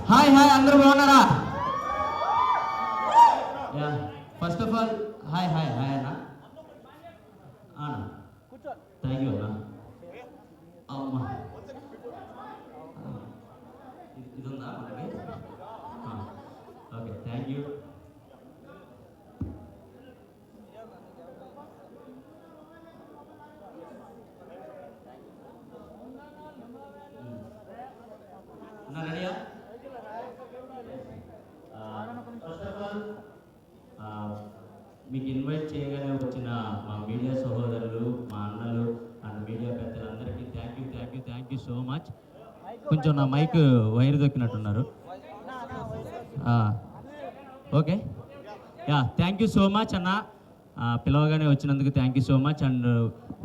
Hi hi, అందరూ బాగున్నారా? First of all hi hi hi అన్న. థ్యాంక్ యూ అన్న. అమ్మా ఇది ఉందా మనకి? Okay, thank you. రెడీయా? ఫస్ట్ ఆఫ్ ఆల్ మీకు ఇన్వైట్ చేయగానే వచ్చిన మా మీడియా సహోదరులు, మా అన్నలు అండ్ మీడియా పెద్దలందరికీ థ్యాంక్ యూ సో మచ్. కొంచెం నా మైక్ వైర్ దొక్కినట్టున్నారు. Okay, thank you so much అన్న. పిలవగానే వచ్చినందుకు thank you so much and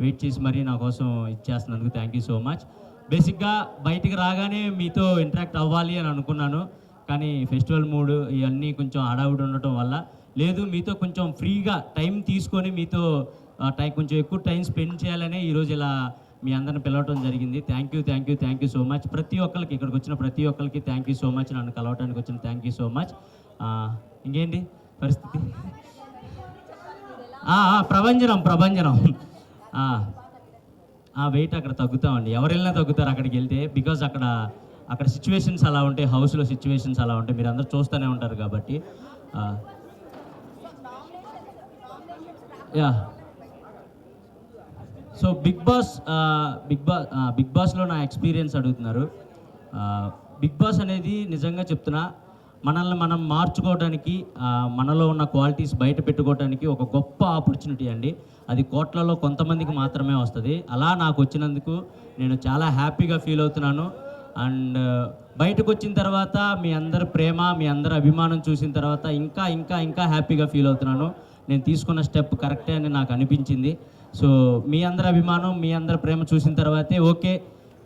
wait చేసి మరీ నా కోసం ఇచ్చేస్తున్నందుకు థ్యాంక్ యూ సో మచ్. బేసిక్గా బయటికి రాగానే మీతో ఇంటరాక్ట్ అవ్వాలి అని అనుకున్నాను, కానీ ఫెస్టివల్ మూడ్ ఇవన్నీ కొంచెం హడావుడి ఉండటం వల్ల లేదు, మీతో కొంచెం ఫ్రీగా టైం తీసుకొని మీతో కొంచెం ఎక్కువ టైం స్పెండ్ చేయాలనే ఈరోజు ఇలా మీ అందరిని పిలవటం జరిగింది. Thank you so much. ప్రతి ఒక్కరికి ఇక్కడికి వచ్చిన ప్రతి ఒక్కరికి థ్యాంక్ యూ సో మచ్. నన్ను కలవటానికి వచ్చిన థ్యాంక్ యూ సో మచ్. ఇంకేంటి పరిస్థితి? ప్రభంజనం వెయిట్ అక్కడ తగ్గుతామండి. ఎవరు వెళ్ళినా తగ్గుతారు అక్కడికి వెళ్తే, బికాజ్ అక్కడ సిచ్యువేషన్స్ అలా ఉంటాయి, హౌస్లో సిచ్యువేషన్స్ అలా ఉంటాయి, మీరు అందరూ చూస్తూనే ఉంటారు కాబట్టి. సో బిగ్ బాస్లో నా ఎక్స్పీరియన్స్ అడుగుతున్నారు. బిగ్ బాస్ అనేది నిజంగా చెప్తున్నా, మనల్ని మనం మార్చుకోవడానికి, మనలో ఉన్న క్వాలిటీస్ బయట పెట్టుకోవడానికి ఒక గొప్ప ఆపర్చునిటీ అండి. అది కోట్లలో కొంతమందికి మాత్రమే వస్తుంది. అలా నాకు వచ్చినందుకు నేను చాలా హ్యాపీగా ఫీల్ అవుతున్నాను. అండ్ బయటకు వచ్చిన తర్వాత మీ అందరి ప్రేమ, మీ అందరి అభిమానం చూసిన తర్వాత ఇంకా ఇంకా ఇంకా హ్యాపీగా ఫీల్ అవుతున్నాను. నేను తీసుకున్న స్టెప్ కరెక్టే అని నాకు అనిపించింది. సో మీ అందరి అభిమానం, మీ అందరి ప్రేమ చూసిన తర్వాతే ఓకే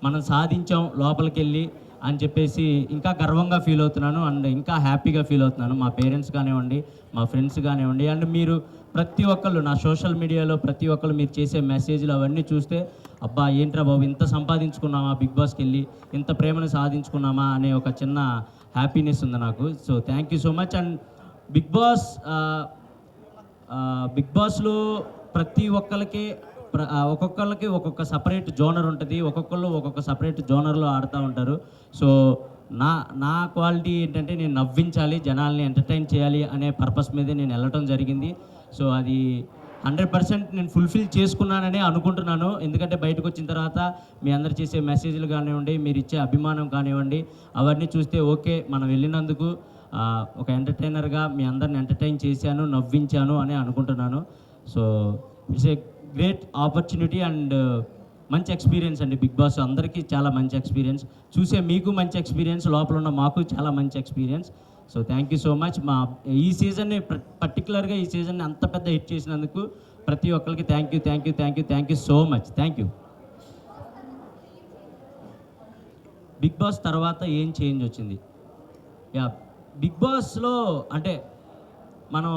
మనం సాధించాం లోపలికి వెళ్ళి అని చెప్పేసి ఇంకా గర్వంగా ఫీల్ అవుతున్నాను అండ్ ఇంకా హ్యాపీగా ఫీల్ అవుతున్నాను. మా పేరెంట్స్ కానివ్వండి, మా ఫ్రెండ్స్ కానివ్వండి, అండ్ మీరు ప్రతి ఒక్కళ్ళు నా సోషల్ మీడియాలో ప్రతి ఒక్కళ్ళు మీరు చేసే మెసేజ్లు అవన్నీ చూస్తే అబ్బా ఏంట్రా బాబు ఇంత సంపాదించుకున్నామా, బిగ్ బాస్కి వెళ్ళి ఇంత ప్రేమను సాధించుకున్నామా అనే ఒక చిన్న హ్యాపీనెస్ ఉంది నాకు. So thank you so much. And big బాస్లో ప్రతి ఒక్కరికి ఒక్కొక్క సపరేట్ జోనర్ ఉంటుంది, ఒక్కొక్కళ్ళు ఒక్కొక్క సపరేట్ జోనర్లో ఆడుతూ ఉంటారు. సో నా క్వాలిటీ ఏంటంటే నేను నవ్వించాలి, జనాల్ని ఎంటర్టైన్ చేయాలి అనే పర్పస్ మీదే నేను వెళ్ళటం జరిగింది. సో అది 100% నేను ఫుల్ఫిల్ చేసుకున్నాననే అనుకుంటున్నాను. ఎందుకంటే బయటకు వచ్చిన తర్వాత మీ అందరు చేసే మెసేజ్లు కానివ్వండి, మీరు ఇచ్చే అభిమానం కానివ్వండి, అవన్నీ చూస్తే ఓకే మనం వెళ్ళినందుకు ఒక ఎంటర్టైనర్గా మీ అందరిని ఎంటర్టైన్ చేశాను, నవ్వించాను అని అనుకుంటున్నాను. So it's a great opportunity and మంచి ఎక్స్పీరియన్స్ అండి. బిగ్ బాస్ అందరికీ చాలా మంచి ఎక్స్పీరియన్స్, చూసే మీకు మంచి ఎక్స్పీరియన్స్, లోపల ఉన్న మాకు చాలా మంచి experience. So thank you so much. ఈ సీజన్ని పర్టికులర్గా ఈ సీజన్ని అంత పెద్ద హిట్ చేసినందుకు ప్రతి ఒక్కరికి thank you so much. Thank you. Big boss తర్వాత ఏం చేంజ్ వచ్చింది? బిగ్ బాస్లో అంటే మనం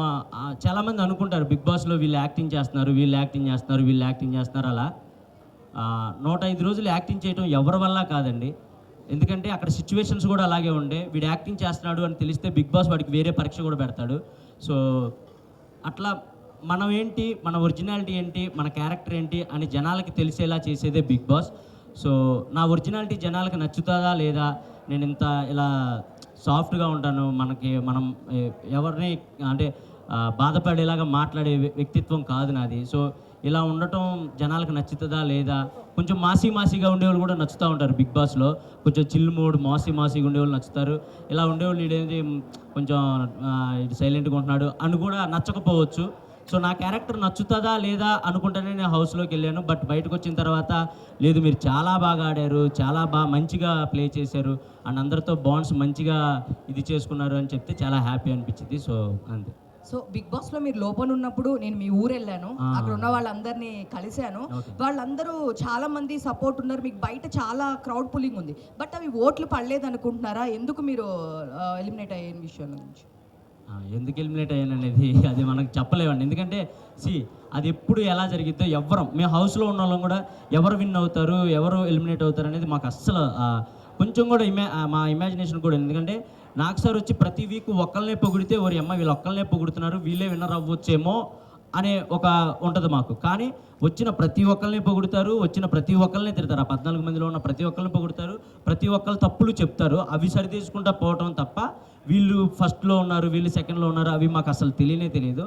చాలామంది అనుకుంటారు బిగ్ బాస్లో వీళ్ళు యాక్టింగ్ చేస్తున్నారు అలా 105 రోజులు యాక్టింగ్ చేయడం ఎవరి వల్ల కాదండి. ఎందుకంటే అక్కడ సిచ్యువేషన్స్ కూడా అలాగే ఉండే, వీడు యాక్టింగ్ చేస్తున్నాడు అని తెలిస్తే బిగ్ బాస్ వాడికి వేరే పరీక్ష కూడా పెడతాడు. సో అట్లా మనం ఏంటి, మన ఒరిజినాలిటీ ఏంటి, మన క్యారెక్టర్ ఏంటి అని జనాలకి తెలిసేలా చేసేదే బిగ్ బాస్. సో నా ఒరిజినాలిటీ జనాలకి నచ్చుతుందా లేదా, నేను ఇంత ఇలా సాఫ్ట్గా ఉంటాను, మనం ఎవరిని అంటే బాధపడేలాగా మాట్లాడే వ్యక్తిత్వం కాదు నాది. సో ఇలా ఉండటం జనాలకు నచ్చుతుందా లేదా, కొంచెం మాసీగా ఉండేవాళ్ళు కూడా నచ్చుతూ ఉంటారు బిగ్ బాస్లో, కొంచెం చిల్ మూడ్ మాసీగా ఉండేవాళ్ళు నచ్చుతారు. ఇలా ఉండేవాళ్ళు ఇదేంటి కొంచెం సైలెంట్గా ఉంటున్నాడు అని కూడా నచ్చకపోవచ్చు. సో నా క్యారెక్టర్ నచ్చుతుందా లేదా అనుకుంటేనే నేను హౌస్లోకి వెళ్ళాను. బట్ బయటకు వచ్చిన తర్వాత లేదు మీరు చాలా బాగా ఆడారు, చాలా మంచిగా ప్లే చేశారు అండ్ అందరితో బాండ్స్ మంచిగా ఇది చేసుకున్నారు అని చెప్తే చాలా హ్యాపీ అనిపించింది. సో అంతే. సో బిగ్ బాస్ లో మీరు లోపల ఉన్నప్పుడు నేను మీ ఊరు వెళ్ళాను, అక్కడ ఉన్న వాళ్ళందరినీ కలిశాను. వాళ్ళందరూ చాలా మంది సపోర్ట్ ఉన్నారు, మీకు బయట చాలా క్రౌడ్ పుల్లింగ్ ఉంది. బట్ అవి ఓట్లు పడలేదు అనుకుంటున్నారా? ఎందుకు మీరు ఎలిమినేట్ అయ్యే విషయం నుంచి? ఎందుకు ఎలిమినేట్ అయ్యాను అనేది అది మనకు చెప్పలేమండి. ఎందుకంటే అది ఎప్పుడు ఎలా జరిగిద్దో మేము హౌస్లో ఉన్న వాళ్ళం కూడా ఎవరు విన్ అవుతారు, ఎవరు ఎలిమినేట్ అవుతారు అనేది మాకు అస్సలు కొంచెం కూడా మా ఇమాజినేషన్ కూడా. ఎందుకంటే నాకు సార్ వచ్చి ప్రతి వీక్ ఒక్కళ్ళనే పొగిడితే వీళ్ళు ఒక్కళ్ళనే పొగుడుతున్నారు, వీళ్ళే విన్నర్ అవ్వచ్చేమో అనే ఒక ఉంటుంది మాకు. కానీ వచ్చిన ప్రతి ఒక్కరిని పొగుడుతారు, వచ్చిన ప్రతి ఒక్కరిని తిడతారు. ఆ 14 మందిలో ఉన్న ప్రతి ఒక్కరిని పొగుడుతారు, ప్రతి ఒక్కరు తప్పులు చెప్తారు. అవి సరిదేసుకుంటా పోవటం తప్ప వీళ్ళు ఫస్ట్లో ఉన్నారు, వీళ్ళు సెకండ్లో ఉన్నారు, అవి మాకు అసలు తెలియదు.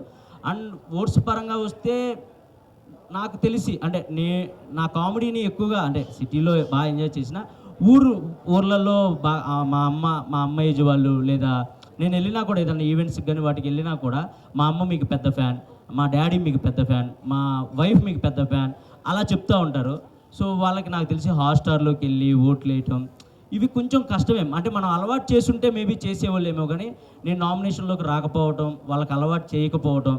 అండ్ ఓట్స్ పరంగా వస్తే నాకు తెలిసి అంటే నా కామెడీని ఎక్కువగా అంటే సిటీలో బాగా ఎంజాయ్ చేసిన, ఊర్లలో మా అమ్మ ఏజ్ వాళ్ళు లేదా నేను వెళ్ళినా కూడా ఏదైనా ఈవెంట్స్కి కానీ వాటికి వెళ్ళినా కూడా మా అమ్మ మీకు పెద్ద ఫ్యాన్, మా డాడీ మీకు పెద్ద ఫ్యాన్, మా వైఫ్ మీకు పెద్ద ఫ్యాన్ అలా చెప్తూ ఉంటారు. సో వాళ్ళకి నాకు తెలిసి హాట్స్టార్లోకి వెళ్ళి ఓట్లు వేయటం ఇవి కొంచెం కష్టమే. అంటే మనం అలవాటు చేస్తుంటే మేబీ చేసేవాళ్ళేమో, కానీ నేను నామినేషన్లోకి రాకపోవటం, వాళ్ళకి అలవాటు చేయకపోవటం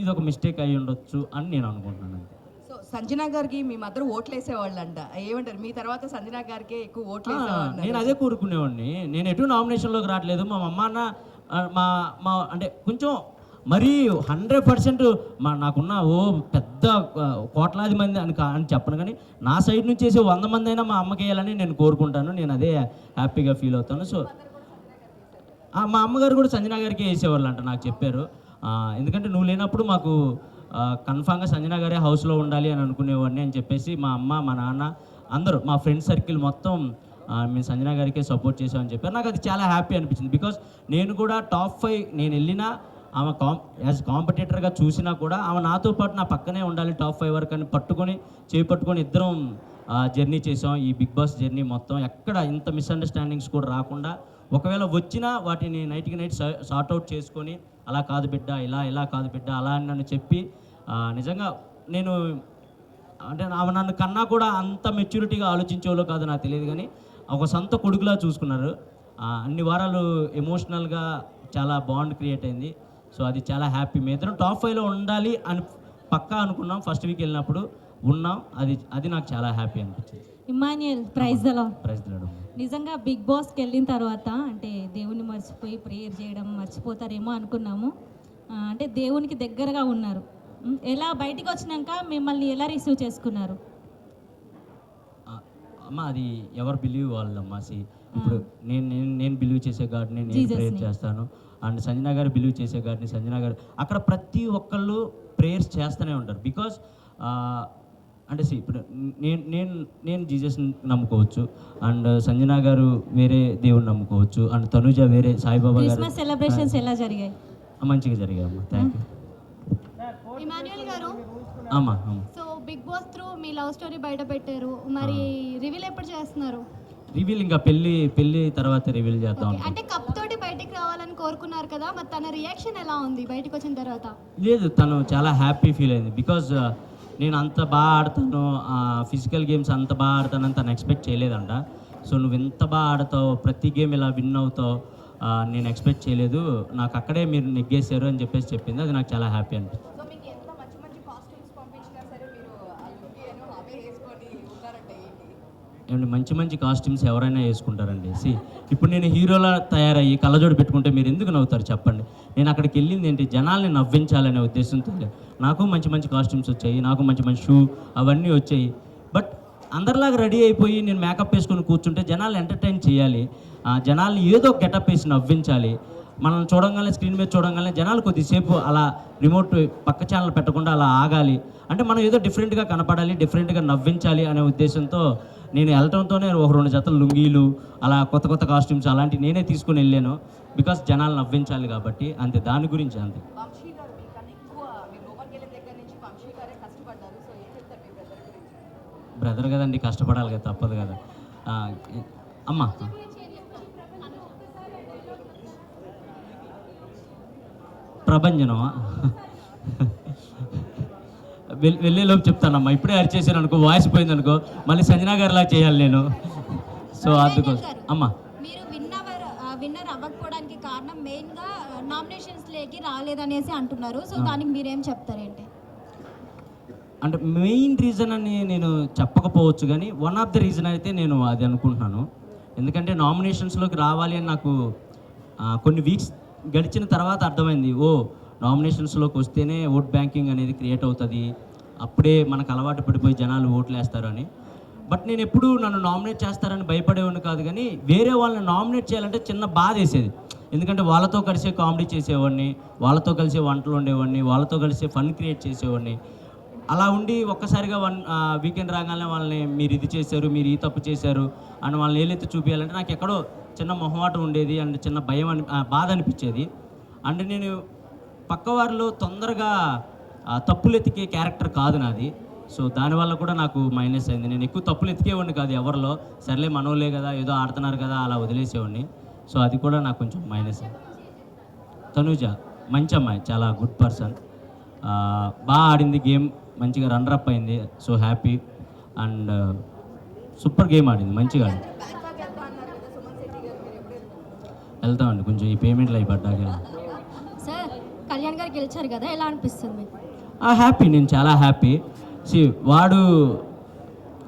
ఇది ఒక మిస్టేక్ అయ్యి ఉండొచ్చు అని నేను అనుకుంటున్నాను. సో సంజన గారికి మీ మదర్ ఓట్లు వేసేవాళ్ళంట, ఏమంటారు? మీ తర్వాత సంజన గారికి ఎక్కువ ఓట్లు వేసేవాళ్ళు. నేను అదే కోరుకునేవాడిని. నేను ఎటు నామినేషన్లోకి రావట్లేదు. మా అమ్మ అన్న మా అంటే కొంచెం మరీ 100% నాకున్న పెద్ద కోట్లాది మంది అని చెప్పను, కానీ నా సైడ్ నుంచి వేసే 100 మంది అయినా మా అమ్మకి వేయాలని నేను కోరుకుంటాను. నేను అదే హ్యాపీగా ఫీల్ అవుతాను. సో మా అమ్మగారు కూడా సంజన గారికి వేసేవాళ్ళు అంట, నాకు చెప్పారు. ఎందుకంటే నువ్వు లేనప్పుడు మాకు కన్ఫామ్గా సంజన గారే హౌస్లో ఉండాలి అని అనుకునేవాడిని అని చెప్పేసి మా అమ్మ, మా నాన్న అందరూ, మా ఫ్రెండ్ సర్కిల్ మొత్తం మేము సంజన గారికే సపోర్ట్ చేసామని చెప్పారు. నాకు అది చాలా హ్యాపీ అనిపించింది. బికాస్ నేను కూడా టాప్ 5 నేను వెళ్ళినా ఆమె యాజ్ కాంపిటేటర్గా చూసినా కూడా ఆమె నాతో పాటు నా పక్కనే ఉండాలి టాప్ 5 వరకు అని చేపట్టుకొని ఇద్దరం జర్నీ చేసాం. ఈ బిగ్ బాస్ జర్నీ మొత్తం ఎక్కడ ఇంత మిస్అండర్స్టాండింగ్స్ కూడా రాకుండా, ఒకవేళ వచ్చినా వాటిని నైట్కి నైట్ సార్ట్అవుట్ చేసుకొని అలా కాదు బిడ్డ, ఇలా కాదు బిడ్డ అలా అని నన్ను చెప్పి నిజంగా నేను అంటే ఆమె నన్ను కన్నా కూడా అంత మెచ్యూరిటీగా ఆలోచించేవాళ్ళు కాదు నాకు తెలియదు, కానీ ఒక సొంత కొడుకులా చూసుకున్నారు. అన్ని వారాలు ఎమోషనల్గా చాలా బాండ్ క్రియేట్ అయింది. సో అది చాలా హ్యాపీ. మేము ఇద్దరం టాప్ 5లో ఉండాలి అని పక్కా అనుకున్నాం. ఫస్ట్ వీక్ వెళ్ళినప్పుడు ఉన్నాం. అది నాకు చాలా హ్యాపీ అనిపించింది. Emmanuel, praise the lord. Praise the lord. నిజంగా బిగ్ బాస్కి వెళ్ళిన తర్వాత అంటే దేవుని మర్చిపోయి ప్రేయర్ చేయడం మర్చిపోతారేమో అనుకున్నాము. అంటే దేవునికి దగ్గరగా ఉన్నారు. ఎలా బయటికి వచ్చినాక మిమ్మల్ని ఎలా రిసీవ్ చేసుకున్నారు? అమ్మ అది ఎవరు బిలీవ్ వాళ్ళమ్మా. ఇప్పుడు నేను బిలీవ్ చేసే గాడిని నేను ప్రేయర్ చేస్తాను, అండ్ సంజన గారు బిలీవ్ చేసే గాడిని సంజన గారు. అక్కడ ప్రతి ఒక్కళ్ళు ప్రేయర్స్ చేస్తూనే ఉంటారు. బికాస్ అంటే ఇప్పుడు నేను జీసస్ నమ్ముకోవచ్చు, అండ్ సంజన గారు వేరే దేవుని నమ్ముకోవచ్చు, అండ్ తనుజ వేరే సాయిబాబా గారు. సెలబ్రేషన్స్ ఎలా జరిగాయి? మంచిగా జరిగాయి అమ్మా. Thank you. ఇమాన్యుయల్ గారు, అమ్మా సో బిగ్ బాస్ త్రూ మీ లవ్ స్టోరీ బయట పెట్టారు, మరి రివీల్ ఎప్పుడు చేస్తున్నారు? రివీల్ ఇంకా పెళ్లి తర్వాత రివీల్ చేద్దాం. అంటే కప్ తోటి బయటికి రావాలని కోరుకున్నారు కదా, మరి తన రియాక్షన్ ఎలా ఉంది బయటకు వచ్చిన తర్వాత? లేదు, తను చాలా హ్యాపీ ఫీల్ అయింది. బికాజ్ నేను అంత బాగా ఆడతాను, ఫిజికల్ గేమ్స్ అంత బాగా ఆడతానని తను ఎక్స్పెక్ట్ చేయలేదంట. సో నువ్వు ఎంత బాగా ఆడతావు, ప్రతి గేమ్ ఇలా విన్ అవుతావు నేను ఎక్స్పెక్ట్ చేయలేదు, నాకు అక్కడే మీరు నెగ్గేశారు అని చెప్పేసి చెప్పింది. అది నాకు చాలా హ్యాపీ అనిపించింది. సో మీకు ఎంత మంచి కాస్ట్యూమ్స్ పంపించినా సరే మీరు ఆ లుంగీను అవే వేసుకొని ఉన్నారంటే ఏంటి? ఏమంటే మంచి కాస్ట్యూమ్స్ ఎవరైనా వేసుకుంటారండి. ఇప్పుడు నేను హీరోలా తయారయ్యి కళ్ళజోడు పెట్టుకుంటే మీరు ఎందుకు నవ్వుతారు చెప్పండి? నేను అక్కడికి వెళ్ళింది ఏంటి, జనాల్ని నవ్వించాలనే ఉద్దేశంతో. నాకు మంచి కాస్ట్యూమ్స్ వచ్చాయి, నాకు మంచి షూ అవన్నీ వచ్చాయి. బట్ అందరిలాగా రెడీ అయిపోయి నేను మేకప్ వేసుకొని కూర్చుంటే జనాలు ఎంటర్టైన్ చేయాలి, జనాల్ని ఏదో గెటప్ వేసి నవ్వించాలి. మనం చూడంగానే స్క్రీన్ మీద చూడంగానే జనాలు కొద్దిసేపు అలా రిమోట్ పక్క ఛానల్ పెట్టకుండా అలా ఆగాలి. అంటే మనం ఏదో డిఫరెంట్గా కనపడాలి, డిఫరెంట్గా నవ్వించాలి అనే ఉద్దేశంతో నేను వెళ్ళటంతోనే ఒక 2 జతల లుంగీలు అలా కొత్త కాస్ట్యూమ్స్ అలాంటివి నేనే తీసుకుని వెళ్ళాను. బికాస్ జనాలు నవ్వించాలి కాబట్టి, అంతే, దాని గురించి అంతే. వంశీ గారు మీకన్నా ఎక్కువ మీరు లోపలికి వెళ్ళిన దగ్గర నుంచి వంశీ గారే కష్టపడ్డారు. సో ఏం చెప్తారు మీ బ్రదర్ గురించి? బ్రదర్ కదండి, కష్టపడాలి కదా, తప్పదు కదా. అమ్మ ప్రభంజనమా వెళ్ళేలోపు చెప్తానమ్మా. ఇప్పుడే అరిచేసాను అనుకో, వాయిస్ పోయింది అనుకో, మళ్ళీ సంజనా గారిలా చేయాలి నేను. సో అందుకోసం అమ్మా, మీరు విన్నర్ అవ్వకపోవడానికి కారణం మెయిన్గా నామినేషన్స్ లేకి రాలేదనేసి అంటున్నారు. సో దానికి మీరేం చెప్తారేంటి? అంటే మెయిన్ రీజన్ అని నేను చెప్పకపోవచ్చు, కానీ వన్ ఆఫ్ ద రీజన్ అయితే నేను అది అనుకుంటున్నాను. ఎందుకంటే నామినేషన్స్లోకి రావాలి అని నాకు కొన్ని వీక్స్ గడిచిన తర్వాత అర్థమైంది, ఓ నామినేషన్స్లోకి వస్తేనే ఓట్ బ్యాంకింగ్ అనేది క్రియేట్ అవుతుంది, అప్పుడే మనకు అలవాటు పడిపోయి జనాలు ఓట్లు వేస్తారు అని. బట్ నేను ఎప్పుడూ నన్ను నామినేట్ చేస్తారని భయపడేవాడిని కాదు, కానీ వేరే వాళ్ళని నామినేట్ చేయాలంటే చిన్న బాధ వేసేది. ఎందుకంటే వాళ్ళతో కలిసే కామెడీ చేసేవాడిని, వాళ్ళతో కలిసే వంటలు ఉండేవాడిని, వాళ్ళతో కలిసే ఫన్ క్రియేట్ చేసేవాడిని. అలా ఉండి ఒక్కసారిగా వీకెండ్ రాగానే వాళ్ళని మీరు ఇది చేశారు, మీరు ఈ తప్పు చేశారు అని వాళ్ళని ఏలెత్తి చూపించాలంటే నాకు ఎక్కడో చిన్న మొహమాటం ఉండేది అండ్ చిన్న భయం బాధ అనిపించేది. అండ్ నేను పక్కవారిలో తొందరగా తప్పులు ఎతికే క్యారెక్టర్ కాదు నాది. సో దానివల్ల కూడా నాకు మైనస్ అయింది. నేను ఎక్కువ తప్పులు ఎతికేవాడిని కాదు ఎవరిలో, సర్లే మనోలే కదా ఏదో ఆడుతున్నారు కదా అలా వదిలేసేవాడిని. సో అది కూడా నాకు కొంచెం మైనస్ అయింది. తనుజ మంచి అమ్మాయి, చాలా గుడ్ పర్సన్, బాగా ఆడింది గేమ్, మంచిగా రన్నరప్ అయింది. So happy and super game ఆడింది, మంచిగా ఆడింది. వెళ్తామండి కొంచెం ఈ పేమెంట్లు అయి పడ్డాక. సార్ కళ్యాణ్ గారు గెలిచారు కదా, ఎలా అనిపిస్తుంది మీకు? హ్యాపీ, నేను చాలా హ్యాపీ. వాడు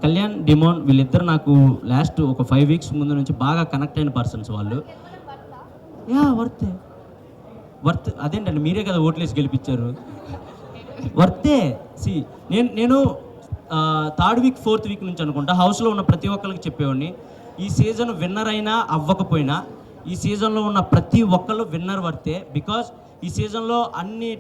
కళ్యాణ్ డిమోన్ వీళ్ళిద్దరు నాకు లాస్ట్ ఒక 5 వీక్స్ ముందు నుంచి బాగా కనెక్ట్ అయిన పర్సన్స్ వాళ్ళు. వర్త్ అదేంటండి, మీరే కదా ఓట్లేసి గెలిపించారు, వర్తే. నేను 3rd వీక్ 4th వీక్ నుంచి అనుకుంటా హౌస్లో ఉన్న ప్రతి ఒక్కరికి చెప్పేవాడిని, ఈ సీజన్ విన్నర్ అయినా అవ్వకపోయినా ఈ సీజన్లో ఉన్న ప్రతి ఒక్కళ్ళు విన్నర్ వర్తే. బికాజ్ ఈ సీజన్లో అన్ని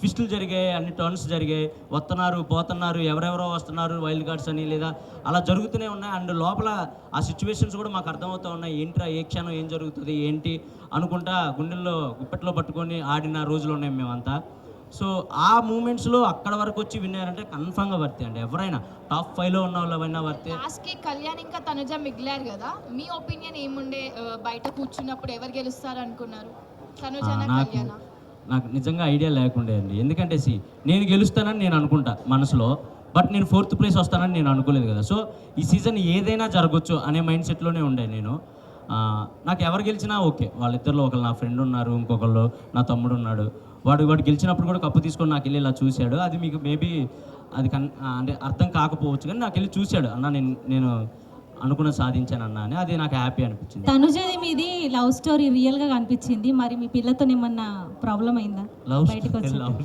ట్విస్టులు జరిగాయి, అన్ని టర్న్స్ జరిగాయి, వస్తున్నారు పోతున్నారు, ఎవరెవరో వస్తున్నారు వైల్డ్ కార్డ్స్ అని, లేదా అలా జరుగుతూనే ఉన్నాయి. అండ్ లోపల ఆ సిచ్యువేషన్స్ కూడా మాకు అర్థమవుతూ ఉన్నాయి, ఏంట్రా ఏ క్షణం ఏం జరుగుతుంది ఏంటి అనుకుంటా గుండెల్లో గుప్పెట్లో పట్టుకొని ఆడిన రోజులు ఉన్నాయి మేమంతా. సో ఆ మూమెంట్స్లో అక్కడ వరకు వచ్చి విన్నారంటే కన్ఫామ్గా వర్తే అండి. ఎవరైనా టాప్ 5లో ఉన్న వాళ్ళైనా వర్తే. లాస్ట్కి కళ్యాణ్ ఇంకా తనుజ మిగిలారు కదా, మీ ఒపీనియన్ ఏముండే? బయట కూర్చున్నప్పుడు ఎవరు గెలుస్తారు అనుకున్నారు, తనుజనా కళ్యాణా? నాకు నిజంగా ఐడియా లేకుండే అండి. ఎందుకంటే నేను గెలుస్తానని నేను అనుకుంటా మనసులో, బట్ నేను 4th ప్లేస్ వస్తానని నేను అనుకోలేదు కదా. సో ఈ సీజన్ ఏదైనా జరగచ్చు అనే మైండ్ సెట్లోనే ఉండే నేను. నాకు ఎవరు గెలిచినా ఓకే, వాళ్ళిద్దరిలో ఒకళ్ళు నా ఫ్రెండ్ ఉన్నారు, ఇంకొకళ్ళు నా తమ్ముడు ఉన్నాడు. వాడు గెలిచినప్పుడు కూడా కప్పు తీసుకొని నాకు వెళ్ళి ఇలా చూశాడు. అది మీకు మేబీ అది అంటే అర్థం కాకపోవచ్చు, కానీ నాకు వెళ్ళి చూశాడు, అన్న నేను అనుకున్న సాధించాను అన్న అని. అది నాకు హ్యాపీ అనిపించింది. తనుజది మీది లవ్ స్టోరీ రియల్ గా కనిపించింది, మరి మీ పిల్లతో ఏమన్నా ప్రాబ్లం అయిందా? లవ్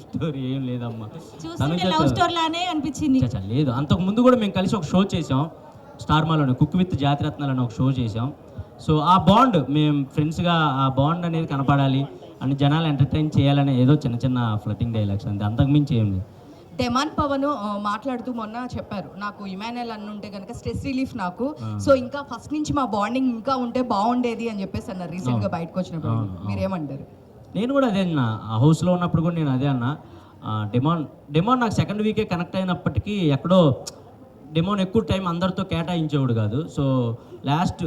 స్టోరీ ఏం లేదమ్మా, చూస్తుంటే లవ్ స్టోరీ లానే అనిపించింది. లేదు, అంతకు ముందు కూడా మేము కలిసి ఒక షో చేసాం స్టార్ మాలోనే, కుక్ విత్ జాతిరత్నాలు అని ఒక షో చేసాం. సో ఆ బాండ్, మేము ఫ్రెండ్స్గా ఆ బాండ్ అనేది కనపడాలి అని, జనాలు ఎంటర్టైన్ చేయాలని ఏదో చిన్న చిన్న ఫ్లటింగ్ డైలాగ్స్ అంతే, అంతకుమించి ఏం లేదు. డెమాన్ పవన్ మాట్లాడుతూ మొన్న చెప్పారు, నాకు ఇమాన్యుయల్ అన్న ఉంటే కనుక స్ట్రెస్ రిలీఫ్ నాకు, సో ఇంకా ఫస్ట్ నుంచి మా బాండింగ్ ఇంకా ఉంటే బాగుండేది అని చెప్పేసి అన్నారు రీసెంట్గా బయటకు వచ్చినప్పుడు. మీరేమంటారు? నేను కూడా అదే అన్న, హౌస్లో ఉన్నప్పుడు కూడా నేను అదే అన్న. డెమాన్ నాకు 2nd వీకే కనెక్ట్ అయినప్పటికీ ఎక్కడో డెమోన్ ఎక్కువ టైం అందరితో కేటాయించేవాడు కాదు. సో లాస్ట్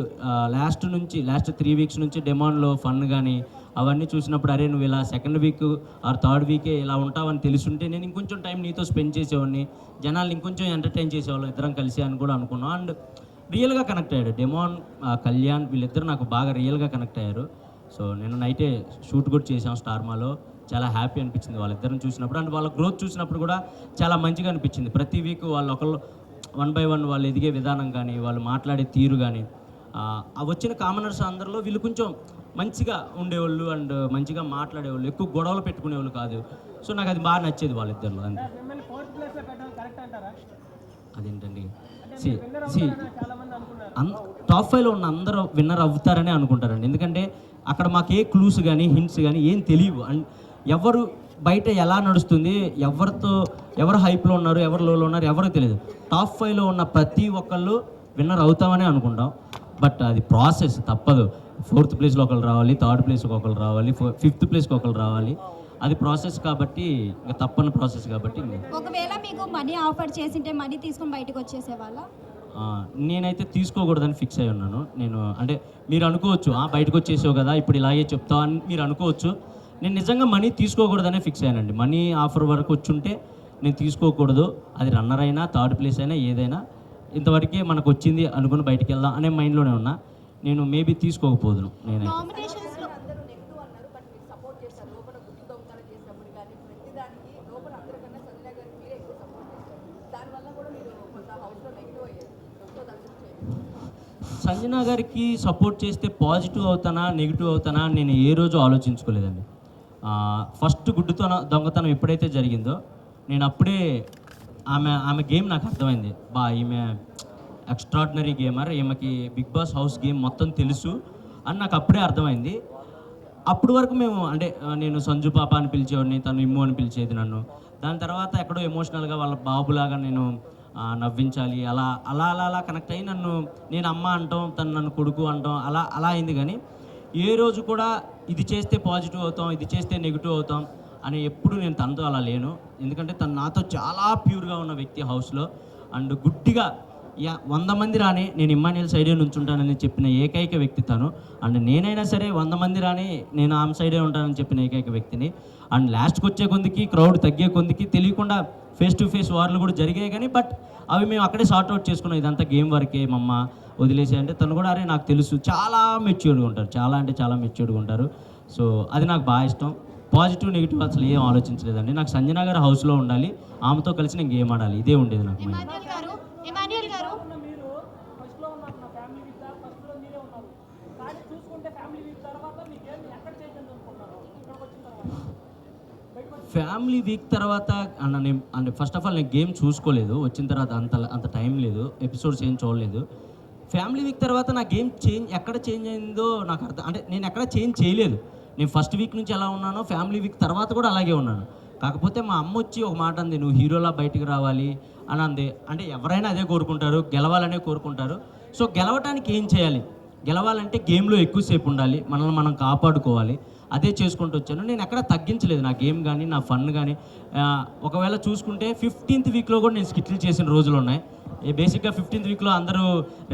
3 వీక్స్ నుంచి డెమోన్లో ఫన్ కానీ అవన్నీ చూసినప్పుడు, అరే నువ్వు ఇలా 2nd వీక్ ఆర్ 3rd వీకే ఇలా ఉంటావని తెలుసుంటే నేను ఇంకొంచెం టైం నీతో స్పెండ్ చేసేవాడిని, జనాలు ఇంకొంచెం ఎంటర్టైన్ చేసేవాళ్ళం ఇద్దరం కలిసి అని కూడా అనుకున్నాం. అండ్ రియల్గా కనెక్ట్ అయ్యాడు డెమోన్, కళ్యాణ్ వీళ్ళిద్దరు నాకు బాగా రియల్గా కనెక్ట్ అయ్యారు. సో నేను నైటే షూట్ కూడా చేసాం స్టార్మాలో, చాలా హ్యాపీ అనిపించింది వాళ్ళిద్దరిని చూసినప్పుడు. అండ్ వాళ్ళ గ్రోత్ చూసినప్పుడు కూడా చాలా మంచిగా అనిపించింది. ప్రతి వీక్ వాళ్ళు ఒకళ్ళు 1 by 1 వాళ్ళు ఎదిగే విధానం కానీ, వాళ్ళు మాట్లాడే తీరు కానీ, వచ్చిన కామనర్స్ అందరిలో వీళ్ళు కొంచెం మంచిగా ఉండేవాళ్ళు అండ్ మంచిగా మాట్లాడేవాళ్ళు, ఎక్కువ గొడవలు పెట్టుకునేవాళ్ళు కాదు. సో నాకు అది బాగా నచ్చేది వాళ్ళిద్దరిలో. అంతే. అదేంటండి, టాప్ 5లో ఉన్న అందరూ విన్నర్ అవుతారని అనుకుంటారండి. ఎందుకంటే అక్కడ మాకు ఏ క్లూస్ కానీ హింట్స్ కానీ ఏం తెలియవు. అండ్ ఎవరు బయట ఎలా నడుస్తుంది, ఎవరు హైప్లో ఉన్నారు, ఎవరు లోలో ఉన్నారు ఎవరికి తెలియదు. టాప్ 5లో ఉన్న ప్రతి ఒక్కళ్ళు విన్నర్ అవుతామని అనుకుంటాం, బట్ అది ప్రాసెస్, తప్పదు. 4th ప్లేస్లో ఒకళ్ళు రావాలి, 3rd ప్లేస్కి ఒకళ్ళు రావాలి, 5th ప్లేస్కి ఒకళ్ళు రావాలి. అది ప్రాసెస్ కాబట్టి, ఇంకా తప్పని ప్రాసెస్ కాబట్టి. ఒకవేళ మీకు మనీ ఆఫర్ చేసింటే మనీ తీసుకొని బయటకు వచ్చేసేవాళ్ళ? నేనైతే తీసుకోకూడదని ఫిక్స్ అయి ఉన్నాను. నేను అంటే మీరు అనుకోవచ్చు, బయటకు వచ్చేసావు కదా ఇప్పుడు ఇలాగే చెప్తావు అని మీరు అనుకోవచ్చు. నేను నిజంగా మనీ తీసుకోకూడదనే ఫిక్స్ అయ్యానండి. మనీ ఆఫర్ వరకు వచ్చుంటే నేను తీసుకోకూడదు, అది రన్నర్ అయినా 3rd ప్లేస్ అయినా ఏదైనా ఇంతవరకే మనకు వచ్చింది అనుకుని బయటికి వెళ్దాం అనే మైండ్లోనే ఉన్నా. నేను మేబీ తీసుకోకపోదును. నేను సంజన గారికి సపోర్ట్ చేస్తే పాజిటివ్ అవుతానా నెగిటివ్ అవుతానా అని నేను ఏ రోజు ఆలోచించుకోలేదండి. ఫస్ట్ దొంగతనం ఎప్పుడైతే జరిగిందో నేను అప్పుడే ఆమె గేమ్ నాకు అర్థమైంది. ఈమె ఎక్స్ట్రాడినరీ గేమర్, ఈమెకి బిగ్ బాస్ హౌస్ గేమ్ మొత్తం తెలుసు అని నాకు అప్పుడే అర్థమైంది. అప్పటి వరకు మేము అంటే నేను సంజు పాప అని పిలిచేవాడిని, తను ఇమ్ము అని పిలిచేది నన్ను. దాని తర్వాత ఎక్కడో ఎమోషనల్గా వాళ్ళ బాబులాగా నేను నవ్వించాలి, అలా అలా అలా అలా కనెక్ట్ అయ్యి నేను అమ్మ అంటాం, తను నన్ను కొడుకు అంటాం, అలా అయింది. కానీ ఏ రోజు కూడా ఇది చేస్తే పాజిటివ్ అవుతాం, ఇది చేస్తే నెగిటివ్ అవుతాం అని ఎప్పుడు నేను తనతో అలా లేను. ఎందుకంటే తను నాతో చాలా ప్యూర్గా ఉన్న వ్యక్తి హౌస్లో. అండ్ గుడ్డిగా 100 మంది రాని నేను ఇమ్మాన్యుయల్ సైడే నుంచుంటానని చెప్పిన ఏకైక వ్యక్తి తను. అండ్ నేనైనా సరే 100 మంది రాని నేను ఆమె సైడే ఉంటానని చెప్పిన ఏకైక వ్యక్తిని. అండ్ లాస్ట్కి వచ్చే కొందికి క్రౌడ్ తగ్గే కొందికి తెలియకుండా ఫేస్ టు ఫేస్ వార్లు కూడా జరిగాయి. కానీ బట్ అవి మేము అక్కడే సార్ట్అవుట్ చేసుకున్నాం. ఇదంతా గేమ్ వరకే మమ్మ వదిలేసే అంటే తను కూడా అరే నాకు తెలుసు, చాలా మెచ్యూర్డ్గా ఉంటారు, చాలా అంటే చాలా మెచ్యూర్డ్గా ఉంటారు. సో అది నాకు బాగా ఇష్టం. పాజిటివ్ నెగిటివ్ అసలు ఏం ఆలోచించలేదండి. నాకు సంజన గారు హౌస్లో ఉండాలి, ఆమెతో కలిసి నేను గేమ్ ఆడాలి, ఇదే ఉండేది నాకు. ఇమాన్యుయల్ గారు ఫ్యామిలీ వీక్ తర్వాత అంటే ఫస్ట్ ఆఫ్ ఆల్ నేను గేమ్ చూసుకోలేదు, వచ్చిన తర్వాత అంత టైం లేదు, ఎపిసోడ్స్ ఏం చూడలేదు. ఫ్యామిలీ వీక్ తర్వాత నా గేమ్ ఎక్కడ చేంజ్ అయిందో నాకు అంటే నేను ఎక్కడ చేంజ్ చేయలేదు. నేను ఫస్ట్ వీక్ నుంచి ఎలా ఉన్నానో ఫ్యామిలీ వీక్ తర్వాత కూడా అలాగే ఉన్నాను. కాకపోతే మా అమ్మ వచ్చి ఒక మాట అంది, నువ్వు హీరోలా బయటికి రావాలి అని అంది. అంటే ఎవరైనా అదే కోరుకుంటారు, గెలవాలనే కోరుకుంటారు. సో గెలవటానికి ఏం చేయాలి? గెలవాలంటే గేమ్లో ఎక్కువసేపు ఉండాలి, మనల్ని మనం కాపాడుకోవాలి, అదే చేసుకుంటూ వచ్చాను. నేను ఎక్కడ తగ్గించలేదు నా గేమ్ కానీ నా ఫన్ కానీ. ఒకవేళ చూసుకుంటే 15th వీక్లో కూడా నేను స్కిట్లు చేసిన రోజులు ఉన్నాయి. బేసిక్గా 15th వీక్లో అందరూ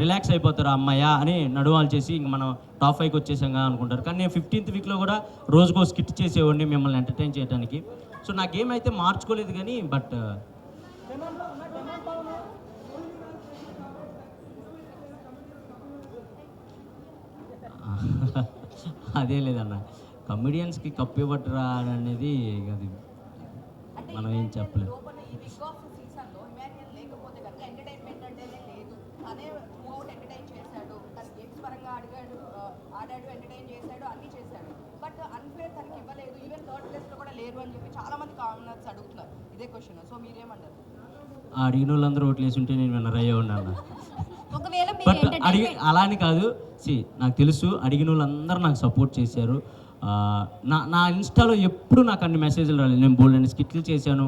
రిలాక్స్ అయిపోతారు, అమ్మాయ అని నడువాలు చేసి ఇంక మనం టాప్ 5కి వచ్చేసాంగా అనుకుంటారు. కానీ నేను 15th వీక్లో కూడా రోజుకో స్కిట్ చేసేవాడిని మిమ్మల్ని ఎంటర్టైన్ చేయడానికి. సో నా గేమ్ అయితే మార్చుకోలేదు కానీ బట్ అదే లేదన్న, కమెడియన్స్కి కప్పు ఇవ్వటరా అనేది అది మనం ఏం చెప్పలేదు. ఆడాడు, ఎంటర్టైన్ చేశాడు, అన్నీ చేశాడు. బట్ అన్ఫేర్ తనకి ఇవ్వలేదు, ఈవెన్ థర్డ్ ప్లేస్లో కూడా లేరు అని చెప్పి చాలా మంది కామెంట్స్ అడుగుతున్నారు ఇదే క్వశ్చన్. సో మీరేమంటారు? అడిగిన వాళ్ళందరూ ఓట్లు వేసి ఉంటే నేను విన్నర్ అయ్యే ఉన్నాను. ఒకవేళ బట్ అలా అని కాదు, నాకు తెలుసు అడిగిన వాళ్ళందరూ నాకు సపోర్ట్ చేశారు. నా ఇన్స్టాలో ఎప్పుడు నాకు అన్ని మెసేజ్లు రాలేదు. నేను బోల్డెన్ స్కిట్లు చేశాను,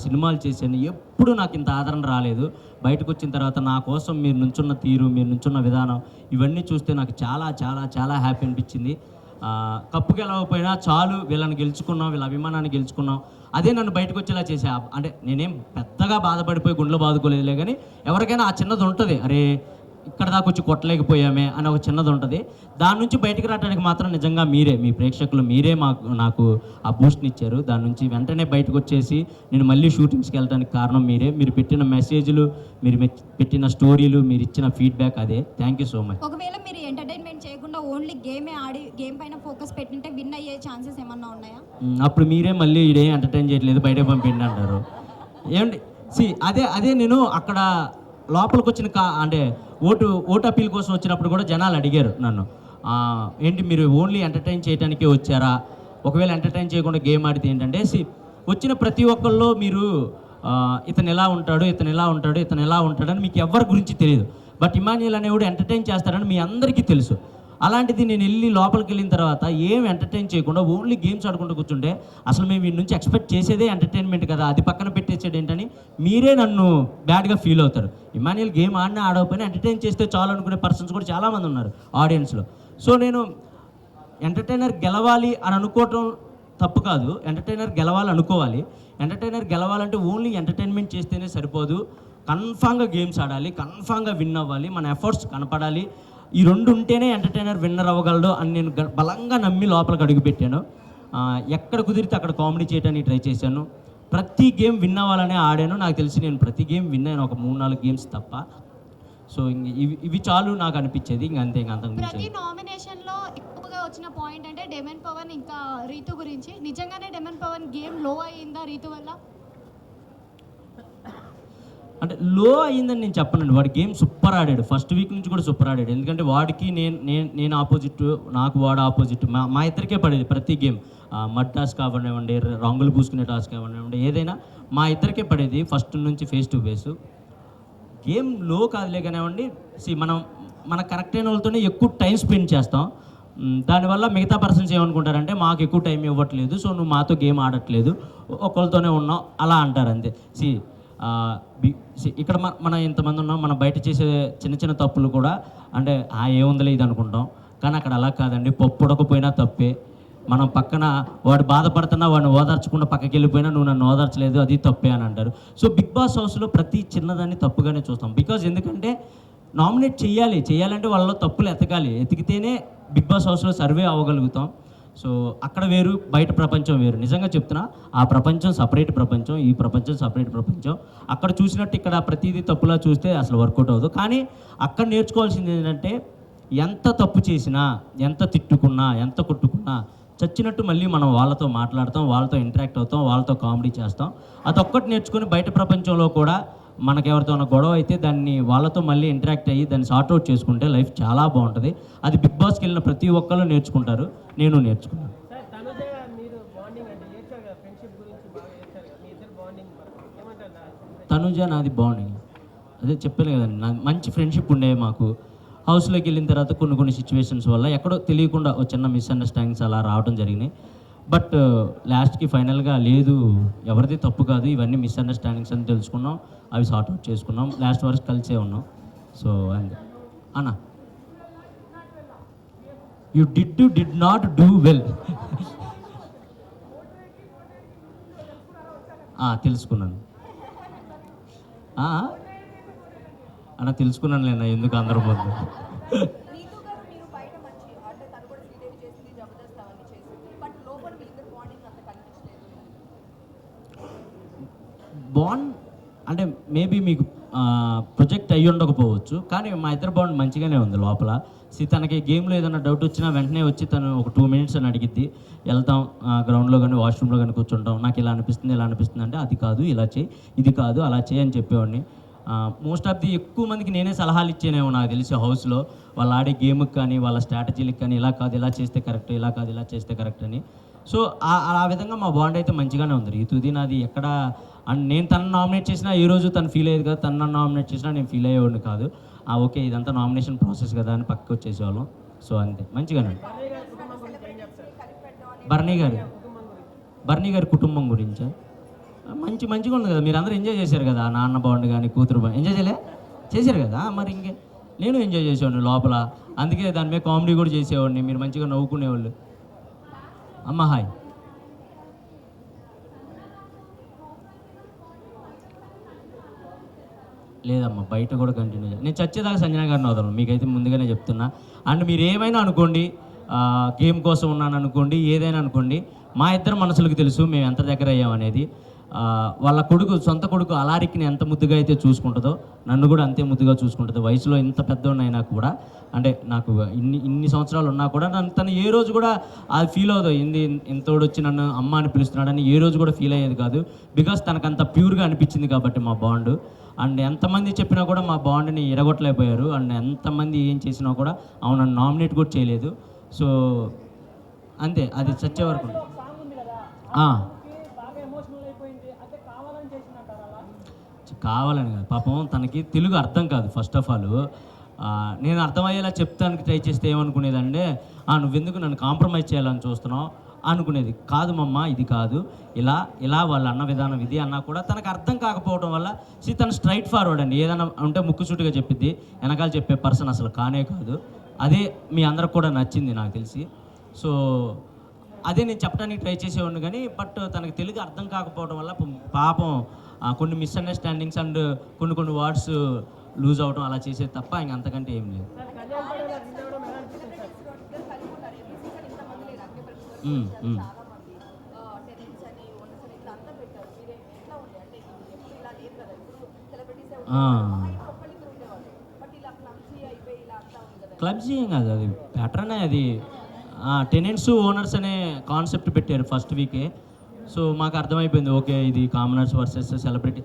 సినిమాలు చేశాను, ఎప్పుడు నాకు ఇంత ఆదరణ రాలేదు. బయటకు వచ్చిన తర్వాత నా కోసం మీరు నుంచున్న తీరు, మీరు నుంచున్న విధానం, ఇవన్నీ చూస్తే నాకు చాలా చాలా చాలా హ్యాపీ అనిపించింది. కప్పు గెలవకపోయినా చాలు, వీళ్ళని గెలుచుకున్నాం, వీళ్ళ అభిమానాన్ని గెలుచుకున్నాం, అదే నన్ను బయటకు వచ్చేలా చేసా. అంటే నేనేం పెద్దగా బాధపడిపోయి గుండెలు బాదుకోలేదులే, కానీ ఎవరికైనా ఆ చిన్నది ఉంటుంది, అరే ఇక్కడ దాకా వచ్చి కొట్టలేకపోయామే అని ఒక చిన్నది ఉంటుంది. దాని నుంచి బయటకు రావడానికి మాత్రం నిజంగా మీరే, మీ ప్రేక్షకులు మీరే నాకు ఆ బూస్ట్ని ఇచ్చారు. దాని నుంచి వెంటనే బయటకు వచ్చేసి నేను మళ్ళీ షూటింగ్స్కి వెళ్ళడానికి కారణం మీరే. మీరు పెట్టిన మెసేజ్లు, మీరు పెట్టిన స్టోరీలు, మీరు ఇచ్చిన ఫీడ్బ్యాక్, అదే. Thank you so much. ఒకవేళ మీరు ఎంటర్టైన్మెంట్ చేయకుండా ఓన్లీ గేమే ఆడి గేమ్ పైన ఫోకస్ పెట్టింటే విన్ అయ్యే ఛాన్సెస్ ఏమన్నా ఉన్నాయా? అప్పుడు మీరే మళ్ళీ ఇదేం ఎంటర్టైన్ చేయట్లేదు, బయట పంపిండి అంటారు. ఏమండి అదే నేను అక్కడ లోపలికి వచ్చిన అంటే ఓటు అప్పీల్ కోసం వచ్చినప్పుడు కూడా జనాలు అడిగారు నన్ను, ఏంటి మీరు ఓన్లీ ఎంటర్టైన్ చేయడానికే వచ్చారా? ఒకవేళ ఎంటర్టైన్ చేయకుండా గేమ్ ఆడితే ఏంటంటే వచ్చిన ప్రతి ఒక్కళ్ళు మీరు ఇతను ఎలా ఉంటాడు, ఇతను ఎలా ఉంటాడు, ఇతను ఎలా ఉంటాడని మీకు ఎవరి గురించి తెలియదు. బట్ ఇమాన్యుయల్ అనేవాడు ఎంటర్టైన్ చేస్తాడని మీ అందరికీ తెలుసు. అలాంటిది నేను వెళ్ళి లోపలికి వెళ్ళిన తర్వాత ఏం ఎంటర్టైన్ చేయకుండా ఓన్లీ గేమ్స్ ఆడుకుంటూ కూర్చుంటే అసలు మేము వీడి నుంచి ఎక్స్పెక్ట్ చేసేదే ఎంటర్టైన్మెంట్ కదా, అది పక్కన పెట్టేసాడు ఏంటని మీరే నన్ను బ్యాడ్గా ఫీల్ అవుతారు. ఇమాన్యుయల్ గేమ్ ఆడినా ఆడకపోయినా ఎంటర్టైన్ చేస్తే చాలు అనుకునే పర్సన్స్ కూడా చాలామంది ఉన్నారు ఆడియన్స్లో. సో నేను ఎంటర్టైనర్ గెలవాలి అని అనుకోవటం తప్పు కాదు, ఎంటర్టైనర్ గెలవాలి అనుకోవాలి. ఎంటర్టైనర్ గెలవాలంటే ఓన్లీ ఎంటర్టైన్మెంట్ చేస్తేనే సరిపోదు, కన్ఫామ్గా గేమ్స్ ఆడాలి, కన్ఫామ్గా విన్ అవ్వాలి, మన ఎఫర్ట్స్ కనపడాలి. ఈ రెండు ఉంటేనే ఎంటర్టైనర్ విన్నర్ అవ్వగలడు అని నేను బలంగా నమ్మి లోపలికి అడుగుపెట్టాను. ఎక్కడ కుదిరితే అక్కడ కామెడీ చేయడానికి ట్రై చేశాను. ప్రతి గేమ్ విన్ అవ్వాలనే ఆడాను. నాకు తెలిసి నేను ప్రతి గేమ్ విన్ అయ్యాను, ఒక 3-4 గేమ్స్ తప్ప. సో ఇవి చాలు నాకు అనిపించేది, అంతే. ప్రతి నామినేషన్లో ఎక్కువగా వచ్చిన పాయింట్ అంటే డెమన్ పవన్ ఇంకా రీతు గురించి. నిజంగానే డెమన్ పవన్ గేమ్ లో అయ్యిందా రీతు వల్ల? అంటే లో అయ్యిందని నేను చెప్పనండి. వాడి గేమ్ సూపర్ ఆడాడు, ఫస్ట్ వీక్ నుంచి కూడా సూపర్ ఆడాడు. ఎందుకంటే వాడికి నేను ఆపోజిట్, నాకు వాడు ఆపోజిట్, మా ఇద్దరికే పడేది ప్రతి గేమ్. మడ్ టాస్క్ కానివ్వండి, రంగులు పూసుకునే టాస్క్ కానివ్వండి, ఏదైనా మా ఇద్దరికే పడేది ఫస్ట్ నుంచి ఫేస్ టు ఫేస్. గేమ్ లో కాదులే కానివ్వండి, మన కరెక్ట్ అయిన వాళ్ళతోనే ఎక్కువ టైం స్పెండ్ చేస్తాం. దానివల్ల మిగతా పర్సన్స్ ఏమనుకుంటారంటే మాకు ఎక్కువ టైం ఇవ్వట్లేదు, సో నువ్వు మాతో గేమ్ ఆడట్లేదు, ఒకళ్ళతోనే ఉన్నావు అలా అంటారు అంతే. ఇక్కడ మనం ఇంతమంది ఉన్నాం, మనం బయట చేసే చిన్న చిన్న తప్పులు కూడా అంటే ఏముందిలే ఇది అనుకుంటాం, కానీ అక్కడ అలా కాదండి. పప్పు ఉడకపోయినా తప్పే. మనం పక్కన వాడు బాధపడుతున్నా వాడిని ఓదార్చకుండా పక్కకి వెళ్ళిపోయినా నువ్వు నన్ను ఓదార్చలేదు, అది తప్పే అని అంటారు. సో బిగ్ బాస్ హౌస్లో ప్రతి చిన్నదాన్ని తప్పుగానే చూస్తాం. బికాజ్ ఎందుకంటే నామినేట్ చేయాలంటే వాళ్ళలో తప్పులు ఎతికితేనే బిగ్ బాస్ హౌస్లో సర్వే అవ్వగలుగుతాం. సో అక్కడ వేరు, బయట ప్రపంచం వేరు. నిజంగా చెప్తున్నా, ఆ ప్రపంచం సపరేట్ ప్రపంచం, ఈ ప్రపంచం సపరేట్ ప్రపంచం. అక్కడ చూసినట్టు ఇక్కడ ప్రతిదీ తప్పులా చూస్తే అసలు వర్కౌట్ అవ్వదు. కానీ అక్కడ నేర్చుకోవాల్సింది ఏంటంటే ఎంత తప్పు చేసినా, ఎంత తిట్టుకున్నా, ఎంత కొట్టుకున్నా చచ్చినట్టు మళ్ళీ మనం వాళ్ళతో మాట్లాడతాం, వాళ్ళతో ఇంటరాక్ట్ అవుతాం, వాళ్ళతో కామెడీ చేస్తాం. అదొక్కటి నేర్చుకొని బయట ప్రపంచంలో కూడా మనకెవరితో ఉన్న గొడవ అయితే దాన్ని వాళ్ళతో మళ్ళీ ఇంటరాక్ట్ అయ్యి దాన్ని సార్ట్అవుట్ చేసుకుంటే లైఫ్ చాలా బాగుంటుంది. అది బిగ్ బాస్కి వెళ్ళిన ప్రతి ఒక్కళ్ళు నేర్చుకుంటారు, నేను నేర్చుకున్నాను. తనుజ నాది బాండింగ్ అదే చెప్పాను కదండి, నా మంచి ఫ్రెండ్షిప్ ఉండేవి మాకు. హౌస్లోకి వెళ్ళిన తర్వాత కొన్ని సిచ్యువేషన్స్ వల్ల ఎక్కడో తెలియకుండా ఒక చిన్న మిస్అండర్స్టాండింగ్స్ అలా రావడం జరిగినాయి. బట్ లాస్ట్కి ఫైనల్గా లేదు, ఎవరిది తప్పు కాదు, ఇవన్నీ మిస్అండర్స్టాండింగ్స్ అని తెలుసుకున్నాం, అవి సార్ట్అవుట్ చేసుకున్నాం, లాస్ట్ వరకు కలిసే ఉన్నాం. సో అంతే అన్న, you did not do well. తెలుసుకున్నాను అన్న, తెలుసుకున్నాను లేనా, ఎందుకు అందరం ముందు. బాండ్ అంటే మేబీ మీకు ప్రొజెక్ట్ అయ్యి ఉండకపోవచ్చు, కానీ మా ఇద్దరు బాండ్ మంచిగానే ఉంది లోపల. తనకి గేమ్లో ఏదైనా డౌట్ వచ్చినా వెంటనే వచ్చి తను ఒక 2 minutes అని అడిగిద్ది. వెళ్తాం గ్రౌండ్లో కానీ వాష్రూమ్లో కానీ కూర్చుంటాం, నాకు ఇలా అనిపిస్తుంది అంటే అది కాదు ఇలా చేయి, ఇది కాదు అలా చేయి అని చెప్పేవాడిని. మోస్ట్ ఆఫ్ ది ఎక్కువ మందికి నేనే సలహాలు ఇచ్చేనేమో నాకు తెలిసి హౌస్లో, వాళ్ళు ఆడే గేమ్కి కానీ వాళ్ళ స్ట్రాటజీలకు కానీ, ఇలా కాదు ఇలా చేస్తే కరెక్ట్, ఇలా కాదు ఇలా చేస్తే కరెక్ట్ అని. సో ఆ విధంగా మా బాండ్ అయితే మంచిగానే ఉంది. ఈ తుది నాది ఎక్కడ నేను తనను నామినేట్ చేసినా ఏ రోజు తను ఫీల్ అయ్యేది కదా, తను నన్ను నామినేట్ చేసినా నేను ఫీల్ అయ్యేవాడిని కాదు. ఓకే ఇదంతా నామినేషన్ ప్రాసెస్ కదా అని పక్కకి వచ్చేసేవాళ్ళం. సో అంతే, మంచిగానే. బర్నీ గారి కుటుంబం గురించా మంచిగా ఉంది కదా, మీరు అందరూ ఎంజాయ్ చేశారు కదా, నాన్న బాండ్ కానీ కూతురు బాండ్ ఎంజాయ్ చేశారు కదా, మరి ఇంకే నేను ఎంజాయ్ చేసేవాడిని లోపల, అందుకే దాని మీద కామెడీ కూడా చేసేవాడిని, మీరు మంచిగా నవ్వుకునేవాళ్ళు. అమ్మ హాయ్. లేదమ్మా, బయట కూడా కంటిన్యూ చేయాలి. నేను చచ్చేదాకా సంజన గారిని వదలను, మీకైతే ముందుగానే చెప్తున్నా. అండ్ మీరు ఏమైనా అనుకోండి, గేమ్ కోసం ఉన్నాను అనుకోండి, ఏదైనా అనుకోండి, మా ఇద్దరు మనసులకు తెలుసు మేము ఎంత దగ్గర అయ్యామనేది. వాళ్ళ సొంత కొడుకు అలారిక్ని ఎంత ముద్దుగా అయితే చూసుకుంటుందో నన్ను కూడా అంతే ముద్దుగా చూసుకుంటుంది. వయసులో ఇంత పెద్దవాడినైనా కూడా, అంటే నాకు ఇన్ని సంవత్సరాలు ఉన్నా కూడా తను ఏ రోజు కూడా అది ఫీల్ అవుతుంది, ఇంతోడు వచ్చి నన్ను అమ్మ అని పిలుస్తున్నాడని ఏ రోజు కూడా ఫీల్ అయ్యేది కాదు. బికాస్ తనకు అంత ప్యూర్గా అనిపించింది కాబట్టి మా బాండ్. అండ్ ఎంతమంది చెప్పినా కూడా మా బాండ్ని ఎరగొట్టలేకపోయారు. అండ్ ఎంతమంది ఏం చేసినా కూడా నన్ను నామినేట్ కూడా చేయలేదు. సో అంతే, అది చచ్చే వరకు. కావాలని కాదు, పాపం తనకి తెలుగు అర్థం కాదు. ఫస్ట్ ఆఫ్ ఆల్ నేను అర్థమయ్యేలా చెప్తానికి ట్రై చేస్తే ఏమనుకునేదంటే, నువ్వెందుకు నన్ను కాంప్రమైజ్ చేయాలని చూస్తున్నావు అనుకునేది. కాదు మమ్మ, ఇది కాదు, ఇలా వాళ్ళు అన్న విధానం ఇది అన్నా కూడా తనకు అర్థం కాకపోవడం వల్ల తను స్ట్రైట్ ఫార్వర్డ్ అండి. ఏదైనా ఉంటే ముక్కుసూటిగా చెప్పిద్ది, వెనకాల చెప్పే పర్సన్ అసలు కానే కాదు. అదే మీ అందరికి కూడా నచ్చింది నాకు తెలిసి. సో అదే నేను చెప్పడానికి ట్రై చేసేవాడిని, కానీ బట్ తనకు తెలుగు అర్థం కాకపోవడం వల్ల పాపం కొన్ని మిస్అండర్స్టాండింగ్స్ అండ్ కొన్ని వర్డ్స్ లూజ్ అవడం అలా చేసేది తప్ప ఇంక అంతకంటే ఏం లేదు. క్లబ్స్ ఏం కాదు, అది ప్యాటర్నే. అది టెనెంట్స్ ఓనర్స్ అనే కాన్సెప్ట్ పెట్టారు ఫస్ట్ వీకే. సో మాకు అర్థమైపోయింది, ఓకే ఇది కామనర్స్ వర్సెస్ సెలబ్రిటీ.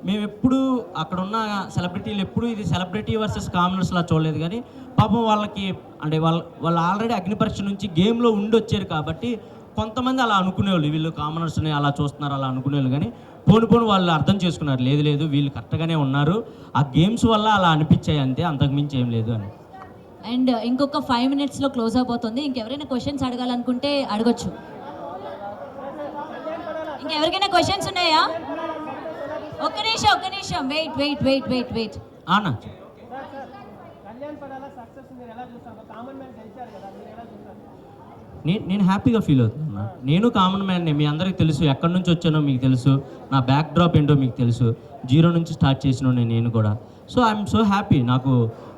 మేము ఎప్పుడు అక్కడ ఉన్న సెలబ్రిటీలు ఎప్పుడు ఇది సెలబ్రిటీ వర్సెస్ కామనర్స్లా చూడలేదు, కానీ పాపం వాళ్ళకి అంటే వాళ్ళు ఆల్రెడీ అగ్ని పరీక్ష నుంచి గేమ్లో ఉండి వచ్చారు కాబట్టి కొంతమంది అలా అనుకునేవాళ్ళు, వీళ్ళు కామనర్స్ని అలా చూస్తున్నారు అలా అనుకునేవాళ్ళు. కానీ పోను వాళ్ళు అర్థం చేసుకున్నారు, లేదు వీళ్ళు కరెక్ట్గానే ఉన్నారు, ఆ గేమ్స్ వల్ల అలా అనిపించాయి అంతే, అంతకుమించి ఏం లేదు అని. అండ్ ఇంకొక 5 minutesలో క్లోజ్ అయిపోతుంది. ఇంకెవరైనా క్వశ్చన్స్ అడగాలనుకుంటే అడగొచ్చు. ఇంకెవరికైనా క్వశ్చన్స్ ఉన్నాయా? ఒక్క నిమిషం వెయిట్. అన్న నేను హ్యాపీగా ఫీల్ అవుతున్నా. నేను కామన్ మ్యాన్, మీ అందరికీ తెలుసు ఎక్కడి నుంచి వచ్చానో మీకు తెలుసు, నా బ్యాక్ డ్రాప్ ఏంటో మీకు తెలుసు, 0 నుంచి స్టార్ట్ చేసిన నేను కూడా. So I'm so happy. నాకు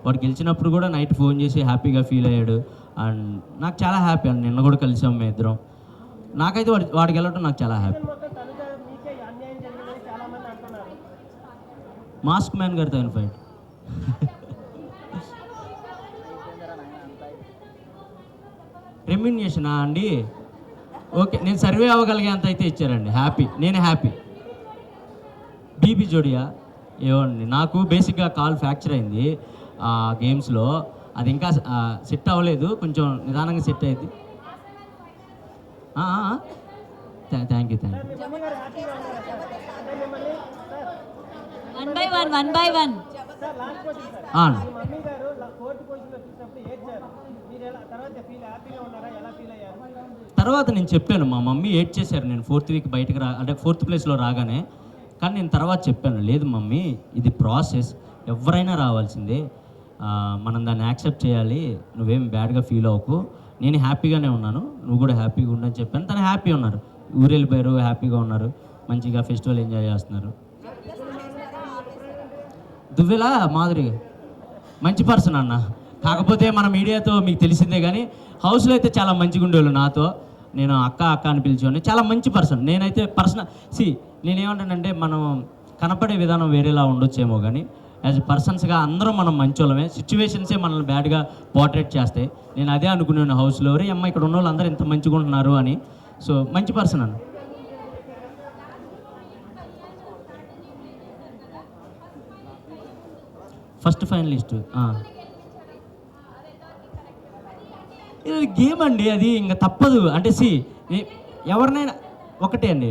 వాడు గెలిచినప్పుడు కూడా నైట్ ఫోన్ చేసి హ్యాపీగా ఫీల్ అయ్యాడు, అండ్ నాకు చాలా హ్యాపీ అండి. నిన్న కూడా కలిసాం మేము ఇద్దరం. నాకైతే వాడికి వెళ్ళటం నాకు చాలా హ్యాపీ. మాస్క్ మ్యాన్ గారితో ఆయన ఫైట్. రెమ్యూనరేషనా అండి? ఓకే, నేను సర్వే అవ్వగలిగేంత అయితే ఇచ్చారండి, హ్యాపీ, నేను హ్యాపీ. బీబీ జోడియా ఏమండి, నాకు బేసిక్గా కాల్ ఫ్రాక్చర్ అయింది గేమ్స్లో, అది ఇంకా సెట్ అవ్వలేదు, కొంచెం నిదానంగా సెట్ అయింది. Thank you. One by one. తర్వాత నేను చెప్పాను, మా మమ్మీ ఏడ్ చేశారు నేను 4th వీక్ బయటకు అంటే 4th ప్లేస్లో రాగానే. కానీ నేను తర్వాత చెప్పాను, లేదు మమ్మీ ఇది ప్రాసెస్, ఎవరైనా రావాల్సిందే, మనం దాన్ని యాక్సెప్ట్ చేయాలి, నువ్వేం బ్యాడ్గా ఫీల్ అవ్వకు, నేను హ్యాపీగానే ఉన్నాను, నువ్వు కూడా హ్యాపీగా ఉండని చెప్పాను. తను హ్యాపీ ఉన్నారు, ఊరెళ్ళిపోయారు, హ్యాపీగా ఉన్నారు, మంచిగా ఫెస్టివల్ ఎంజాయ్ చేస్తున్నారు. దువ్వెలా మాధురి మంచి పర్సన్ అన్న, కాకపోతే మన మీడియాతో మీకు తెలిసిందే, కానీ హౌస్లో అయితే చాలా మంచిగా ఉండేవాళ్ళు నాతో. నేను అక్క అని పిలిచేవాడిని, చాలా మంచి పర్సన్. నేనైతే నేనేమంటానంటే మనం కనపడే విధానం వేరేలా ఉండొచ్చేమో, కానీ యాజ్ పర్సన్స్గా అందరం మనం మంచోళ్ళమే, సిచ్యువేషన్సే మనల్ని బ్యాడ్గా పోర్ట్రేట్ చేస్తాయి. నేను అదే అనుకున్నాను హౌస్లో, రే అమ్మ ఇక్కడ ఉన్న వాళ్ళు అందరూ ఇంత మంచిగా ఉంటున్నారు అని. సో మంచి పర్సన్ అన్న. ఫస్ట్ ఫైనలిస్ట్ ఇది గేమ్ అండి, అది ఇంకా తప్పదు. అంటే ఎవరినైనా ఒకటే అండి,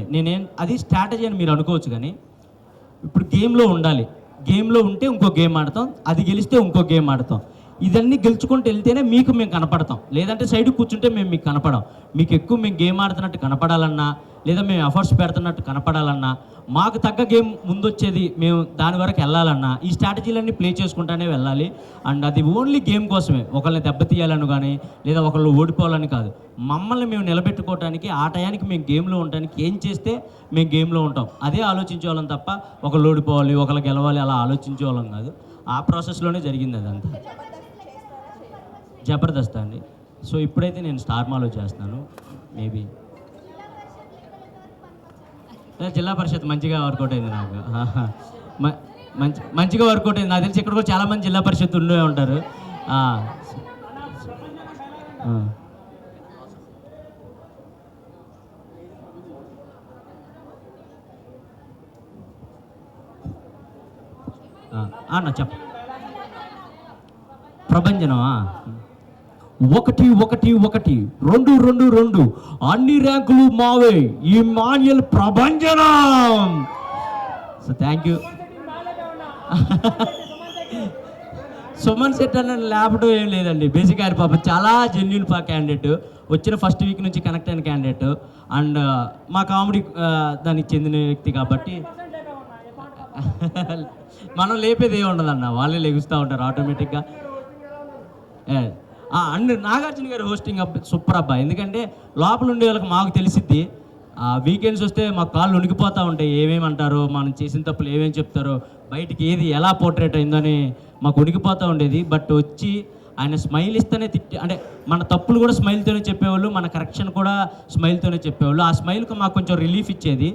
అది స్ట్రాటజీ అని మీరు అనుకోవచ్చు, కానీ ఇప్పుడు గేమ్లో ఉండాలి, గేమ్లో ఉంటే ఇంకో గేమ్ ఆడతాం, అది గెలిస్తే ఇంకో గేమ్ ఆడతాం, ఇదన్నీ గెలుచుకుంటూ వెళ్తేనే మేము కనపడతాం, లేదంటే సైడ్ కూర్చుంటే మీకు కనపడం. మీకు ఎక్కువ మేము గేమ్ ఆడుతున్నట్టు కనపడాలన్నా, లేదా మేము ఎఫర్ట్స్ పెడుతున్నట్టు కనపడాలన్నా, మాకు తగ్గ గేమ్ ముందొచ్చేది మేము దాని వరకు వెళ్ళాలన్నా ఈ స్ట్రాటజీలన్నీ ప్లే చేసుకుంటానే వెళ్ళాలి. అండ్ అది ఓన్లీ గేమ్ కోసమే, ఒకళ్ళని దెబ్బతీయాలని కానీ లేదా ఒకళ్ళు ఓడిపోవాలని కాదు, మమ్మల్ని మేము నిలబెట్టుకోవడానికి, ఆ టయానికి మేము గేమ్లో ఉండడానికి ఏం చేస్తే మేము గేమ్లో ఉంటాం అదే ఆలోచించేవాళ్ళం తప్ప ఒకళ్ళు ఓడిపోవాలి ఒకళ్ళు గెలవాలి అలా ఆలోచించేవాళ్ళం కాదు. ఆ ప్రాసెస్లోనే జరిగింది అదంతా. జబర్దస్త్ అండి. సో ఇప్పుడైతే నేను స్టార్ మాలో చేస్తున్నాను. మేబీ జిల్లా పరిషత్ మంచిగా వర్కౌట్ అయింది నాకు, మంచిగా వర్కౌట్ అయింది. నాకు తెలిసి ఇక్కడ కూడా చాలామంది జిల్లా పరిషత్ ఉండే ఉంటారు. అన్న చెప్ప ప్రభంజనమా 1 1 1 2 2 2 అన్ని ర్యాంకులు మావే ఈ మాన్యుల్ ప్రభంజనం. So thank you. Suman Shetty అన్న లేపడం ఏం లేదండి, బేసిక్ ఆయన పాప చాలా జెన్యున్ క్యాండిడేట్, వచ్చిన ఫస్ట్ వీక్ నుంచి కనెక్ట్ అయిన క్యాండిడేట్, అండ్ మా కామెడీ దానికి చెందిన వ్యక్తి కాబట్టి మనం లేపేది ఏమి ఉండదన్న, వాళ్ళే లెగుస్తూ ఉంటారు ఆటోమేటిక్గా. అండ్ నాగార్జున గారు హోస్టింగ్ సూపర్ అబ్బా, ఎందుకంటే లోపల ఉండే వాళ్ళకి మాకు తెలిసిద్ది, వీకెండ్స్ వస్తే మా కాళ్ళు ఉనికిపోతూ ఉంటాయి, ఏమేమి అంటారో మనం చేసిన తప్పులు ఏమేమి చెప్తారో బయటికి ఏది ఎలా పోర్ట్రేట్ అయిందని మాకు ఉనికిపోతూ ఉండేది. బట్ వచ్చి ఆయన స్మైల్ ఇస్తేనే అంటే మన తప్పులు కూడా స్మైల్తోనే చెప్పేవాళ్ళు, మన కరెక్షన్ కూడా స్మైల్తోనే చెప్పేవాళ్ళు. ఆ స్మైల్కి మాకు కొంచెం రిలీఫ్ ఇచ్చేది.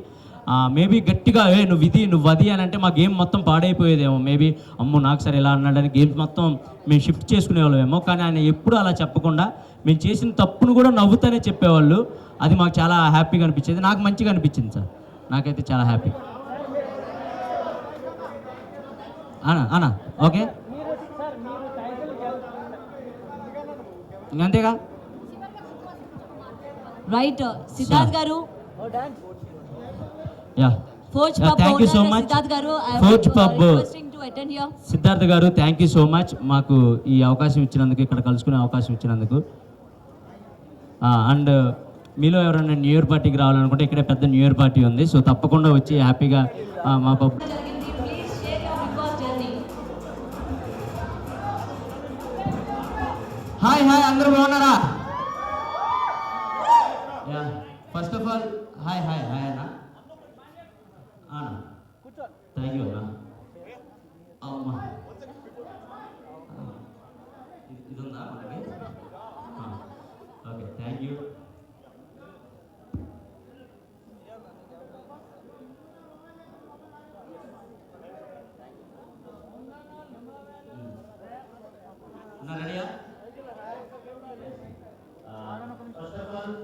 మేబీ గట్టిగా నువ్వు ఇది నువ్వు అది అని అంటే మా గేమ్ మొత్తం పాడైపోయేదేమో, మేబీ అమ్మో నాకు సరే ఎలా అన్నాడని గేమ్స్ మొత్తం మేము షిఫ్ట్ చేసుకునేవాళ్ళమేమో. కానీ ఆయన ఎప్పుడు అలా చెప్పకుండా మేము చేసిన తప్పును కూడా నవ్వుతూనే చెప్పేవాళ్ళు. అది మాకు చాలా హ్యాపీగా అనిపించేది, నాకు మంచిగా అనిపించింది సార్, నాకైతే చాలా హ్యాపీ. అనా ఓకే అంతేగా. Right Siddharth garu, yeah forge Yeah, pub thank you so owner much. Siddharth గారు, Forge Pub. Requesting to attend here. Siddharth garu thank you so much మాకు ఈ అవకాశం ఇచ్చినందుకు, ఇక్కడ కలుసుకునే అవకాశం ఇచ్చినందుకు. అండ్ మీలో ఎవరైనా న్యూ ఇయర్ పార్టీకి రావాలనుకుంటే ఇక్కడే పెద్ద న్యూ ఇయర్ పార్టీ ఉంది. సో తప్పకుండా వచ్చి హ్యాపీగా మా పబ్. హాయ్ హాయ్ అందరూ బాగున్నారా? Yeah first of all hi hi hi అన్న. థ్యాంక్ యూ అన్న. అమ్మా ఇది ఉందా మనకి? Okay thank you. రెడీయా? ఫస్ట్ ఆఫ్ ఆల్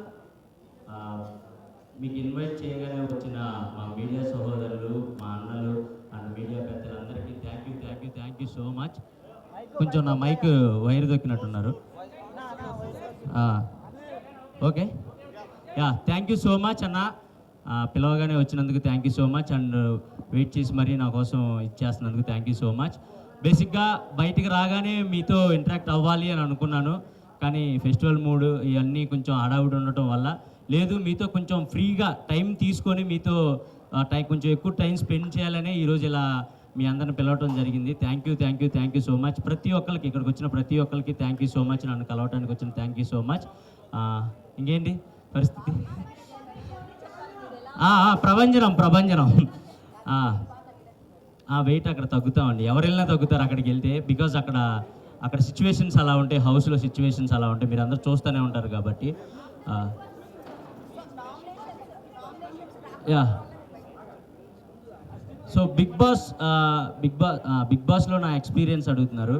మీకు ఇన్వైట్ చేయగానే వచ్చిన మా మీడియా సహోదరులు, మా అన్నలు అండ్ మీడియా పెద్దలందరికీ థ్యాంక్ యూ సో మచ్. కొంచెం నా మైక్ వైర్ దొక్కినట్టున్నారు. Okay yeah thank you so much అన్న. పిలవగానే వచ్చినందుకు thank you so much and wait చేసి మరీ నా కోసం ఇచ్చేస్తున్నందుకు థ్యాంక్ యూ సో మచ్. బేసిక్గా బయటికి రాగానే మీతో ఇంటరాక్ట్ అవ్వాలి అని అనుకున్నాను, కానీ ఫెస్టివల్ మూడ్ ఇవన్నీ కొంచెం హడావుడి ఉండటం వల్ల లేదు, మీతో కొంచెం ఫ్రీగా టైం తీసుకొని మీతో కొంచెం ఎక్కువ టైం స్పెండ్ చేయాలనే ఈరోజు ఇలా మీ అందరిని పిలవటం జరిగింది. Thank you so much. ప్రతి ఒక్కరికి ఇక్కడికి వచ్చిన ప్రతి ఒక్కరికి థ్యాంక్ యూ సో మచ్. నన్ను కలవటానికి వచ్చిన థ్యాంక్ యూ సో మచ్. ఇంకేంటి పరిస్థితి? ప్రభంజనం వెయిట్ అక్కడ తగ్గుతామండి. ఎవరు వెళ్ళినా తగ్గుతారు అక్కడికి వెళ్తే, బికాజ్ అక్కడ సిచ్యువేషన్స్ అలా ఉంటాయి, హౌస్లో సిచ్యువేషన్స్ అలా ఉంటాయి, మీరు అందరూ చూస్తూనే ఉంటారు కాబట్టి. యా సో బిగ్ బాస్లో నా ఎక్స్పీరియన్స్ అడుగుతున్నారు.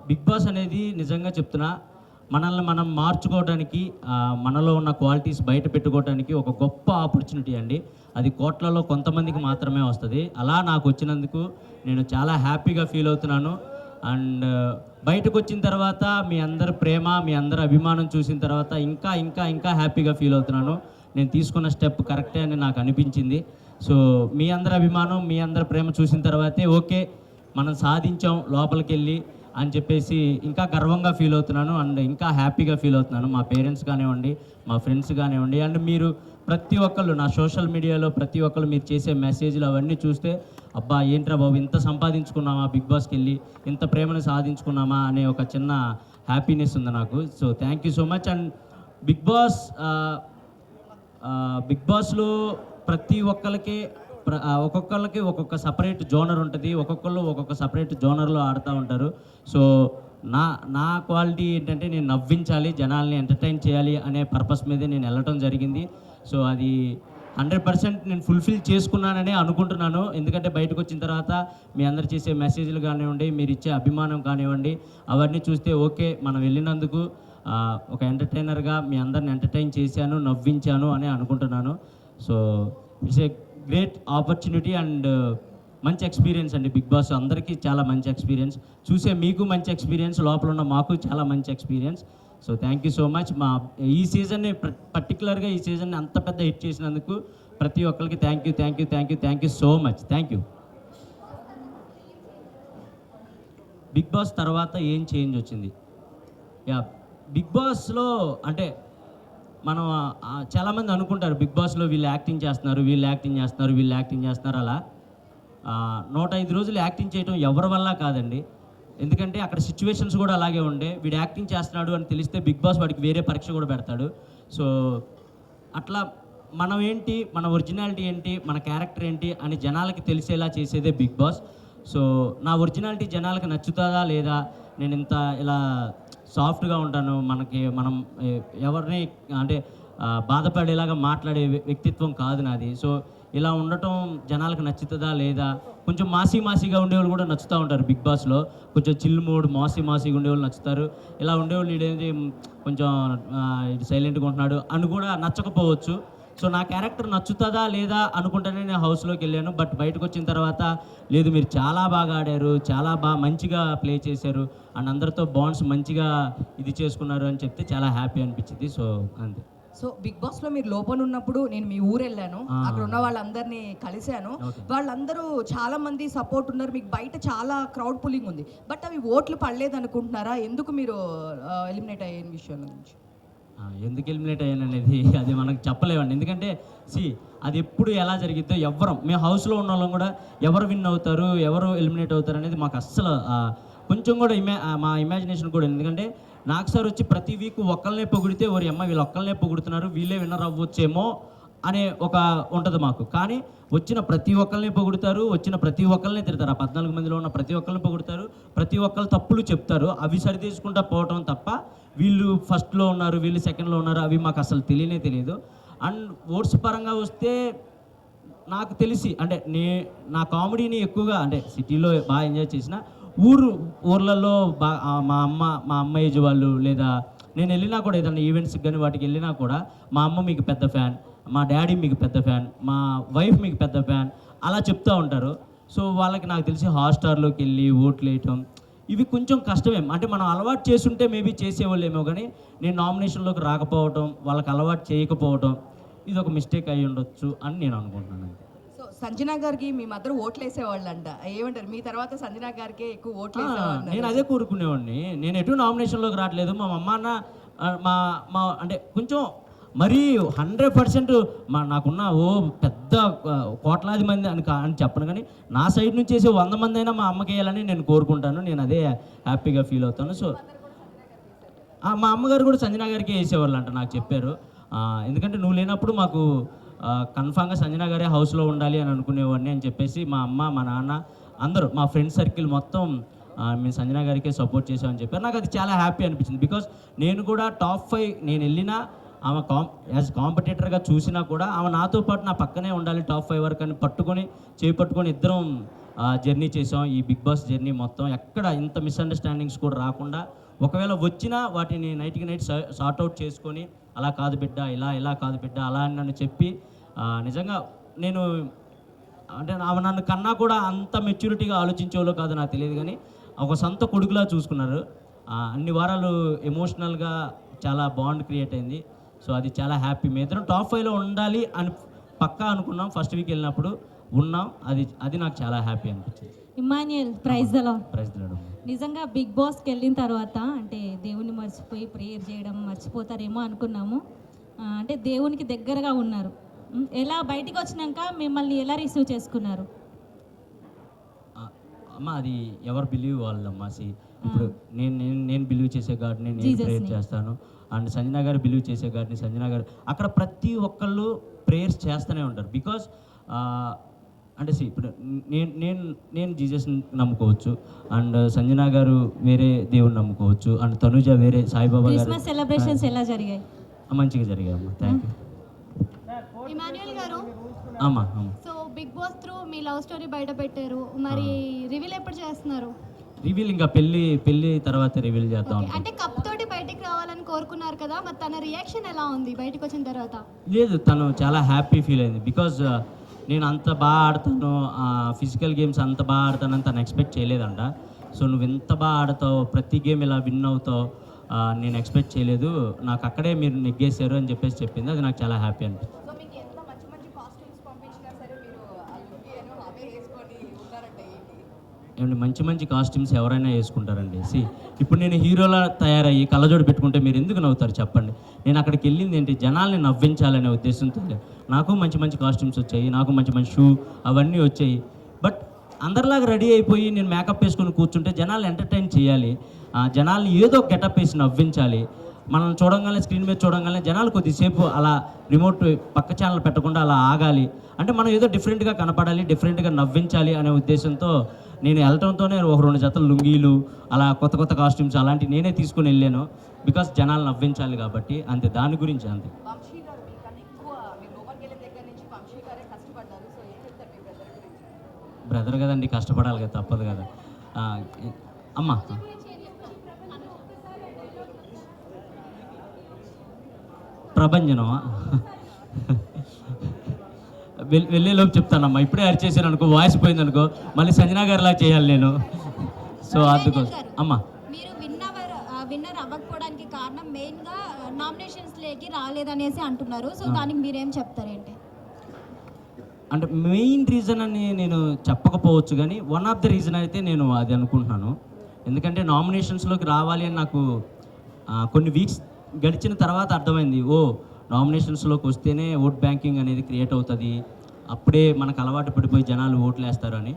బిగ్ బాస్ అనేది నిజంగా చెప్తున్నా మనల్ని మనం మార్చుకోవడానికి, మనలో ఉన్న క్వాలిటీస్ బయట పెట్టుకోవడానికి ఒక గొప్ప ఆపర్చునిటీ అండి. అది కోట్లలో కొంతమందికి మాత్రమే వస్తుంది. అలా నాకు వచ్చినందుకు నేను చాలా హ్యాపీగా ఫీల్ అవుతున్నాను. అండ్ బయటకు వచ్చిన తర్వాత మీ అందరి ప్రేమ, మీ అందరి అభిమానం చూసిన తర్వాత ఇంకా ఇంకా ఇంకా హ్యాపీగా ఫీల్ అవుతున్నాను. నేను తీసుకున్న స్టెప్ కరెక్టే అని నాకు అనిపించింది. సో మీ అందరి అభిమానం, మీ అందరి ప్రేమ చూసిన తర్వాతే ఓకే మనం సాధించాం లోపలికి వెళ్ళి అని చెప్పేసి ఇంకా గర్వంగా ఫీల్ అవుతున్నాను అండ్ ఇంకా హ్యాపీగా ఫీల్ అవుతున్నాను. మా పేరెంట్స్ కానివ్వండి, మా ఫ్రెండ్స్ కానివ్వండి, అండ్ మీరు ప్రతి ఒక్కళ్ళు నా సోషల్ మీడియాలో ప్రతి ఒక్కళ్ళు మీరు చేసే మెసేజ్లు అవన్నీ చూస్తే అబ్బా ఏంట్రా బాబు ఇంత సంపాదించుకున్నామా, బిగ్ బాస్కి వెళ్ళి ఇంత ప్రేమను సాధించుకున్నామా అనే ఒక చిన్న హ్యాపీనెస్ ఉంది నాకు. So thank you so much. And big బాస్లో ప్రతి ఒక్కరికి ఒక్కొక్క సపరేట్ జోనర్ ఉంటుంది, ఒక్కొక్కళ్ళు ఒక్కొక్క సపరేట్ జోనర్లో ఆడుతూ ఉంటారు. సో నా క్వాలిటీ ఏంటంటే నేను నవ్వించాలి, జనాల్ని ఎంటర్టైన్ చేయాలి అనే పర్పస్ మీదే నేను వెళ్ళటం జరిగింది. సో అది 100% నేను ఫుల్ఫిల్ చేసుకున్నాననే అనుకుంటున్నాను. ఎందుకంటే బయటకు వచ్చిన తర్వాత మీ అందరు చేసే మెసేజ్లు కానివ్వండి, మీరు ఇచ్చే అభిమానం కానివ్వండి, అవన్నీ చూస్తే ఓకే మనం వెళ్ళినందుకు ఒక ఎంటర్టైనర్గా మీ అందరిని ఎంటర్టైన్ చేశాను, నవ్వించాను అని అనుకుంటున్నాను. So it's a great opportunity and మంచి ఎక్స్పీరియన్స్ అండి. బిగ్ బాస్ అందరికీ చాలా మంచి ఎక్స్పీరియన్స్, చూసే మీకు మంచి ఎక్స్పీరియన్స్, లోపల ఉన్న మాకు చాలా మంచి experience. So thank you so much. ఈ సీజన్ని పర్టికులర్గా ఈ సీజన్ని అంత పెద్ద హిట్ చేసినందుకు ప్రతి ఒక్కరికి thank you so much. Thank you. Big boss తర్వాత ఏం చేంజ్ వచ్చింది? యా బిగ్ బాస్లో అంటే మనం చాలామంది అనుకుంటారు బిగ్ బాస్లో వీళ్ళు యాక్టింగ్ చేస్తున్నారు అలా 105 రోజులు యాక్టింగ్ చేయడం ఎవరి వల్ల కాదండి. ఎందుకంటే అక్కడ సిచ్యువేషన్స్ కూడా అలాగే ఉండే, వీడు యాక్టింగ్ చేస్తున్నాడు అని తెలిస్తే బిగ్ బాస్ వాడికి వేరే పరీక్ష కూడా పెడతాడు. సో అట్లా మనం ఏంటి, మన ఒరిజినాలిటీ ఏంటి, మన క్యారెక్టర్ ఏంటి అని జనాలకి తెలిసేలా చేసేదే బిగ్ బాస్. సో నా ఒరిజినాలిటీ జనాలకి నచ్చుతుందా లేదా, నేను ఇంత ఇలా సాఫ్ట్గా ఉంటాను, మనం ఎవరిని అంటే బాధపడేలాగా మాట్లాడే వ్యక్తిత్వం కాదు నాది. సో ఇలా ఉండటం జనాలకు నచ్చుతుందా లేదా, కొంచెం మాసీగా ఉండేవాళ్ళు కూడా నచ్చుతూ ఉంటారు బిగ్ బాస్లో, కొంచెం చిల్ మూడ్ మాసీగా ఉండేవాళ్ళు నచ్చుతారు. ఇలా ఉండేవాళ్ళు ఇదేంటి కొంచెం సైలెంట్గా ఉంటున్నాడు అని కూడా నచ్చకపోవచ్చు. సో నా క్యారెక్టర్ నచ్చుతుందా లేదా అనుకుంటేనే నేను హౌస్లోకి వెళ్ళాను. బట్ బయటకు వచ్చిన తర్వాత లేదు, మీరు చాలా బాగా ఆడారు, చాలా మంచిగా ప్లే చేశారు అండ్ అందరితో బాండ్స్ మంచిగా ఇది చేసుకున్నారు అని చెప్తే చాలా హ్యాపీ అనిపించింది. సో అంతే. సో బిగ్ బాస్ లో మీరు లోపల ఉన్నప్పుడు నేను మీ ఊరు వెళ్ళాను, అక్కడ ఉన్న వాళ్ళందరినీ కలిశాను. వాళ్ళందరూ చాలా మంది సపోర్ట్ ఉన్నారు, మీకు బయట చాలా క్రౌడ్ పుల్లింగ్ ఉంది. బట్ అవి ఓట్లు పడలేదు అనుకుంటున్నారా? ఎందుకు మీరు ఎలిమినేట్ అయ్యే విషయం నుంచి? ఎందుకు ఎలిమినేట్ అయ్యాను అనేది అది మనకు చెప్పలేమండి. ఎందుకంటే అది ఎప్పుడు ఎలా జరిగిద్దో మేము హౌస్లో ఉన్న వాళ్ళం కూడా ఎవరు విన్ అవుతారు, ఎవరు ఎలిమినేట్ అవుతారు అనేది మాకు అస్సలు కొంచెం కూడా మా ఇమాజినేషన్ కూడా. ఎందుకంటే నాకు సార్ వచ్చి ప్రతి వీక్ ఒక్కళ్ళనే పొగిడితే వీళ్ళు ఒక్కళ్ళనే పొగుడుతున్నారు, వీళ్ళే విన్నర్ అవ్వచ్చేమో అనే ఒక ఉంటుంది మాకు. కానీ వచ్చిన ప్రతి ఒక్కరిని పొగుడుతారు, వచ్చిన ప్రతి ఒక్కరిని తిడతారు. ఆ 14 మందిలో ఉన్న ప్రతి ఒక్కరిని పొగుడుతారు, ప్రతి ఒక్కరు తప్పులు చెప్తారు, అవి సరిదేసుకుంటూ పోవటం తప్ప వీళ్ళు ఫస్ట్లో ఉన్నారు, వీళ్ళు సెకండ్లో ఉన్నారు, అవి మాకు అసలు తెలియదు. అండ్ ఓట్స్ పరంగా వస్తే నాకు తెలిసి అంటే నా కామెడీని ఎక్కువగా అంటే సిటీలో బాగా ఎంజాయ్ చేసిన, ఊర్లలో మా అమ్మ ఏజ్ వాళ్ళు లేదా నేను వెళ్ళినా కూడా ఏదైనా ఈవెంట్స్కి కానీ వాటికి వెళ్ళినా కూడా మా అమ్మ మీకు పెద్ద ఫ్యాన్, మా డాడీ మీకు పెద్ద ఫ్యాన్, మా వైఫ్ మీకు పెద్ద ఫ్యాన్ అలా చెప్తూ ఉంటారు. సో వాళ్ళకి నాకు తెలిసి హాట్స్టార్లోకి వెళ్ళి ఓట్లు వేయటం ఇవి కొంచెం కష్టమే. అంటే మనం అలవాటు చేస్తుంటే మేబీ చేసేవాళ్ళేమో, కానీ నేను నామినేషన్లోకి రాకపోవటం, వాళ్ళకి అలవాటు చేయకపోవటం ఇది ఒక మిస్టేక్ అయ్యి ఉండొచ్చు అని నేను అనుకుంటున్నాను. సో సంజన గారికి మీ మధ్య ఓట్లు వేసేవాళ్ళంట, ఏమంటారు? మీ తర్వాత సంజన గారికి ఎక్కువ ఓట్లు వేసేవాళ్ళు. నేను అదే కోరుకునేవాడిని. నేను ఎటు నామినేషన్లోకి రావట్లేదు. మా అమ్మ అన్న మా అంటే కొంచెం మరీ 100% నాకున్న పెద్ద కోట్లాది మంది అని చెప్పను, కానీ నా సైడ్ నుంచి వేసే 100 మంది అయినా మా అమ్మకి వేయాలని నేను కోరుకుంటాను. నేను అదే హ్యాపీగా ఫీల్ అవుతాను. సో మా అమ్మగారు కూడా సంజన గారికి వేసేవాళ్ళు అంట, నాకు చెప్పారు. ఎందుకంటే నువ్వు లేనప్పుడు మాకు కన్ఫామ్గా సంజన గారే హౌస్లో ఉండాలి అని అనుకునేవాడిని అని చెప్పేసి మా అమ్మ, మా నాన్న అందరూ, మా ఫ్రెండ్ సర్కిల్ మొత్తం మేము సంజన గారికే సపోర్ట్ చేసామని చెప్పారు. నాకు అది చాలా హ్యాపీ అనిపించింది. బికాస్ నేను కూడా టాప్ 5 నేను వెళ్ళినా ఆమె యాజ్ కాంపిటేటర్గా చూసినా కూడా ఆమె నాతో పాటు నా పక్కనే ఉండాలి టాప్ 5 వరకు అని చేపట్టుకొని ఇద్దరం జర్నీ చేసాం. ఈ బిగ్ బాస్ జర్నీ మొత్తం ఎక్కడ ఇంత మిస్అండర్స్టాండింగ్స్ కూడా రాకుండా, ఒకవేళ వచ్చినా వాటిని నైట్కి నైట్ సార్ట్అవుట్ చేసుకొని అలా కాదు బిడ్డ, ఇలా కాదు బిడ్డ అలా అని నన్ను చెప్పి నిజంగా నేను అంటే ఆమె నన్ను కన్నా కూడా అంత మెచ్యూరిటీగా ఆలోచించేవాళ్ళు కాదు నాకు తెలియదు, కానీ ఒక సొంత కొడుకులా చూసుకున్నారు. అన్ని వారాలు ఎమోషనల్గా చాలా బాండ్ క్రియేట్ అయింది. సో అది చాలా హ్యాపీ. మేము ఇద్దరం టాప్ 5లో ఉండాలి అని పక్కా అనుకున్నాం. ఫస్ట్ వీక్ వెళ్ళినప్పుడు ఉన్నాం. అది నాకు చాలా హ్యాపీ అనిపించింది. Emmanuel, praise the lord. Praise the lord. నిజంగా బిగ్ బాస్కి వెళ్ళిన తర్వాత అంటే దేవుని మర్చిపోయి ప్రేయర్ చేయడం మర్చిపోతారేమో అనుకున్నాము. అంటే దేవునికి దగ్గరగా ఉన్నారు. ఎలా బయటికి వచ్చినాక మిమ్మల్ని ఎలా రిసీవ్ చేసుకున్నారు? అమ్మ అది ఎవరు బిలీవ్ వాళ్ళమ్మా. ఇప్పుడు నేను బిలీవ్ చేసే గాడిని నేను ప్రేయర్ చేస్తాను, అండ్ సంజన గారు బిలీవ్ చేసే గాడిని సంజన గారు. అక్కడ ప్రతి ఒక్కళ్ళు ప్రేయర్స్ చేస్తూనే ఉంటారు. బికాస్ అంటే ఇప్పుడు నేను జీసస్ నమ్ముకోవచ్చు, అండ్ సంజన గారు వేరే దేవుని నమ్ముకోవచ్చు, అండ్ తనుజ వేరే సాయిబాబా గారు. క్రిస్మస్ సెలబ్రేషన్స్ ఎలా జరిగాయి? మంచిగా జరిగాయమ్మా. Thank you. ఇమాన్యుయల్ గారు, అమ్మా సో బిగ్ బాస్ త్రూ మీ లవ్ స్టోరీ బయట పెట్టారు, మరి రివీల్ ఎప్పుడు చేస్తున్నారు? రివీల్ ఇంకా పెళ్లి తర్వాత రివీల్ చేద్దాం. అంటే కప్ తోటి బయటికి రావాలని కోరుకున్నారు కదా, మరి తన రియాక్షన్ ఎలా ఉంది బయటకు వచ్చిన తర్వాత? లేదు, తను చాలా హ్యాపీ ఫీల్ అయింది. బికాజ్ నేను అంత బాగా ఆడతాను, ఫిజికల్ గేమ్స్ అంత బాగా ఆడతానని తను ఎక్స్పెక్ట్ చేయలేదంట. సో నువ్వు ఎంత బాగా ఆడతావు, ప్రతి గేమ్ ఇలా విన్ అవుతావు నేను ఎక్స్పెక్ట్ చేయలేదు, నాకు అక్కడే మీరు నెగ్గేశారు అని చెప్పేసి చెప్పింది. అది నాకు చాలా హ్యాపీ అనిపించింది. సో మీకు ఎంత మంచి కాస్ట్యూమ్స్ పంపించినా సరే మీరు అవే వేసుకొని ఉంటారంటే ఏంటి? ఏమండి మంచి కాస్ట్యూమ్స్ ఎవరైనా వేసుకుంటారండి. ఇప్పుడు నేను హీరోలా తయారయ్యి కళ్ళజోడు పెట్టుకుంటే మీరు ఎందుకు నవ్వుతారు చెప్పండి? నేను అక్కడికి వెళ్ళింది ఏంటి, జనాల్ని నవ్వించాలనే ఉద్దేశంతో. నాకు మంచి కాస్ట్యూమ్స్ వచ్చాయి, నాకు మంచి షూ అవన్నీ వచ్చాయి. బట్ అందరిలాగా రెడీ అయిపోయి నేను మేకప్ వేసుకొని కూర్చుంటే జనాలు ఎంటర్టైన్ చేయాలి, జనాల్ని ఏదో గెటప్ వేసి నవ్వించాలి. మనం చూడంగానే స్క్రీన్ మీద చూడంగానే జనాలు కొద్దిసేపు అలా రిమోట్ పక్క ఛానల్ పెట్టకుండా అలా ఆగాలి. అంటే మనం ఏదో డిఫరెంట్గా కనపడాలి, డిఫరెంట్గా నవ్వించాలి అనే ఉద్దేశంతో నేను వెళ్ళటంతోనే ఒక 2 జతలు లుంగీలు అలా కొత్త కాస్ట్యూమ్స్ అలాంటివి నేనే తీసుకుని వెళ్ళాను. బికాస్ జనాలు నవ్వించాలి కాబట్టి, అంతే, దాని గురించి అంతే. వంశీ గారు మీకన్నా ఎక్కువ మీరు లోపలికి వెళ్ళిన దగ్గర నుంచి వంశీ గారే కష్టపడ్డారు. సో ఏం చెప్తారు మీ బ్రదర్ గురించి? బ్రదర్ కదండి, కష్టపడాలి కదా, తప్పదు కదా. అమ్మ ప్రభంజనమా వెళ్ళేలోపు చెప్తానమ్మా. ఇప్పుడే అరిచేసాను అనుకో, వాయిస్ పోయింది అనుకో, మళ్ళీ సంజనా గారిలా చేయాలి నేను. సో అందుకోసం అమ్మా. మీరు విన్నర్ అవ్వకపోవడానికి కారణం మెయిన్గా నామినేషన్స్ లేకి రాలేదనేసి అంటున్నారు. సో దానికి మీరేం చెప్తారేంటి? అంటే మెయిన్ రీజన్ అని నేను చెప్పకపోవచ్చు, కానీ వన్ ఆఫ్ ద రీజన్ అయితే నేను అది అనుకుంటున్నాను. ఎందుకంటే నామినేషన్స్లోకి రావాలి అని నాకు కొన్ని వీక్స్ గడిచిన తర్వాత అర్థమైంది. నామినేషన్స్లోకి వస్తేనే ఓట్ బ్యాంకింగ్ అనేది క్రియేట్ అవుతుంది, అప్పుడే మనకు అలవాటు పడిపోయి జనాలు ఓట్లు వేస్తారు అని.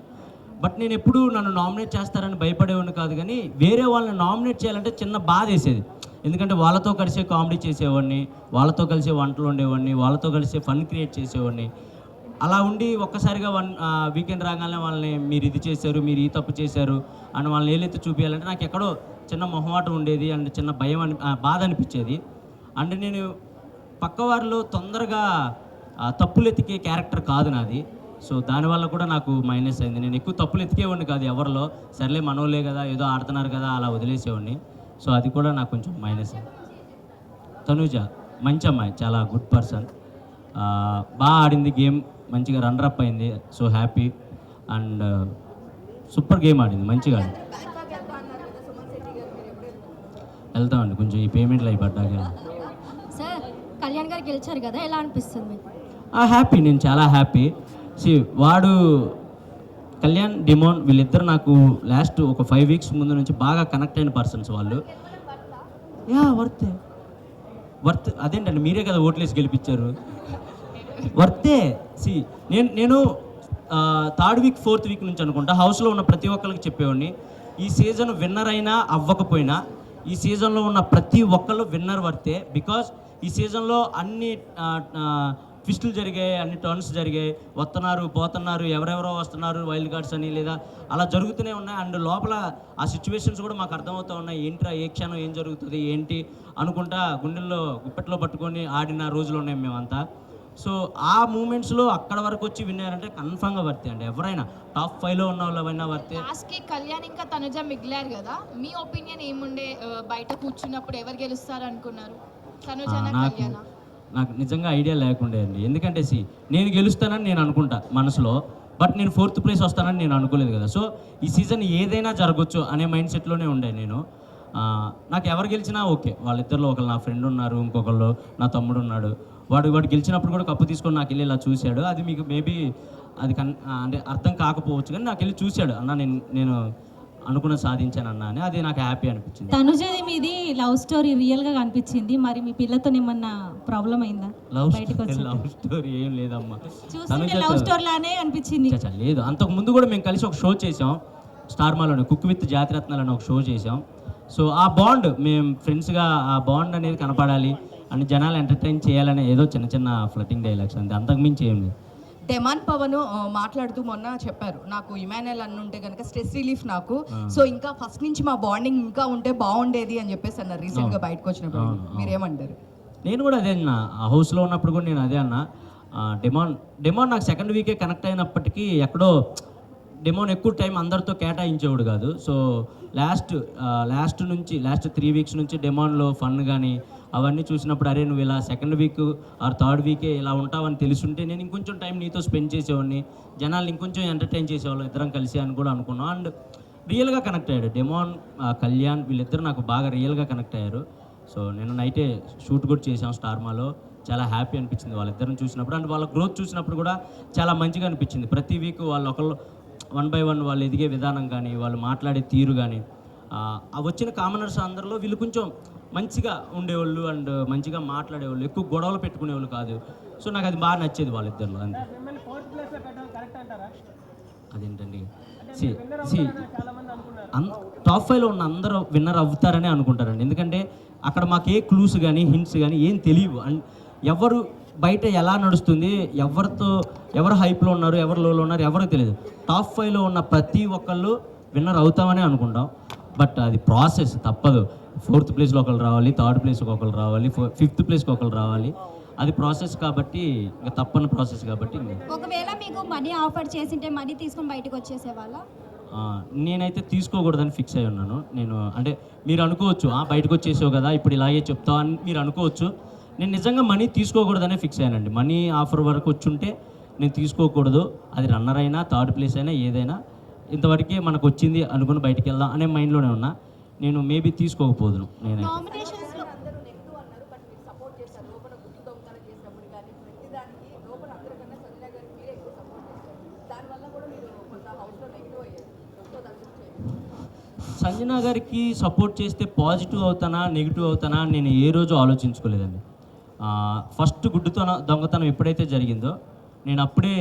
బట్ నేను ఎప్పుడూ నన్ను నామినేట్ చేస్తారని భయపడేవాడిని కాదు, కానీ వేరే వాళ్ళని నామినేట్ చేయాలంటే చిన్న బాధ వేసేది. ఎందుకంటే వాళ్ళతో కలిసే కామెడీ చేసేవాడిని, వాళ్ళతో కలిసే వంటలు ఉండేవాడిని, వాళ్ళతో కలిసే ఫన్ క్రియేట్ చేసేవాడిని. అలా ఉండి ఒక్కసారిగా వీకెండ్ రాగానే వాళ్ళని మీరు ఇది చేశారు, మీరు ఈ తప్పు చేశారు అని వాళ్ళని ఏలెత్తి చూపించాలంటే నాకు ఎక్కడో చిన్న మొహమాటం ఉండేది అండ్ చిన్న భయం బాధ అనిపించేది. అండ్ నేను పక్కవారిలో తొందరగా తప్పులు ఎతికే క్యారెక్టర్ కాదు నాది. సో దానివల్ల కూడా నాకు మైనస్ అయింది. నేను ఎక్కువ తప్పులు ఎతికేవాడిని కాదు ఎవరిలో, సర్లే మనోలే కదా, ఏదో ఆడుతున్నారు కదా అలా వదిలేసేవాడిని. సో అది కూడా నాకు కొంచెం మైనస్ అయింది. తనుజ మంచి అమ్మాయి, చాలా గుడ్ పర్సన్, బాగా ఆడింది గేమ్, మంచిగా రన్నరప్ అయింది. So happy and super game ఆడింది, మంచిగా ఆడింది. వెళ్తామండి కొంచెం ఈ పేమెంట్లు అయి పడ్డాక. సార్, కళ్యాణ్ గారు గెలిచారు కదా, ఎలా అనిపిస్తుంది మీకు? హ్యాపీ, నేను చాలా హ్యాపీ. వాడు కళ్యాణ్, డిమోన్ వీళ్ళిద్దరు నాకు లాస్ట్ ఒక 5 వీక్స్ ముందు నుంచి బాగా కనెక్ట్ అయిన పర్సన్స్ వాళ్ళు. వర్త్ అదేంటండి, మీరే కదా ఓట్లేసి గెలిపించారు. వర్తే. నేను 3rd వీక్ 4th వీక్ నుంచి అనుకుంటా హౌస్లో ఉన్న ప్రతి ఒక్కరికి చెప్పేవాడిని, ఈ సీజన్ విన్నర్ అయినా అవ్వకపోయినా ఈ సీజన్లో ఉన్న ప్రతి ఒక్కళ్ళు విన్నర్ వర్తే. బికాజ్ ఈ సీజన్లో అన్ని ట్విస్టులు జరిగాయి, అన్ని టర్న్స్ జరిగాయి, వస్తున్నారు పోతున్నారు, ఎవరెవరో వస్తున్నారు వైల్డ్ కార్డ్స్ అని, లేదా అలా జరుగుతూనే ఉన్నాయి. అండ్ లోపల ఆ సిచ్యువేషన్స్ కూడా మాకు అర్థమవుతూ ఉన్నాయి, ఏంట్రా ఏ క్షణం ఏం జరుగుతుంది ఏంటి అనుకుంటా గుండెల్లో గుప్పెట్లో పట్టుకొని ఆడిన రోజులు ఉన్నాయి మేమంతా. సో ఆ మూమెంట్స్లో అక్కడ వరకు వచ్చి విన్నారంటే కన్ఫామ్గా వర్తే అండి. ఎవరైనా టాప్ 5లో ఉన్న వాళ్ళైనా వర్తే. లాస్ట్కి కళ్యాణ్ ఇంకా తనుజ మిగిలారు కదా, మీ ఒపీనియన్ ఏముండే బయట కూర్చున్నప్పుడు ఎవరు గెలుస్తారు అనుకున్నారు? తనుజనా కళ్యాణా? నాకు నిజంగా ఐడియా లేకుండే అండి. ఎందుకంటే నేను గెలుస్తానని నేను అనుకుంటా మనసులో, బట్ నేను 4th ప్లేస్ వస్తానని నేను అనుకోలేదు కదా. సో ఈ సీజన్ ఏదైనా జరగచ్చు అనే మైండ్ సెట్లోనే ఉండే నేను. నాకు ఎవరు గెలిచినా ఓకే. వాళ్ళిద్దరిలో ఒకళ్ళు నా ఫ్రెండ్ ఉన్నారు, ఇంకొకళ్ళు నా తమ్ముడు ఉన్నాడు. వాడు గెలిచినప్పుడు కూడా కప్పు తీసుకొని నాకు వెళ్ళి ఇలా చూశాడు. అది మీకు మేబీ అది అంటే అర్థం కాకపోవచ్చు, కానీ నాకు వెళ్ళి చూశాడు, అన్న నేను అనుకున్న సాధించాను అన్న అని. అది నాకు హ్యాపీ అనిపించింది. తనుజది మీది లవ్ స్టోరీ రియల్ గా కనిపించింది, మరి మీ పిల్లతో ఏమన్నా ప్రాబ్లం అయిందా? లవ్ స్టోరీ ఏం లేదమ్మా, చూస్తుంటే లవ్ స్టోరీ లానే అనిపించింది. లేదు, అంతకు ముందు కూడా మేము కలిసి ఒక షో చేసాం స్టార్ మాలోనే, కుక్ విత్ జాతిరత్నాలు అని ఒక షో చేసాం. సో ఆ బాండ్, మేము ఫ్రెండ్స్గా ఆ బాండ్ అనేది కనపడాలి అని, జనాలు ఎంటర్టైన్ చేయాలని ఏదో చిన్న చిన్న ఫ్లటింగ్ డైలాగ్స్ అంతే, అంతకుమించి ఏం లేదు. డెమాన్ పవన్ మాట్లాడుతూ మొన్న చెప్పారు, నాకు ఇమాన్యుయల్ అన్న ఉంటే కనుక స్ట్రెస్ రిలీఫ్ నాకు, సో ఇంకా ఫస్ట్ నుంచి మా బాండింగ్ ఇంకా ఉంటే బాగుండేది అని చెప్పేసి అన్నారు రీసెంట్గా బయటకు వచ్చినప్పుడు. మీరేమంటారు? నేను కూడా అదే అన్న, హౌస్లో ఉన్నప్పుడు కూడా నేను అదే అన్న. డెమాన్ నాకు 2nd వీకే కనెక్ట్ అయినప్పటికీ ఎక్కడో డెమోన్ ఎక్కువ టైం అందరితో కేటాయించేవాడు కాదు. సో లాస్ట్ 3 వీక్స్ నుంచి డెమోన్లో ఫన్ కానీ అవన్నీ చూసినప్పుడు, అరే నువ్వు ఇలా 2nd వీక్ ఆర్ 3rd వీకే ఇలా ఉంటావని తెలుసుంటే నేను ఇంకొంచెం టైం నీతో స్పెండ్ చేసేవాడిని, జనాలు ఇంకొంచెం ఎంటర్టైన్ చేసేవాళ్ళు ఇద్దరం కలిసి అని కూడా అనుకున్నాం. అండ్ రియల్గా కనెక్ట్ అయ్యాడు డెమోన్, కళ్యాణ్ వీళ్ళిద్దరు నాకు బాగా రియల్గా కనెక్ట్ అయ్యారు. సో నేను నైటే షూట్ కూడా చేసాం స్టార్ మాలో, చాలా హ్యాపీ అనిపించింది వాళ్ళిద్దరిని చూసినప్పుడు. అండ్ వాళ్ళ గ్రోత్ చూసినప్పుడు కూడా చాలా మంచిగా అనిపించింది. ప్రతి వీక్ వాళ్ళు ఒకళ్ళు 1 by 1 వాళ్ళు ఎదిగే విధానం కానీ, వాళ్ళు మాట్లాడే తీరు కానీ, వచ్చిన కామనర్స్ అందరిలో వీళ్ళు కొంచెం మంచిగా ఉండేవాళ్ళు అండ్ మంచిగా మాట్లాడేవాళ్ళు, ఎక్కువ గొడవలు పెట్టుకునేవాళ్ళు కాదు. సో నాకు అది బాగా నచ్చేది వాళ్ళిద్దరిలో. అంతే. అదేంటండి, టాప్ 5లో ఉన్న అందరూ విన్నర్ అవుతారని అనుకుంటారండి. ఎందుకంటే అక్కడ మాకు ఏ క్లూస్ కానీ హింట్స్ కానీ ఏం తెలియవు. అండ్ ఎవరు బయట ఎలా నడుస్తుంది, ఎవరు హైప్లో ఉన్నారు, ఎవరు లోలో ఉన్నారు ఎవరికి తెలియదు. టాప్ 5లో ఉన్న ప్రతి ఒక్కళ్ళు విన్నర్ అవుతామని అనుకుంటాం, బట్ అది ప్రాసెస్, తప్పదు. 4th ప్లేస్లో ఒకళ్ళు రావాలి, 3rd ప్లేస్కి ఒకళ్ళు రావాలి, 5th ప్లేస్కి ఒకళ్ళు రావాలి. అది ప్రాసెస్ కాబట్టి, ఇంకా తప్పని ప్రాసెస్ కాబట్టి. ఒకవేళ మీకు మనీ ఆఫర్ చేసింటే మనీ తీసుకొని బయటకు వచ్చేసేవాళ్ళ? నేనైతే తీసుకోకూడదని ఫిక్స్ అయి ఉన్నాను. నేను అంటే మీరు అనుకోవచ్చు, బయటకు వచ్చేసావు కదా ఇప్పుడు ఇలాగే చెప్తావు అని మీరు అనుకోవచ్చు. నేను నిజంగా మనీ తీసుకోకూడదనే ఫిక్స్ అయ్యానండి. మనీ ఆఫర్ వరకు వచ్చుంటే నేను తీసుకోకూడదు, అది రన్నర్ అయినా థర్డ్ ప్లేస్ అయినా ఏదైనా ఇంతవరకే మనకు వచ్చింది అనుకుని బయటికి వెళ్దాం అనే మైండ్లోనే ఉన్నా. నేను మేబీ తీసుకోకపోదును నేనైతే. నామినేషన్స్లో అందరూ నెగిటివ్ అన్నారు, బట్ మీరు సపోర్ట్ చేశారు. లోపల గుడ్డు దొంగతనం చేసినప్పుడు కానీ ప్రతిదానికి లోపల అందరికన్నా సంజన గారికి మీరే ఎక్కువ సపోర్ట్ చేశారు. దానివల్ల కూడా మీరు కొంత హౌస్లో నెగిటివ్ అయ్యారు. సో దాని గురించి ఏంటి? సంజన గారికి సపోర్ట్ చేస్తే పాజిటివ్ అవుతానా నెగిటివ్ అవుతానా నేను ఏ రోజు ఆలోచించుకోలేదండి. ఫస్ట్ దొంగతనం ఎప్పుడైతే జరిగిందో నేను అప్పుడే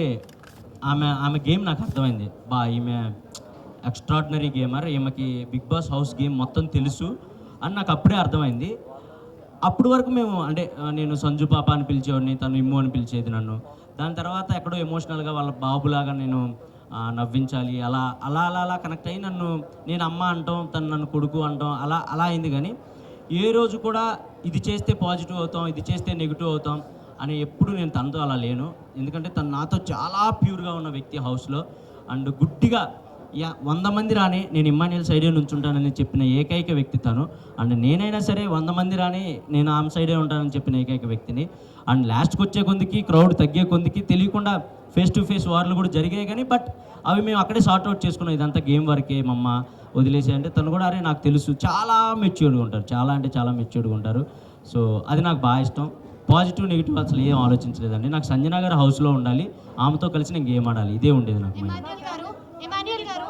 ఆమె గేమ్ నాకు అర్థమైంది. ఈమె ఎక్స్ట్రాడినరీ గేమర్, ఈమెకి బిగ్ బాస్ హౌస్ గేమ్ మొత్తం తెలుసు అని నాకు అప్పుడే అర్థమైంది. అప్పటి వరకు మేము అంటే నేను సంజు పాప అని పిలిచేవాడిని, తను ఇమ్ము అని పిలిచేది నన్ను. దాని తర్వాత ఎక్కడో ఎమోషనల్గా వాళ్ళ బాబులాగా నేను నవ్వించాలి, అలా అలా అలా అలా కనెక్ట్ అయ్యి నేను అమ్మ అంటాం, తను నన్ను కొడుకు అంటాం, అలా అయింది. కానీ ఏ రోజు కూడా ఇది చేస్తే పాజిటివ్ అవుతాం, ఇది చేస్తే నెగిటివ్ అవుతాం అని ఎప్పుడు నేను తనతో అలా లేను. ఎందుకంటే తను నాతో చాలా ప్యూర్గా ఉన్న వ్యక్తి హౌస్లో. అండ్ గుడ్డిగా 100 మంది రాని నేను ఇమ్మాన్యుయల్ సైడే నుంచుంటానని చెప్పిన ఏకైక వ్యక్తి తను. అండ్ నేనైనా సరే 100 మంది రాని నేను ఆమె సైడే ఉంటానని చెప్పిన ఏకైక వ్యక్తిని. అండ్ లాస్ట్కి వచ్చే కొందికి క్రౌడ్ తగ్గే కొందికి తెలియకుండా ఫేస్ టు ఫేస్ వార్లు కూడా జరిగాయి. కానీ బట్ అవి మేము అక్కడే సార్ట్అవుట్ చేసుకున్నాం. ఇదంతా గేమ్ వరకే మమ్మ వదిలేసే అంటే తను కూడా అరే నాకు తెలుసు, చాలా మెచ్యూర్డ్గా ఉంటారు, చాలా అంటే చాలా మెచ్యూర్డ్గా ఉంటారు. సో అది నాకు బాగా ఇష్టం. పాజిటివ్ నెగిటివ్ అసలు ఏం ఆలోచించలేదండి. నాకు సంజన గారు హౌస్లో ఉండాలి, ఆమెతో కలిసి నేను గేమ్ ఆడాలి, ఇదే ఉండేది నాకు మైండ్. ఇమాన్యుయల్ గారు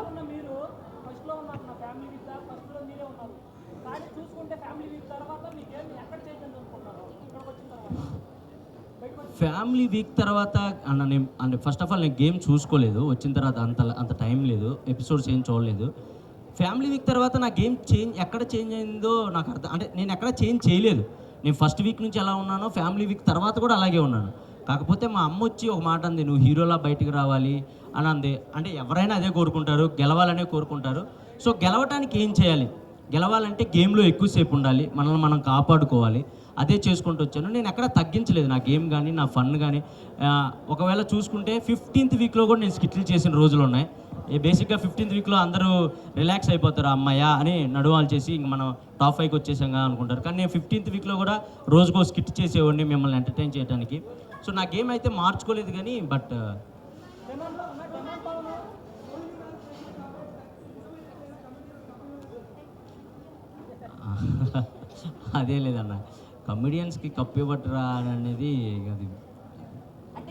ఫ్యామిలీ వీక్ తర్వాత అంటే ఫస్ట్ ఆఫ్ ఆల్ నేను గేమ్ చూసుకోలేదు, వచ్చిన తర్వాత అంత టైం లేదు, ఎపిసోడ్స్ ఏం చూడలేదు. ఫ్యామిలీ వీక్ తర్వాత నా గేమ్ ఎక్కడ చేంజ్ అయిందో నాకు అంటే నేను ఎక్కడ చేంజ్ చేయలేదు. నేను ఫస్ట్ వీక్ నుంచి ఎలా ఉన్నానో ఫ్యామిలీ వీక్ తర్వాత కూడా అలాగే ఉన్నాను. కాకపోతే మా అమ్మ వచ్చి ఒక మాట అంది, నువ్వు హీరోలా బయటికి రావాలి అని అంది. అంటే ఎవరైనా అదే కోరుకుంటారు, గెలవాలనే కోరుకుంటారు. సో గెలవటానికి ఏం చేయాలి? గెలవాలంటే గేమ్లో ఎక్కువసేపు ఉండాలి, మనల్ని మనం కాపాడుకోవాలి, అదే చేసుకుంటూ వచ్చాను. నేను ఎక్కడ తగ్గించలేదు నా గేమ్ కానీ నా ఫన్ కానీ. ఒకవేళ చూసుకుంటే 15th వీక్లో కూడా నేను స్కిట్లు చేసిన రోజులు ఉన్నాయి. బేసిక్గా 15th వీక్లో అందరూ రిలాక్స్ అయిపోతారు, అమ్మాయ అని నడువాలు చేసి ఇంక మనం టాప్ 5కి వచ్చేసాంగా అనుకుంటారు. కానీ నేను 15th వీక్లో కూడా రోజుకో స్కిట్ చేసేవాడిని మిమ్మల్ని ఎంటర్టైన్ చేయడానికి. సో నా గేమ్ అయితే మార్చుకోలేదు కానీ బట్ అదే లేదన్న, కమెడియన్స్కి కప్పు ఇవ్వటరా అనేది అది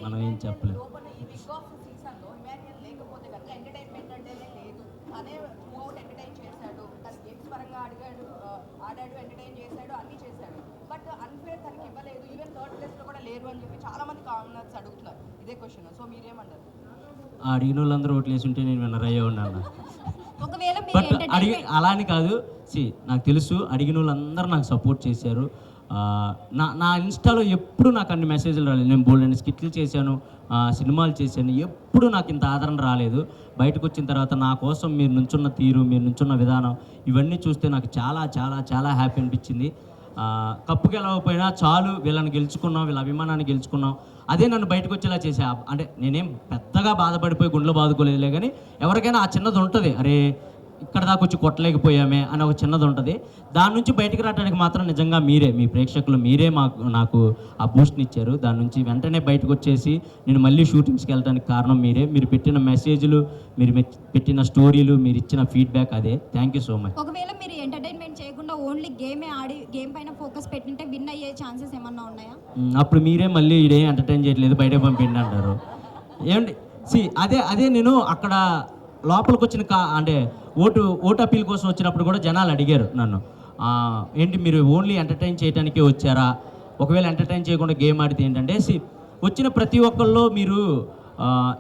మనం ఏం చెప్పలేదు. లోపల ఈ బిగ్ బాస్ సీజన్లో ఇమాన్యుయల్ లేకపోతే కనుక ఎంటర్టైన్మెంట్ అంటేనే లేదు. అనే మూవ్ ఎంటర్టైన్ చేశాడు, తన గేమ్స్ పరంగా ఆడాడు, ఎంటర్టైన్ చేశాడు, అన్నీ చేశాడు. బట్ అన్ఫేర్ తనకి ఇవ్వలేదు. ఈవెన్ థర్డ్ ప్లేస్లో కూడా లేరు అని చెప్పి చాలా మంది కామనర్స్ అడుగుతున్నారు ఇదే క్వశ్చన్. సో మీరేమంటారు? అడిగిన వాళ్ళందరూ ఓట్లు వేసి ఉంటే నేను విన్నర్ అయ్యే ఉన్నాను. ఒకవేళ బట్ అలా అని కాదు, నాకు తెలుసు అడిగిన వాళ్ళందరూ నాకు సపోర్ట్ చేశారు. నా ఇన్స్టాలో ఎప్పుడు నాకు అన్ని మెసేజ్లు రాలేదు. నేను బోల్డెన్ స్కిట్లు చేశాను, సినిమాలు చేశాను, ఎప్పుడు నాకు ఇంత ఆదరణ రాలేదు. బయటకు వచ్చిన తర్వాత నా కోసం మీరు నుంచున్న తీరు, మీరు నుంచున్న విధానం, ఇవన్నీ చూస్తే నాకు చాలా చాలా చాలా హ్యాపీ అనిపించింది. కప్పు గెలవకపోయినా చాలు, వీళ్ళని గెలుచుకున్నాం, వీళ్ళ అభిమానాన్ని గెలుచుకున్నాం, అదే నన్ను బయటకు వచ్చేలా చేసా. అంటే నేనేం పెద్దగా బాధపడిపోయి గుండెలు బాదుకోలేదులే, కానీ ఎవరికైనా ఆ చిన్నది ఉంటుంది, అరే ఇక్కడ దాకా వచ్చి కొట్టలేకపోయామే అని ఒక చిన్నది ఉంటుంది. దాని నుంచి బయటకు రావడానికి మాత్రం నిజంగా మీరే, మీ ప్రేక్షకులు మీరే నాకు ఆ బూస్ట్ని ఇచ్చారు. దాని నుంచి వెంటనే బయటకు వచ్చేసి నేను మళ్ళీ షూటింగ్స్కి వెళ్ళడానికి కారణం మీరే. మీరు పెట్టిన మెసేజ్లు, మీరు పెట్టిన స్టోరీలు, మీరు ఇచ్చిన ఫీడ్బ్యాక్, అదే. Thank you so much. ఒకవేళ మీరు ఎంటర్టైన్మెంట్ చేయకుండా ఓన్లీ గేమే ఆడి గేమ్ పైన ఫోకస్ పెట్టింటే విన్ అయ్యే ఛాన్సెస్ ఏమన్నా ఉన్నాయా? అప్పుడు మీరే మళ్ళీ ఇదేం ఎంటర్టైన్ చేయట్లేదు, బయట పంపిండి అంటారు. ఏమండి అదే నేను అక్కడ లోపలికి వచ్చిన అంటే ఓటు అప్పీల్ కోసం వచ్చినప్పుడు కూడా జనాలు అడిగారు నన్ను, ఏంటి మీరు ఓన్లీ ఎంటర్టైన్ చేయడానికే వచ్చారా? ఒకవేళ ఎంటర్టైన్ చేయకుండా గేమ్ ఆడితే ఏంటంటే వచ్చిన ప్రతి ఒక్కళ్ళు మీరు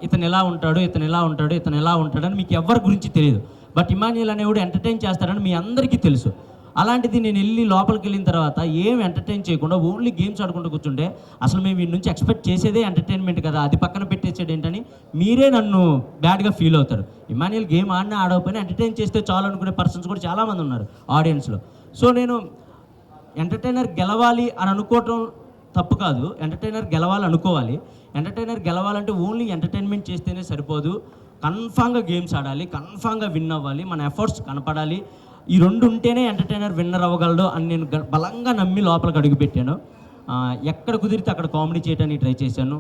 ఇతను ఎలా ఉంటాడు, ఇతను ఎలా ఉంటాడు, ఇతను ఎలా ఉంటాడని మీకు ఎవరి గురించి తెలియదు. బట్ ఇమాన్యుయల్ అనేవాడు ఎంటర్టైన్ చేస్తాడని మీ అందరికీ తెలుసు. అలాంటిది నేను వెళ్ళి లోపలికి వెళ్ళిన తర్వాత ఏం ఎంటర్టైన్ చేయకుండా ఓన్లీ గేమ్స్ ఆడుకుంటూ కూర్చుంటే అసలు మేము వీడి నుంచి ఎక్స్పెక్ట్ చేసేదే ఎంటర్టైన్మెంట్ కదా, అది పక్కన పెట్టేసాడు ఏంటని మీరే నన్ను బ్యాడ్గా ఫీల్ అవుతారు. ఇమాన్యుయల్ గేమ్ ఆడినా ఆడకపోయినా ఎంటర్టైన్ చేస్తే చాలు అనుకునే పర్సన్స్ కూడా చాలామంది ఉన్నారు ఆడియన్స్లో. సో నేను ఎంటర్టైనర్ గెలవాలి అని అనుకోవటం తప్పు కాదు, ఎంటర్టైనర్ గెలవాలి అనుకోవాలి. ఎంటర్టైనర్ గెలవాలంటే ఓన్లీ ఎంటర్టైన్మెంట్ చేస్తేనే సరిపోదు, కన్ఫామ్గా గేమ్స్ ఆడాలి, కన్ఫామ్గా విన్ అవ్వాలి, మన ఎఫర్ట్స్ కనపడాలి. ఈ రెండు ఉంటేనే ఎంటర్టైనర్ విన్నర్ అవ్వగలడు అని నేను బలంగా నమ్మి లోపలికి అడుగుపెట్టాను. ఎక్కడ కుదిరితే అక్కడ కామెడీ చేయడానికి ట్రై చేశాను.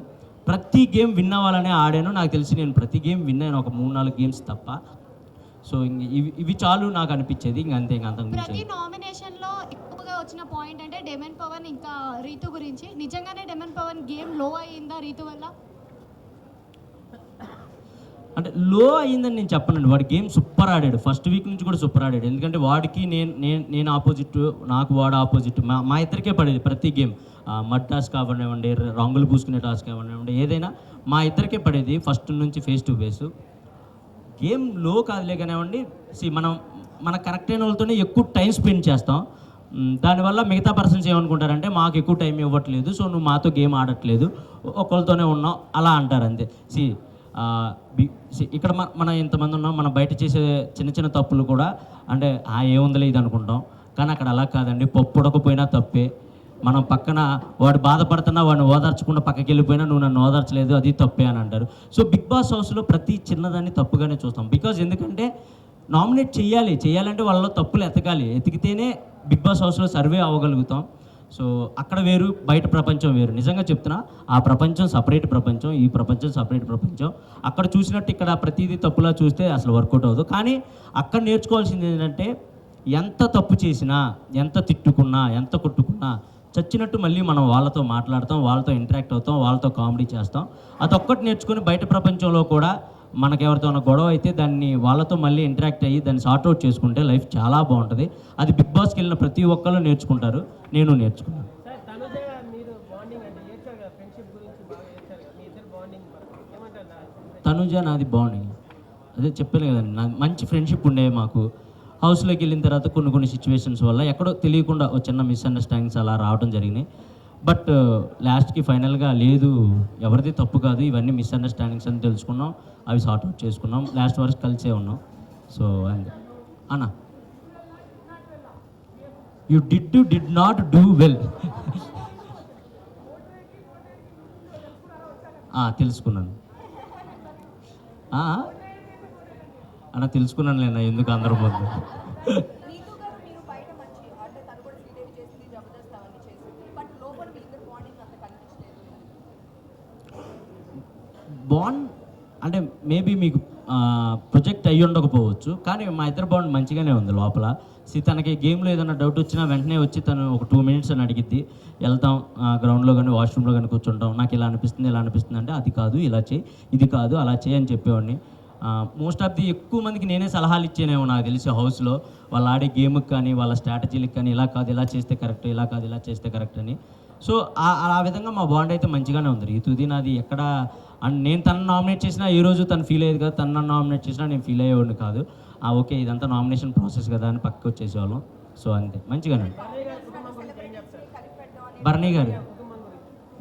ప్రతి గేమ్ విన్ అవ్వాలనే ఆడాను. నాకు తెలిసి నేను ప్రతి గేమ్ విన్నాను, ఒక 3-4 గేమ్స్ తప్ప. సో ఇంక ఇవి చాలు నాకు అనిపించేది. ఇంక అంతే, ఇంక అంతకు ప్రతి మించి నామినేషన్ లో ఎక్కువగా వచ్చిన పాయింట్ అంటే డెమన్ పవన్ ఇంకా రీతు గురించి. నిజంగానే డెమన్ పవన్ గేమ్ లో అయ్యిందా రీతు వల్ల? అంటే లో అయ్యిందని నేను చెప్పనండి. వాడి గేమ్ సూపర్ ఆడాడు, ఫస్ట్ వీక్ నుంచి కూడా సూపర్ ఆడాడు. ఎందుకంటే వాడికి నేను ఆపోజిట్, నాకు వాడు ఆపోజిట్. మా ఇద్దరికే పడేది ప్రతి గేమ్. మడ్ టాస్క్ కానివ్వండి, రంగులు పూసుకునే టాస్క్ కానివ్వండి, ఏదైనా మా ఇద్దరికే పడేది ఫస్ట్ నుంచి ఫేస్ టు ఫేస్. గేమ్ లో కాదులే కానివ్వండి. మన కరెక్ట్ అయిన వాళ్ళతోనే ఎక్కువ టైం స్పెండ్ చేస్తాం. దానివల్ల మిగతా పర్సన్స్ ఏమనుకుంటారంటే మాకు ఎక్కువ టైం ఇవ్వట్లేదు, సో నువ్వు మాతో గేమ్ ఆడట్లేదు, ఒకళ్ళతోనే ఉన్నావు అలా అంటారు అంతే. ఇక్కడ మనం ఇంతమంది ఉన్నాం, మనం బయట చేసే చిన్న చిన్న తప్పులు కూడా అంటే ఏముందిలే ఇది అనుకుంటాం. కానీ అక్కడ అలా కాదండి. పప్పు ఉడకపోయినా తప్పే. మనం పక్కన వాడు బాధపడుతున్నా వాడిని ఓదార్చకుండా పక్కకి వెళ్ళిపోయినా నువ్వు నన్ను ఓదార్చలేదు, అది తప్పే అని అంటారు. సో బిగ్ బాస్ హౌస్లో ప్రతి చిన్నదాన్ని తప్పుగానే చూస్తాం. బికాజ్ ఎందుకంటే నామినేట్ చేయాలంటే వాళ్ళలో తప్పులు ఎతికితేనే బిగ్ బాస్ హౌస్లో సర్వే అవ్వగలుగుతాం. సో అక్కడ వేరు, బయట ప్రపంచం వేరు. నిజంగా చెప్తున్నా, ఆ ప్రపంచం సపరేట్ ప్రపంచం, ఈ ప్రపంచం సపరేట్ ప్రపంచం. అక్కడ చూసినట్టు ఇక్కడ ప్రతిదీ తప్పులా చూస్తే అసలు వర్కౌట్ అవ్వదు. కానీ అక్కడ నేర్చుకోవాల్సింది ఏంటంటే ఎంత తప్పు చేసినా, ఎంత తిట్టుకున్నా, ఎంత కొట్టుకున్నా చచ్చినట్టు మళ్ళీ మనం వాళ్ళతో మాట్లాడతాం, వాళ్ళతో ఇంటరాక్ట్ అవుతాం, వాళ్ళతో కామెడీ చేస్తాం. అదొక్కటి నేర్చుకుని బయట ప్రపంచంలో కూడా మనకెవరితో ఉన్న గొడవ అయితే దాన్ని వాళ్ళతో మళ్ళీ ఇంటరాక్ట్ అయ్యి దాన్ని సార్ట్అవుట్ చేసుకుంటే లైఫ్ చాలా బాగుంటుంది. అది బిగ్ బాస్కి వెళ్ళిన ప్రతి ఒక్కళ్ళు నేర్చుకుంటారు, నేను నేర్చుకున్నాను. తనుజ నాది బాండింగ్ అదే చెప్పాను కదండి, నా మంచి ఫ్రెండ్షిప్ ఉండేవి మాకు. హౌస్లోకి వెళ్ళిన తర్వాత కొన్ని సిచ్యువేషన్స్ వల్ల ఎక్కడో తెలియకుండా ఒక చిన్న మిస్అండర్స్టాండింగ్స్ అలా రావడం జరిగినాయి. బట్ లాస్ట్కి ఫైనల్గా లేదు, ఎవరిది తప్పు కాదు, ఇవన్నీ మిస్అండర్స్టాండింగ్స్ అని తెలుసుకున్నాం, అవి సార్ట్అవుట్ చేసుకున్నాం, లాస్ట్ వరకు కలిసే ఉన్నాం. సో అంతే అన్న, you did not do well. తెలుసుకున్నాను అన్న, తెలుసుకున్నాను లేనా, ఎందుకు అందరం ముందు. నీతు గారు మీరు బయట మంచి అంటే తను కూడా శ్రీదేవి చేసింది, జబర్దస్త్ అవన్నీ చేసింది, బట్ లోపల వీళ్ళిద్దరు బాండింగ్ అంత కనిపించలేదు. బాండ్ అంటే మేబీ మీకు ప్రొజెక్ట్ అయ్యి ఉండకపోవచ్చు, కానీ మా ఇద్దరు బాండ్ మంచిగానే ఉంది లోపల. తనకి గేమ్లో ఏదైనా డౌట్ వచ్చినా వెంటనే వచ్చి తను ఒక 2 minutes అని అడిగిద్ది. వెళ్తాం గ్రౌండ్లో కానీ వాష్రూమ్లో కానీ కూర్చుంటాం. నాకు ఇలా అనిపిస్తుంది అంటే అది కాదు ఇలా చేయి, ఇది కాదు అలా చేయి అని చెప్పేవాడిని. మోస్ట్ ఆఫ్ ది ఎక్కువ మందికి నేనే సలహాలు ఇచ్చేనేమో నాకు తెలిసి హౌస్లో, వాళ్ళు ఆడే గేమ్కి కానీ వాళ్ళ స్ట్రాటజీలకు కానీ ఇలా కాదు ఇలా చేస్తే కరెక్ట్, ఇలా కాదు ఇలా చేస్తే కరెక్ట్ అని. సో ఆ విధంగా మా బాండ్ అయితే మంచిగానే ఉంది. రీతుది నాది ఎక్కడ అండ్ నేను తను నామినేట్ చేసినా ఏ రోజు తను ఫీల్ అయ్యేది కదా, తను నన్ను నామినేట్ చేసినా నేను ఫీల్ అయ్యేవాడిని కాదు. ఓకే ఇదంతా నామినేషన్ ప్రాసెస్ కదా అని పక్కకి వచ్చేసేవాళ్ళం. సో అంతే, మంచిగానే.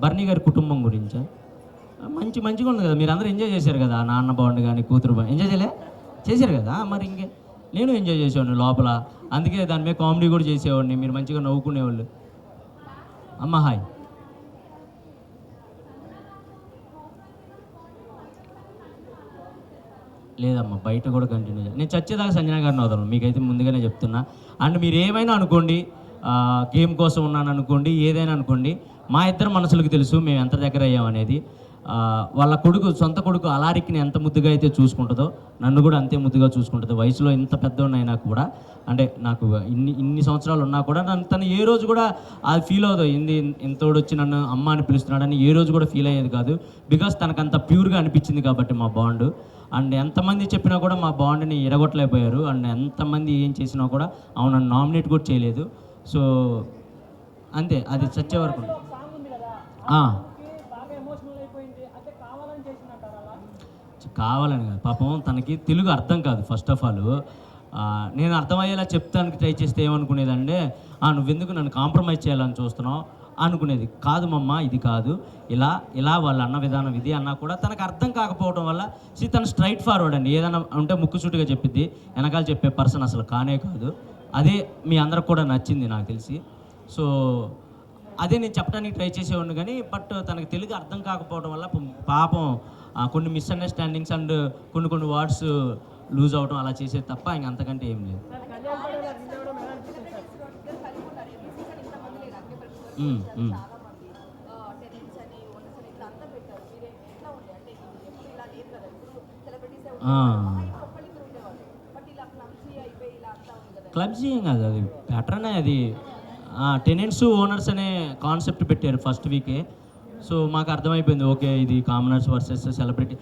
బర్నీ గారి కుటుంబం గురించా మంచిగా ఉంది కదా, మీరు అందరూ ఎంజాయ్ చేశారు కదా, నాన్న బాండ్ కానీ కూతురు బాండ్ ఎంజాయ్ చేశారు కదా. మరి ఇంకే నేను ఎంజాయ్ చేసేవాడిని లోపల, అందుకే దాని మీద కామెడీ కూడా చేసేవాడిని, మీరు మంచిగా నవ్వుకునేవాళ్ళు. అమ్మ హాయ్. లేదమ్మా, బయట కూడా కంటిన్యూ చేయాలి. నేను చచ్చేదాకా సంజన గారిని వదలను, మీకైతే ముందుగానే చెప్తున్నా. అండ్ మీరు ఏమైనా అనుకోండి, గేమ్ కోసం ఉన్నాను అనుకోండి, ఏదైనా అనుకోండి, మా ఇద్దరు మనసులకు తెలుసు మేము ఎంత దగ్గర అయ్యామనేది. వాళ్ళ సొంత కొడుకు అలారిక్ని ఎంత ముద్దుగా అయితే చూసుకుంటుందో నన్ను కూడా అంతే ముద్దుగా చూసుకుంటుంది. వయసులో ఇంత పెద్దవాడినైనా కూడా, అంటే నాకు ఇన్ని సంవత్సరాలు ఉన్నా కూడా తను ఏ రోజు కూడా అది ఫీల్ అవుతుంది, ఇంతోడు వచ్చి నన్ను అమ్మ అని పిలుస్తున్నాడని ఏ రోజు కూడా ఫీల్ అయ్యేది కాదు. బికాస్ తనకు అంత ప్యూర్గా అనిపించింది కాబట్టి మా బాండ్. అండ్ ఎంతమంది చెప్పినా కూడా మా బాండ్ని ఎరగొట్టలేకపోయారు. అండ్ ఎంతమంది ఏం చేసినా కూడా నన్ను నామినేట్ కూడా చేయలేదు. సో అంతే, అది చచ్చే వరకు. కావాలని కాదు, పాపం తనకి తెలుగు అర్థం కాదు. ఫస్ట్ ఆఫ్ ఆల్ నేను అర్థమయ్యేలా చెప్తానికి ట్రై చేస్తే ఏమనుకునేదంటే, నువ్వెందుకు నన్ను కాంప్రమైజ్ చేయాలని చూస్తున్నావు అనుకునేది. కాదు మమ్మ, ఇది కాదు, ఇలా వాళ్ళ అన్న విధానం ఇది అన్నా కూడా తనకు అర్థం కాకపోవడం వల్ల తను స్ట్రైట్ ఫార్వర్డ్ అండి. ఏదైనా ఉంటే ముక్కుసూటిగా చెప్పిద్ది, వెనకాల చెప్పే పర్సన్ అసలు కానే కాదు. అదే మీ అందరికి కూడా నచ్చింది నాకు తెలిసి. సో అదే నేను చెప్పడానికి ట్రై చేసేవాడిని కానీ, బట్ తనకు తెలుగు అర్థం కాకపోవడం వల్ల పాపం కొన్ని మిస్అండర్స్టాండింగ్స్ అండ్ కొన్ని వర్డ్స్ లూజ్ అవడం అలా చేసేది తప్ప ఇంక అంతకంటే ఏం లేదు. క్లబ్స్ ఏం కాదు, అది ప్యాటర్నే అది. టెనెంట్స్ ఓనర్స్ అనే కాన్సెప్ట్ పెట్టారు ఫస్ట్ వీకే. సో మాకు అర్థమైపోయింది, ఓకే ఇది కామనర్స్ వర్సెస్ సెలబ్రిటీ.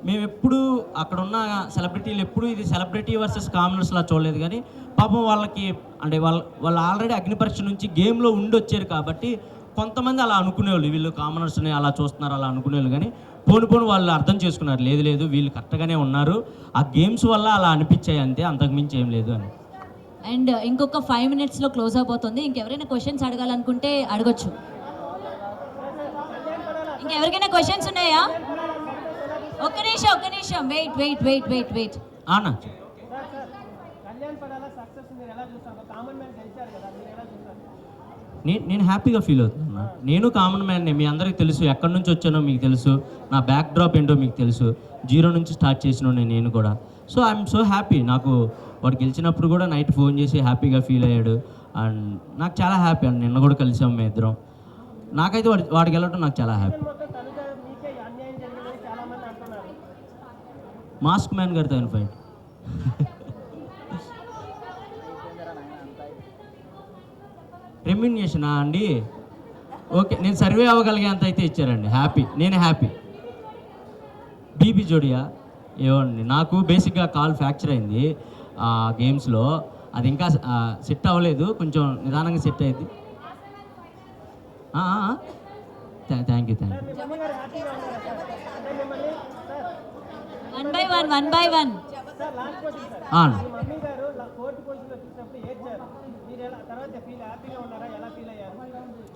మేము ఎప్పుడు అక్కడ ఉన్న సెలబ్రిటీలు ఎప్పుడు ఇది సెలబ్రిటీ వర్సెస్ కామనర్స్లా చూడలేదు. కానీ పాపం వాళ్ళకి అంటే వాళ్ళు ఆల్రెడీ అగ్ని పరీక్ష నుంచి గేమ్లో ఉండి వచ్చారు కాబట్టి కొంతమంది అలా అనుకునేవాళ్ళు, వీళ్ళు కామనర్స్ని అలా చూస్తున్నారు అలా అనుకునేవాళ్ళు. కానీ పోను వాళ్ళు అర్థం చేసుకున్నారు, లేదు వీళ్ళు కరెక్ట్గానే ఉన్నారు, ఆ గేమ్స్ వల్ల అలా అనిపించాయి అంతే, అంతకుమించి ఏం లేదు అని. అండ్ ఇంకొక 5 minutesలో క్లోజ్ అయిపోతుంది. ఇంకెవరైనా క్వశ్చన్స్ అడగాలనుకుంటే అడగొచ్చు. ఇంకెవరికైనా క్వశ్చన్స్ ఉన్నాయా? ఒక్క నిమిషం వెయిట్. అన్న నేను హ్యాపీగా ఫీల్ అవుతున్నా. నేను కామన్ మ్యాన్నే, మీ అందరికీ తెలుసు ఎక్కడి నుంచి వచ్చానో మీకు తెలుసు, నా బ్యాక్ డ్రాప్ ఏంటో మీకు తెలుసు, 0 నుంచి స్టార్ట్ చేసిన నేను కూడా. So I'm so happy. నాకు వాడు గెలిచినప్పుడు కూడా నైట్ ఫోన్ చేసి హ్యాపీగా ఫీల్ అయ్యాడు. అండ్ నాకు చాలా హ్యాపీ అండి, నిన్న కూడా కలిసాం మేము ఇద్దరం. నాకైతే వాడికి వెళ్ళటం నాకు చాలా హ్యాపీ. మాస్క్ మ్యాన్ గారితో ఆయన ఫైట్. రెమ్యునేషనా అండి? ఓకే, నేను సర్వే అవ్వగలిగేంత అయితే ఇచ్చారండి, హ్యాపీ, నేను హ్యాపీ. బీబీ జోడియా ఏమండి, నాకు బేసిక్గా కాల్ ఫ్రాక్చర్ అయింది గేమ్స్లో, అది ఇంకా సెట్ అవ్వలేదు, కొంచెం నిదానంగా సెట్ అయింది. Thank you. One by one.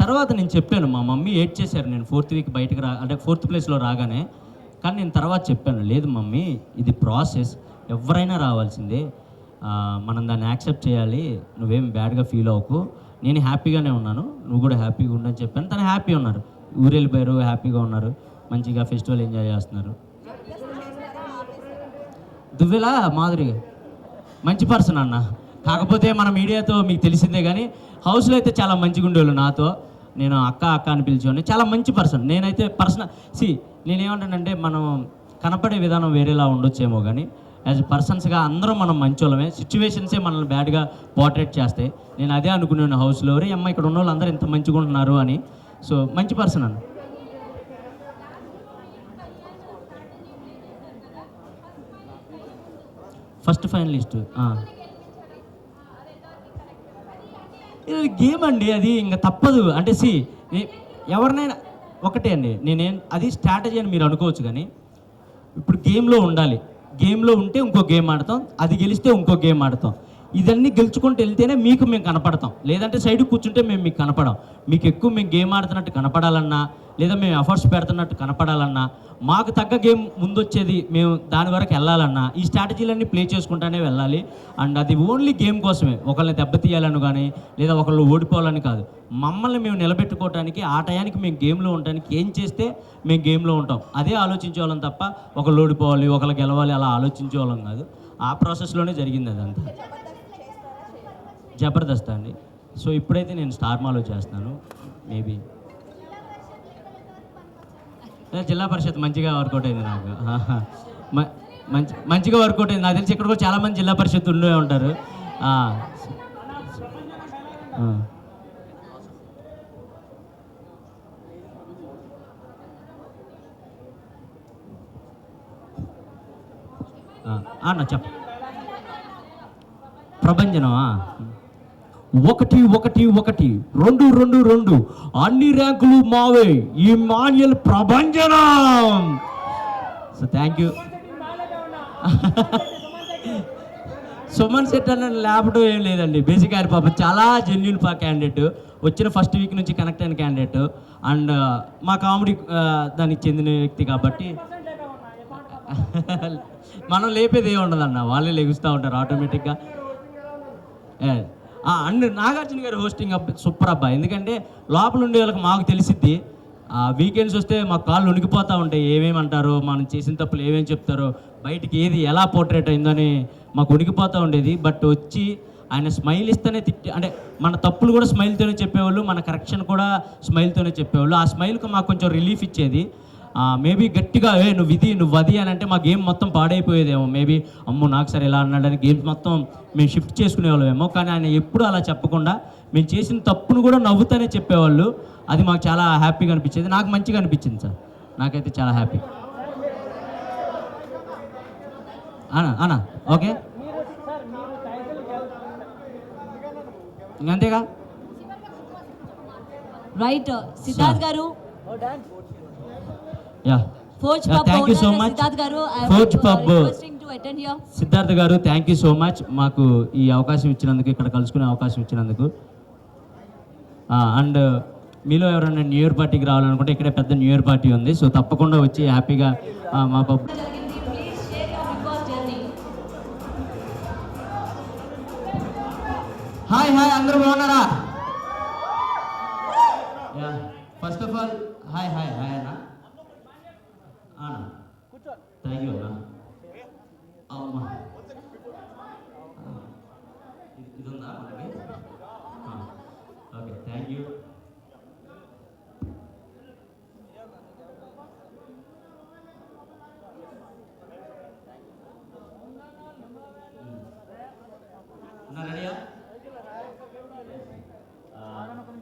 తర్వాత నేను చెప్పాను, మా మమ్మీ ఏడ్ చేశారు నేను 4th వీక్ బయటకు అంటే 4th ప్లేస్లో రాగానే. కానీ నేను తర్వాత చెప్పాను, లేదు మమ్మీ ఇది ప్రాసెస్, ఎవరైనా రావాల్సిందే, మనం దాన్ని యాక్సెప్ట్ చేయాలి, నువ్వేం బ్యాడ్గా ఫీల్ అవ్వకు, నేను హ్యాపీగానే ఉన్నాను, నువ్వు కూడా హ్యాపీగా ఉండని చెప్పాను. తను హ్యాపీ ఉన్నారు, ఊరెళ్ళిపోయారు, హ్యాపీగా ఉన్నారు, మంచిగా ఫెస్టివల్ ఎంజాయ్ చేస్తున్నారు. దువ్వెలా మాధురి మంచి పర్సన్ అన్న, కాకపోతే మన మీడియాతో మీకు తెలిసిందే, కానీ హౌస్లో అయితే చాలా మంచిగా ఉండేవాళ్ళు నాతో. నేను అక్క అని పిలిచేవాడిని, చాలా మంచి పర్సన్. నేనైతే నేనేమంటానంటే మనం కనపడే విధానం వేరేలా ఉండొచ్చేమో, కానీ యాజ్ పర్సన్స్గా అందరం మనం మంచోళ్ళమే, సిచ్యువేషన్సే మనల్ని బ్యాడ్గా పోర్ట్రేట్ చేస్తాయి. నేను అదే అనుకున్నాను హౌస్లో, రే అమ్మ ఇక్కడ ఉన్న వాళ్ళు అందరూ ఎంత మంచిగా ఉంటున్నారు అని. సో మంచి పర్సన్ అన్న. ఫస్ట్ ఫైనలిస్ట్ ఇది గేమ్ అండి, అది ఇంకా తప్పదు. అంటే ఎవరినైనా ఒకటే అండి, అది స్ట్రాటజీ అని మీరు అనుకోవచ్చు, కానీ ఇప్పుడు గేమ్లో ఉండాలి, గేమ్లో ఉంటే ఇంకో గేమ్ ఆడతాం, అది గెలిస్తే ఇంకో గేమ్ ఆడతాం. ఇదన్నీ గెలుచుకుంటూ వెళ్తేనే మేము కనపడతాం, లేదంటే సైడ్ కూర్చుంటే మీకు కనపడం. మీకు ఎక్కువ మేము గేమ్ ఆడుతున్నట్టు కనపడాలన్నా, లేదా మేము ఎఫర్ట్స్ పెడుతున్నట్టు కనపడాలన్నా, మాకు తగ్గ గేమ్ ముందొచ్చేది మేము దాని వరకు వెళ్ళాలన్నా ఈ స్ట్రాటజీలన్నీ ప్లే చేసుకుంటానే వెళ్ళాలి. అండ్ అది ఓన్లీ గేమ్ కోసమే, ఒకళ్ళని దెబ్బతీయాలని కానీ లేదా ఒకళ్ళు ఓడిపోవాలని కాదు. మమ్మల్ని మేము నిలబెట్టుకోవడానికి, ఆ టయానికి మేము గేమ్లో ఉండడానికి ఏం చేస్తే మేము గేమ్లో ఉంటాం అదే ఆలోచించేవాళ్ళం తప్ప ఒకళ్ళు ఓడిపోవాలి ఒకళ్ళు గెలవాలి అలా ఆలోచించేవాళ్ళం కాదు. ఆ ప్రాసెస్లోనే జరిగింది అదంతా. జబర్దస్త్ అండి. సో ఇప్పుడైతే నేను స్టార్ మాలో చేస్తున్నాను. మేబీ జిల్లా పరిషత్ మంచిగా వర్కౌట్ అయింది నాకు, మంచిగా వర్కౌట్ అయింది. నాకు తెలిసి ఇక్కడ కూడా చాలామంది జిల్లా పరిషత్ ఉండే ఉంటారు. అన్న చెప్ప ప్రభంజనమా 1 1 1 2 2 2 అన్ని ర్యాంకులు మావే ఈ మాన్యుల్ ప్రభంజనం. So thank you. Suman Shetty అన్న లేపడం ఏం లేదండి, బేసిక్ ఆయన పాపం చాలా జెన్యున్ క్యాండిడేట్, వచ్చిన ఫస్ట్ వీక్ నుంచి కనెక్ట్ అయిన క్యాండిడేట్. అండ్ మా కామెడీ దానికి చెందిన వ్యక్తి కాబట్టి మనం లేపేది ఏమి ఉండదన్న, వాళ్ళే లెగుస్తూ ఉంటారు ఆటోమేటిక్గా. అండ్ నాగార్జున గారు హోస్టింగ్ సూపర్ అబ్బా, ఎందుకంటే లోపల ఉండే వాళ్ళకి మాకు తెలిసిద్ది. వీకెండ్స్ వస్తే మా కాళ్ళు ఉనికిపోతూ ఉంటాయి, ఏమేమి అంటారో, మనం చేసిన తప్పులు ఏమేమి చెప్తారో, బయటికి ఏది ఎలా పోర్ట్రేట్ అయిందని మాకు ఉనికిపోతూ ఉండేది. బట్ వచ్చి ఆయన స్మైల్ ఇస్తేనే అంటే మన తప్పులు కూడా స్మైల్తోనే చెప్పేవాళ్ళు, మన కరెక్షన్ కూడా స్మైల్తోనే చెప్పేవాళ్ళు. ఆ స్మైల్కి మాకు కొంచెం రిలీఫ్ ఇచ్చేది. మేబీ గట్టిగా నువ్వు అది అని అంటే మా గేమ్ మొత్తం పాడైపోయేదేమో. మేబీ అమ్మో నాకు సరే ఇలా అన్నాడని గేమ్స్ మొత్తం మేము షిఫ్ట్ చేసుకునేవాళ్ళమేమో. కానీ ఆయన ఎప్పుడు అలా చెప్పకుండా మేము చేసిన తప్పును కూడా నవ్వుతూనే చెప్పేవాళ్ళు. అది మాకు చాలా హ్యాపీగా అనిపించేది, నాకు మంచిగా అనిపించింది సార్. నాకైతే చాలా హ్యాపీ. అనా ఓకే అంతేగా. Right Siddharth garu, yeah Forge thank you so much Siddharth garu, Forge pub requesting to attend here. Siddharth garu thank you so much మాకు ఈ అవకాశం ఇచ్చినందుకు, ఇక్కడ కలుసుకునే అవకాశం ఇచ్చినందుకు. అండ్ మీలో ఎవరైనా న్యూ ఇయర్ పార్టీకి రావాలనుకుంటే ఇక్కడే పెద్ద న్యూ ఇయర్ పార్టీ ఉంది. సో తప్పకుండా వచ్చి హ్యాపీగా మా పబ్. హాయ్ అందరూ బాగున్నారా? ఫస్ట్ ఆఫ్ ఆల్ హాయ్ అన్న. థ్యాంక్ యూ అన్న. అమ్మా ఇది ఉందా మనకి? Okay thank you. రెడీయా?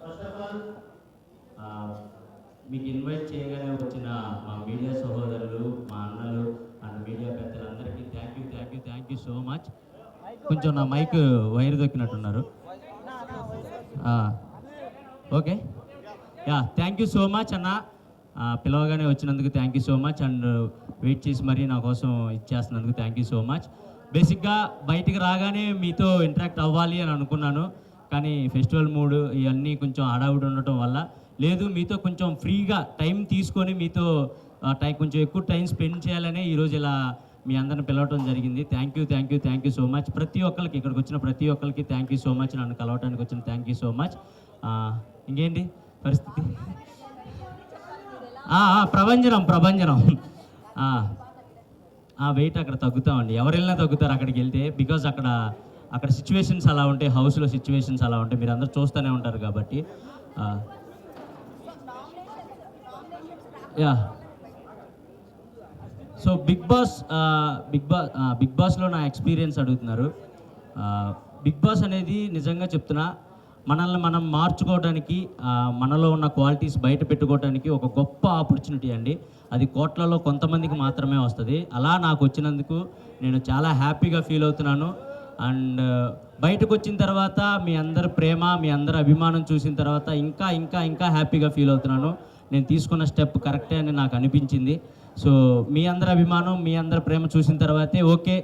ఫస్ట్ ఆఫ్ ఆల్ మీకు ఇన్వైట్ చేయగానే వచ్చిన మా మీడియా సహోదరులు, మా అన్నలు అండ్ మీడియా పెద్దలందరికీ థ్యాంక్ యూ సో మచ్. కొంచెం నా మైక్ వైర్ దొక్కినట్టున్నారు. Okay thank you so much అన్న. పిలవగానే వచ్చినందుకు thank you so much. And wait చేసి మరీ నా కోసం ఇచ్చేస్తున్నందుకు థ్యాంక్ యూ సో మచ్. బేసిక్గా బయటికి రాగానే మీతో ఇంటరాక్ట్ అవ్వాలి అని అనుకున్నాను, కానీ ఫెస్టివల్ మూడ్ ఇవన్నీ కొంచెం హడావుడి ఉండటం వల్ల లేదు, మీతో కొంచెం ఫ్రీగా టైం తీసుకొని మీతో కొంచెం ఎక్కువ టైం స్పెండ్ చేయాలనే ఈరోజు ఇలా మీ అందరిని పిలవటం జరిగింది. Thank you so much. ప్రతి ఒక్కరికి ఇక్కడికి వచ్చిన ప్రతి ఒక్కరికి థ్యాంక్ యూ సో మచ్. నన్ను కలవటానికి వచ్చిన థ్యాంక్ యూ సో మచ్. ఇంకేంటి పరిస్థితి? ప్రభంజనం వెయిట్ అక్కడ తగ్గుతామండి. ఎవరు వెళ్ళినా తగ్గుతారు అక్కడికి వెళ్తే. బికాజ్ అక్కడ సిచ్యువేషన్స్ అలా ఉంటాయి, హౌస్లో సిచ్యువేషన్స్ అలా ఉంటాయి, మీరు అందరూ చూస్తూనే ఉంటారు కాబట్టి. సో బిగ్ బాస్లో నా ఎక్స్పీరియన్స్ అడుగుతున్నారు. బిగ్ బాస్ అనేది నిజంగా చెప్తున్నా మనల్ని మనం మార్చుకోవడానికి, మనలో ఉన్న క్వాలిటీస్ బయట పెట్టుకోవడానికి ఒక గొప్ప ఆపర్చునిటీ అండి. అది కోట్లలో కొంతమందికి మాత్రమే వస్తుంది. అలా నాకు వచ్చినందుకు నేను చాలా హ్యాపీగా ఫీల్ అవుతున్నాను. అండ్ బయటకు వచ్చిన తర్వాత మీ అందరి ప్రేమ, మీ అందరి అభిమానం చూసిన తర్వాత ఇంకా హ్యాపీగా ఫీల్ అవుతున్నాను. నేను తీసుకున్న స్టెప్ కరెక్టే అని నాకు అనిపించింది. సో మీ అందరి అభిమానం, మీ అందరి ప్రేమ చూసిన తర్వాతే ఓకే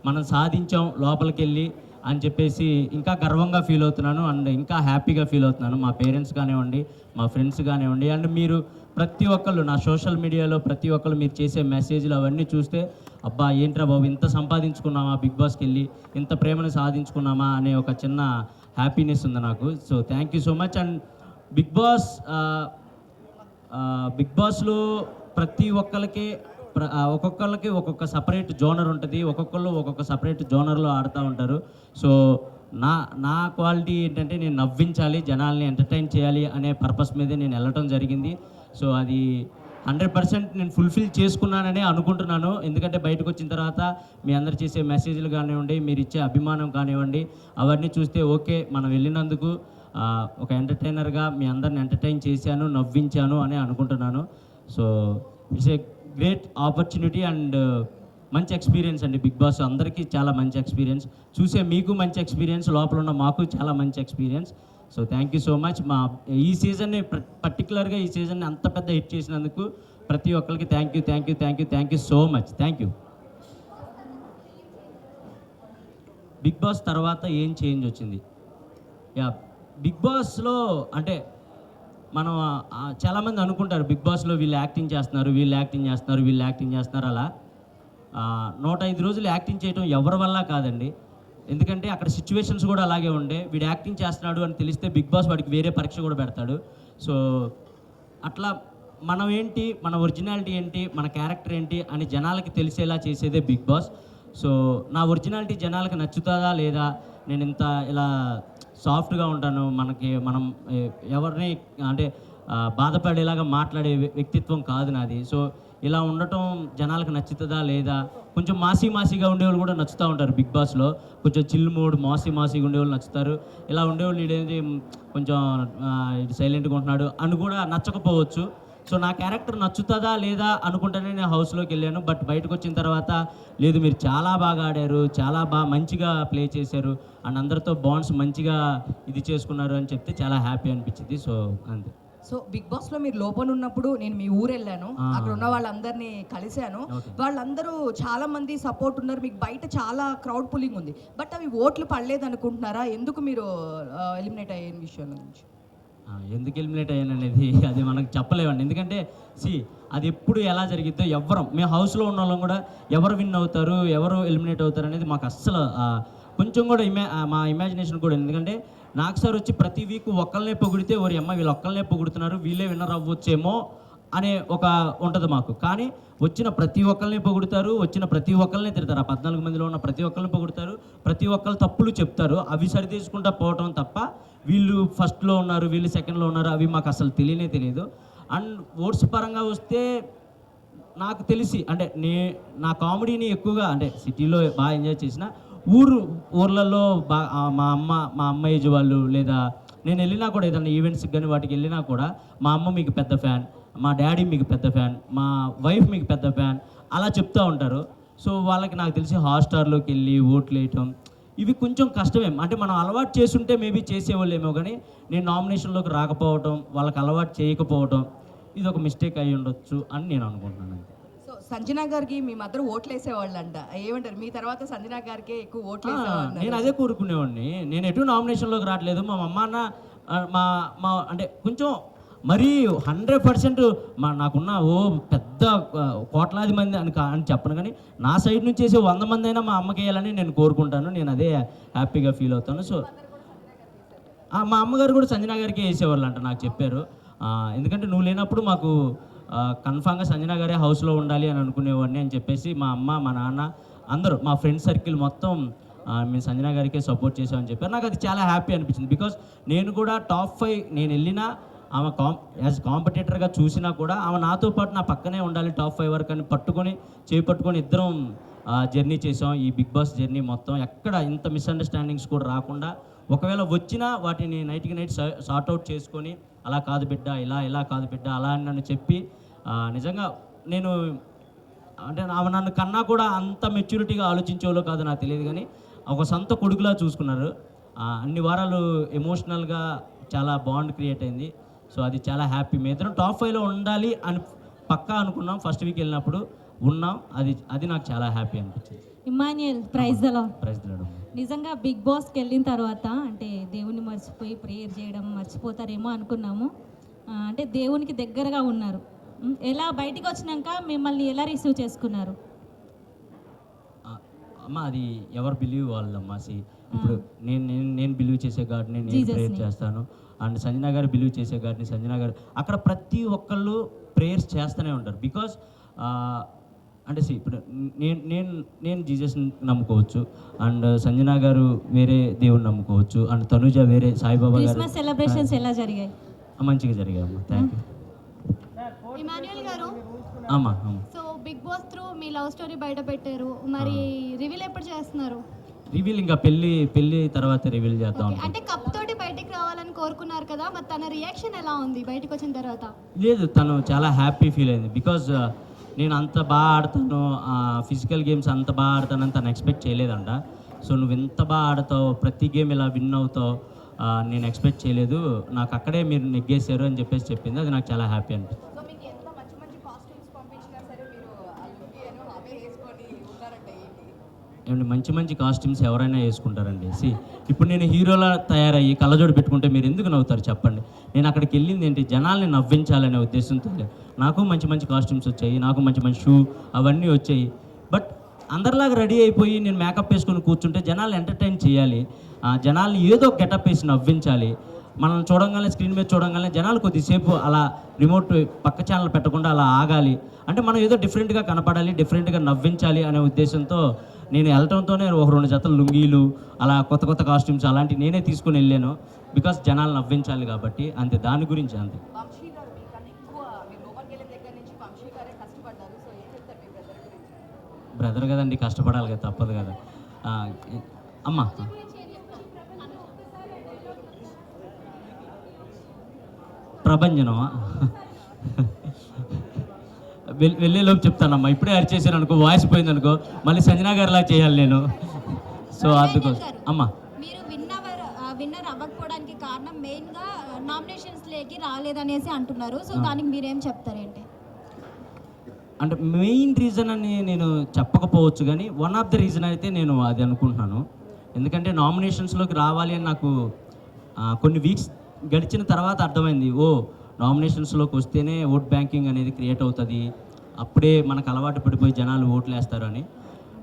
మనం సాధించాం లోపలికి వెళ్ళి అని చెప్పేసి ఇంకా గర్వంగా ఫీల్ అవుతున్నాను. అండ్ ఇంకా హ్యాపీగా ఫీల్ అవుతున్నాను. మా పేరెంట్స్ కానివ్వండి, మా ఫ్రెండ్స్ కానివ్వండి, అండ్ మీరు ప్రతి ఒక్కళ్ళు నా సోషల్ మీడియాలో ప్రతి ఒక్కళ్ళు మీరు చేసే మెసేజ్లు అవన్నీ చూస్తే అబ్బా ఏంట్రా బాబు ఇంత సంపాదించుకున్నామా, బిగ్ బాస్కి వెళ్ళి ఇంత ప్రేమను సాధించుకున్నామా అనే ఒక చిన్న హ్యాపీనెస్ ఉంది నాకు. So thank you so much. And big బాస్లో ప్రతి ఒక్కరికి ఒక్కొక్క సపరేట్ జోనర్ ఉంటుంది. ఒక్కొక్కళ్ళు ఒక్కొక్క సపరేట్ జోనర్లో ఆడుతూ ఉంటారు. సో నా క్వాలిటీ ఏంటంటే నేను నవ్వించాలి, జనాల్ని ఎంటర్టైన్ చేయాలి అనే పర్పస్ మీదే నేను వెళ్ళటం జరిగింది. సో అది 100% నేను ఫుల్ఫిల్ చేసుకున్నాననే అనుకుంటున్నాను. ఎందుకంటే బయటకు వచ్చిన తర్వాత మీ అందరు చేసే మెసేజ్లు కానివ్వండి, మీరు ఇచ్చే అభిమానం కానివ్వండి, అవన్నీ చూస్తే ఓకే మనం వెళ్ళినందుకు ఒక ఎంటర్టైనర్గా మీ అందరిని ఎంటర్టైన్ చేశాను, నవ్వించాను అని అనుకుంటున్నాను. So it's a great opportunity and మంచి ఎక్స్పీరియన్స్ అండి. బిగ్ బాస్ అందరికీ చాలా మంచి ఎక్స్పీరియన్స్, చూసే మీకు మంచి ఎక్స్పీరియన్స్, లోపల ఉన్న మాకు చాలా మంచి experience. So thank you so much. ఈ సీజన్ని పర్టికులర్గా ఈ సీజన్ని అంత పెద్ద హిట్ చేసినందుకు ప్రతి ఒక్కరికి thank you so much. Thank you. Big boss తర్వాత ఏం చేంజ్ వచ్చింది? బిగ్ బాస్లో అంటే మనం చాలామంది అనుకుంటారు బిగ్ బాస్లో వీళ్ళు యాక్టింగ్ చేస్తున్నారు అలా 105 రోజులు యాక్టింగ్ చేయడం ఎవరి వల్ల కాదండి. ఎందుకంటే అక్కడ సిచ్యువేషన్స్ కూడా అలాగే ఉండే. వీడు యాక్టింగ్ చేస్తున్నాడు అని తెలిస్తే బిగ్ బాస్ వాడికి వేరే పరీక్ష కూడా పెడతాడు. సో అట్లా మనం ఏంటి, మన ఒరిజినాలిటీ ఏంటి, మన క్యారెక్టర్ ఏంటి అని జనాలకి తెలిసేలా చేసేదే బిగ్ బాస్. సో నా ఒరిజినాలిటీ జనాలకి నచ్చుతుందా లేదా, నేను ఇంత ఇలా సాఫ్ట్గా ఉంటాను, మనం ఎవరిని అంటే బాధపడేలాగా మాట్లాడే వ్యక్తిత్వం కాదు నాది. సో ఇలా ఉండటం జనాలకు నచ్చుతుందా లేదా, కొంచెం మాసీగా ఉండేవాళ్ళు కూడా నచ్చుతూ ఉంటారు బిగ్ బాస్లో. కొంచెం చిల్ మూడ్ మాసీగా ఉండేవాళ్ళు నచ్చుతారు. ఇలా ఉండేవాళ్ళు ఇదేంటి కొంచెం సైలెంట్గా ఉంటున్నాడు అని కూడా నచ్చకపోవచ్చు. సో నా క్యారెక్టర్ నచ్చుతుందా లేదా అనుకుంటేనే నేను హౌస్లోకి వెళ్ళాను. బట్ బయటకు వచ్చిన తర్వాత లేదు, మీరు చాలా బాగా ఆడారు, చాలా మంచిగా ప్లే చేశారు అండ్ అందరితో బాండ్స్ మంచిగా ఇది చేసుకున్నారు అని చెప్తే చాలా హ్యాపీ అనిపించింది. సో అంతే. సో బిగ్ బాస్ లో మీరు లోపల ఉన్నప్పుడు నేను మీ ఊరు వెళ్ళాను, అక్కడ ఉన్న వాళ్ళందరినీ కలిశాను. వాళ్ళందరూ చాలా మంది సపోర్ట్ ఉన్నారు, మీకు బయట చాలా క్రౌడ్ పుల్లింగ్ ఉంది. బట్ అవి ఓట్లు పడలేదు అనుకుంటున్నారా? ఎందుకు మీరు ఎలిమినేట్ అయ్యే విషయం నుంచి? ఎందుకు ఎలిమినేట్ అయ్యాను అనేది అది మనకు చెప్పలేమండి. ఎందుకంటే అది ఎప్పుడు ఎలా జరిగిద్దో మేము హౌస్లో ఉన్న వాళ్ళం కూడా ఎవరు విన్ అవుతారు, ఎవరు ఎలిమినేట్ అవుతారు అనేది మాకు అస్సలు కొంచెం కూడా మా ఇమాజినేషన్ కూడా. ఎందుకంటే నాకు సార్ వచ్చి ప్రతి వీక్ ఒక్కళ్ళనే పొగిడితే వీళ్ళు ఒక్కళ్ళనే పొగుడుతున్నారు, వీళ్ళే విన్నర్ అవ్వచ్చేమో అనే ఒక ఉంటుంది మాకు. కానీ వచ్చిన ప్రతి ఒక్కరిని పొగుడుతారు, వచ్చిన ప్రతి ఒక్కరిని తిడతారు. ఆ 14 మందిలో ఉన్న ప్రతి ఒక్కరిని పొగుడుతారు, ప్రతి ఒక్కరు తప్పులు చెప్తారు. అవి సరిదేసుకుంటూ పోవటం తప్ప వీళ్ళు ఫస్ట్లో ఉన్నారు, వీళ్ళు సెకండ్లో ఉన్నారు, అవి మాకు అసలు తెలియదు. అండ్ ఓట్స్ పరంగా వస్తే నాకు తెలిసి అంటే నా కామెడీని ఎక్కువగా అంటే సిటీలో బాగా ఎంజాయ్ చేసిన, ఊర్లలో మా అమ్మ ఏజ్ వాళ్ళు లేదా నేను వెళ్ళినా కూడా ఏదైనా ఈవెంట్స్కి కానీ వాటికి వెళ్ళినా కూడా మా అమ్మ మీకు పెద్ద ఫ్యాన్, మా డాడీ మీకు పెద్ద ఫ్యాన్, మా వైఫ్ మీకు పెద్ద ఫ్యాన్ అలా చెప్తూ ఉంటారు. సో వాళ్ళకి నాకు తెలిసి హాట్స్టార్లోకి వెళ్ళి ఓట్లు వేయటం ఇవి కొంచెం కష్టమే. అంటే మనం అలవాటు చేస్తుంటే మేబీ చేసేవాళ్ళేమో, కానీ నేను నామినేషన్లోకి రాకపోవటం, వాళ్ళకి అలవాటు చేయకపోవటం ఇది ఒక మిస్టేక్ అయ్యి ఉండొచ్చు అని నేను అనుకుంటున్నాను. సో సంజన గారికి మీ మదర్ ఓట్లు వేసేవాళ్ళంట, ఏమంటారు? మీ తర్వాత సంజన గారికి ఎక్కువ ఓట్లు వేసేవాళ్ళు. నేను అదే కోరుకునేవాడిని. నేను ఎటు నామినేషన్లోకి రావట్లేదు. మా అమ్మ అన్న మా అంటే కొంచెం మరీ 100% నాకున్న పెద్ద కోట్లాది మంది అని చెప్పను, కానీ నా సైడ్ నుంచి వేసే 100 మంది అయినా మా అమ్మకి వేయాలని నేను కోరుకుంటాను. నేను అదే హ్యాపీగా ఫీల్ అవుతాను. సో మా అమ్మగారు కూడా సంజన గారికి వేసేవాళ్ళు అంట, నాకు చెప్పారు. ఎందుకంటే నువ్వు లేనప్పుడు మాకు కన్ఫామ్గా సంజన గారే హౌస్లో ఉండాలి అని అనుకునేవాడిని అని చెప్పేసి మా అమ్మ మా నాన్న అందరూ మా ఫ్రెండ్ సర్కిల్ మొత్తం మేము సంజన గారికే సపోర్ట్ చేసామని చెప్పారు. నాకు అది చాలా హ్యాపీ అనిపించింది. బికాస్ నేను కూడా టాప్ 5 నేను వెళ్ళినా ఆమె యాజ్ కాంపిటేటర్గా చూసినా కూడా ఆమె నాతో పాటు నా పక్కనే ఉండాలి టాప్ 5 వరకు అని చేపట్టుకొని ఇద్దరం జర్నీ చేసాం. ఈ బిగ్ బాస్ జర్నీ మొత్తం ఎక్కడ ఇంత మిస్అండర్స్టాండింగ్స్ కూడా రాకుండా, ఒకవేళ వచ్చినా వాటిని నైట్కి నైట్ సార్ట్అవుట్ చేసుకొని అలా కాదు బిడ్డ, ఇలా కాదు బిడ్డ అలా అని నన్ను చెప్పి నిజంగా నేను అంటే ఆమె నన్ను కన్నా కూడా అంత మెచ్యూరిటీగా ఆలోచించేవాళ్ళు కాదు నాకు తెలియదు, కానీ ఒక సొంత కొడుకులా చూసుకున్నారు. అన్ని వారాలు ఎమోషనల్గా చాలా బాండ్ క్రియేట్ అయింది. సో అది చాలా హ్యాపీ. మేము ఇద్దరం టాప్ 5లో ఉండాలి అని పక్కా అనుకున్నాం. ఫస్ట్ వీక్ వెళ్ళినప్పుడు ఉన్నాం. అది నాకు చాలా హ్యాపీ అనిపించింది. Emmanuel, praise the lord. Praise the lord. నిజంగా బిగ్ బాస్కి వెళ్ళిన తర్వాత అంటే దేవుని మర్చిపోయి ప్రేయర్ చేయడం మర్చిపోతారేమో అనుకున్నాము. అంటే దేవునికి దగ్గరగా ఉన్నారు. ఎలా బయటికి వచ్చినాక మిమ్మల్ని ఎలా రిసీవ్ చేసుకున్నారు? అమ్మ అది ఎవరు బిలీవ్ వాళ్ళమ్మా. ఇప్పుడు నేను బిలీవ్ చేసే గాడిని నేను ప్రేయర్ చేస్తాను, అండ్ సంజన గారు బిలీవ్ చేసే గాడిని సంజన గారు. అక్కడ ప్రతి ఒక్కళ్ళు ప్రేయర్స్ చేస్తూనే ఉంటారు. బికాస్ అంటే ఇప్పుడు నేను జీసస్ నమ్ముకోవచ్చు, అండ్ సంజన గారు వేరే దేవుని నమ్ముకోవచ్చు, అండ్ తనుజ వేరే సాయిబాబా గారు. క్రిస్మస్ సెలబ్రేషన్స్ ఎలా జరిగాయి? మంచిగా జరిగాయమ్మా. Thank you. ఇమాన్యుయల్ గారు, అమ్మా సో బిగ్ బాస్ త్రూ మీ లవ్ స్టోరీ బయట పెట్టారు, మరి రివీల్ ఎప్పుడు చేస్తున్నారు? రివీల్ ఇంకా పెళ్లి తర్వాత రివీల్ చేద్దాం. అంటే కప్ తోటి బయటికి రావాలని కోరుకున్నారు కదా, మరి తన రియాక్షన్ ఎలా ఉంది బయటకు వచ్చిన తర్వాత? లేదు, తను చాలా హ్యాపీ ఫీల్ అయింది. బికాజ్ నేను అంత బాగా ఆడతాను, ఫిజికల్ గేమ్స్ అంత బాగా ఆడతానని తను ఎక్స్పెక్ట్ చేయలేదంట. సో నువ్వు ఎంత బాగా ఆడతావు, ప్రతి గేమ్ ఇలా విన్ అవుతావు నేను ఎక్స్పెక్ట్ చేయలేదు, నాకు అక్కడే మీరు నెగ్గేశారు అని చెప్పేసి చెప్పింది. అది నాకు చాలా హ్యాపీ అనిపిస్తుంది. సో మీకు ఎంత మంచి కాస్ట్యూమ్స్ పంపించినా సరే మీరు అవే వేసుకొని ఉన్నారంటే ఏంటి? మంచి కాస్ట్యూమ్స్ ఎవరైనా వేసుకుంటారండి. ఇప్పుడు నేను హీరోలా తయారయ్యి కళ్ళజోడు పెట్టుకుంటే మీరు ఎందుకు నవ్వుతారు చెప్పండి? నేను అక్కడికి వెళ్ళింది ఏంటి, జనాల్ని నవ్వించాలనే ఉద్దేశంతో. నాకు మంచి కాస్ట్యూమ్స్ వచ్చాయి, నాకు మంచి షూ అవన్నీ వచ్చాయి. బట్ అందరిలాగా రెడీ అయిపోయి నేను మేకప్ వేసుకొని కూర్చుంటే జనాలు ఎంటర్టైన్ చేయాలి, జనాల్ని ఏదో గెటప్ వేసి నవ్వించాలి. మనం చూడంగానే స్క్రీన్ మీద చూడంగానే జనాలు కొద్దిసేపు అలా రిమోట్ పక్క ఛానల్ పెట్టకుండా అలా ఆగాలి. అంటే మనం ఏదో డిఫరెంట్గా కనపడాలి, డిఫరెంట్గా నవ్వించాలి అనే ఉద్దేశంతో నేను వెళ్ళటంతోనే ఒక 2 జతలు లుంగీలు అలా కొత్త కాస్ట్యూమ్స్ అలాంటివి నేనే తీసుకుని వెళ్ళాను. బికాస్ జనాలు నవ్వించాలి కాబట్టి అంతే, దాని గురించి అంతే. వంశీ గారు బ్రదర్ కదండి, కష్టపడాలి కదా, తప్పదు కదా. ఆ, అమ్మ ప్రభంజనమా వెళ్ళేలోపు చెప్తానమ్మా. ఇప్పుడే అరిచేసాను అనుకో, వాయిస్ పోయింది అనుకో, మళ్ళీ సంజనా గారిలా చేయాలి నేను. సో అందుకోసం అమ్మా. మీరు విన్నర్ అవ్వకపోవడానికి కారణం మెయిన్గా నామినేషన్స్ లేకి రాలేదనేసి అంటున్నారు. సో దానికి మీరేం చెప్తారేంటి? అంటే మెయిన్ రీజన్ అని నేను చెప్పకపోవచ్చు, కానీ వన్ ఆఫ్ ద రీజన్ అయితే నేను అది అనుకుంటున్నాను. ఎందుకంటే నామినేషన్స్లోకి రావాలి అని నాకు కొన్ని వీక్స్ గడిచిన తర్వాత అర్థమైంది, ఓ నామినేషన్స్లోకి వస్తేనే ఓట్ బ్యాంకింగ్ అనేది క్రియేట్ అవుతుంది, అప్పుడే మనకు అలవాటు పడిపోయి జనాలు ఓట్లు వేస్తారు అని.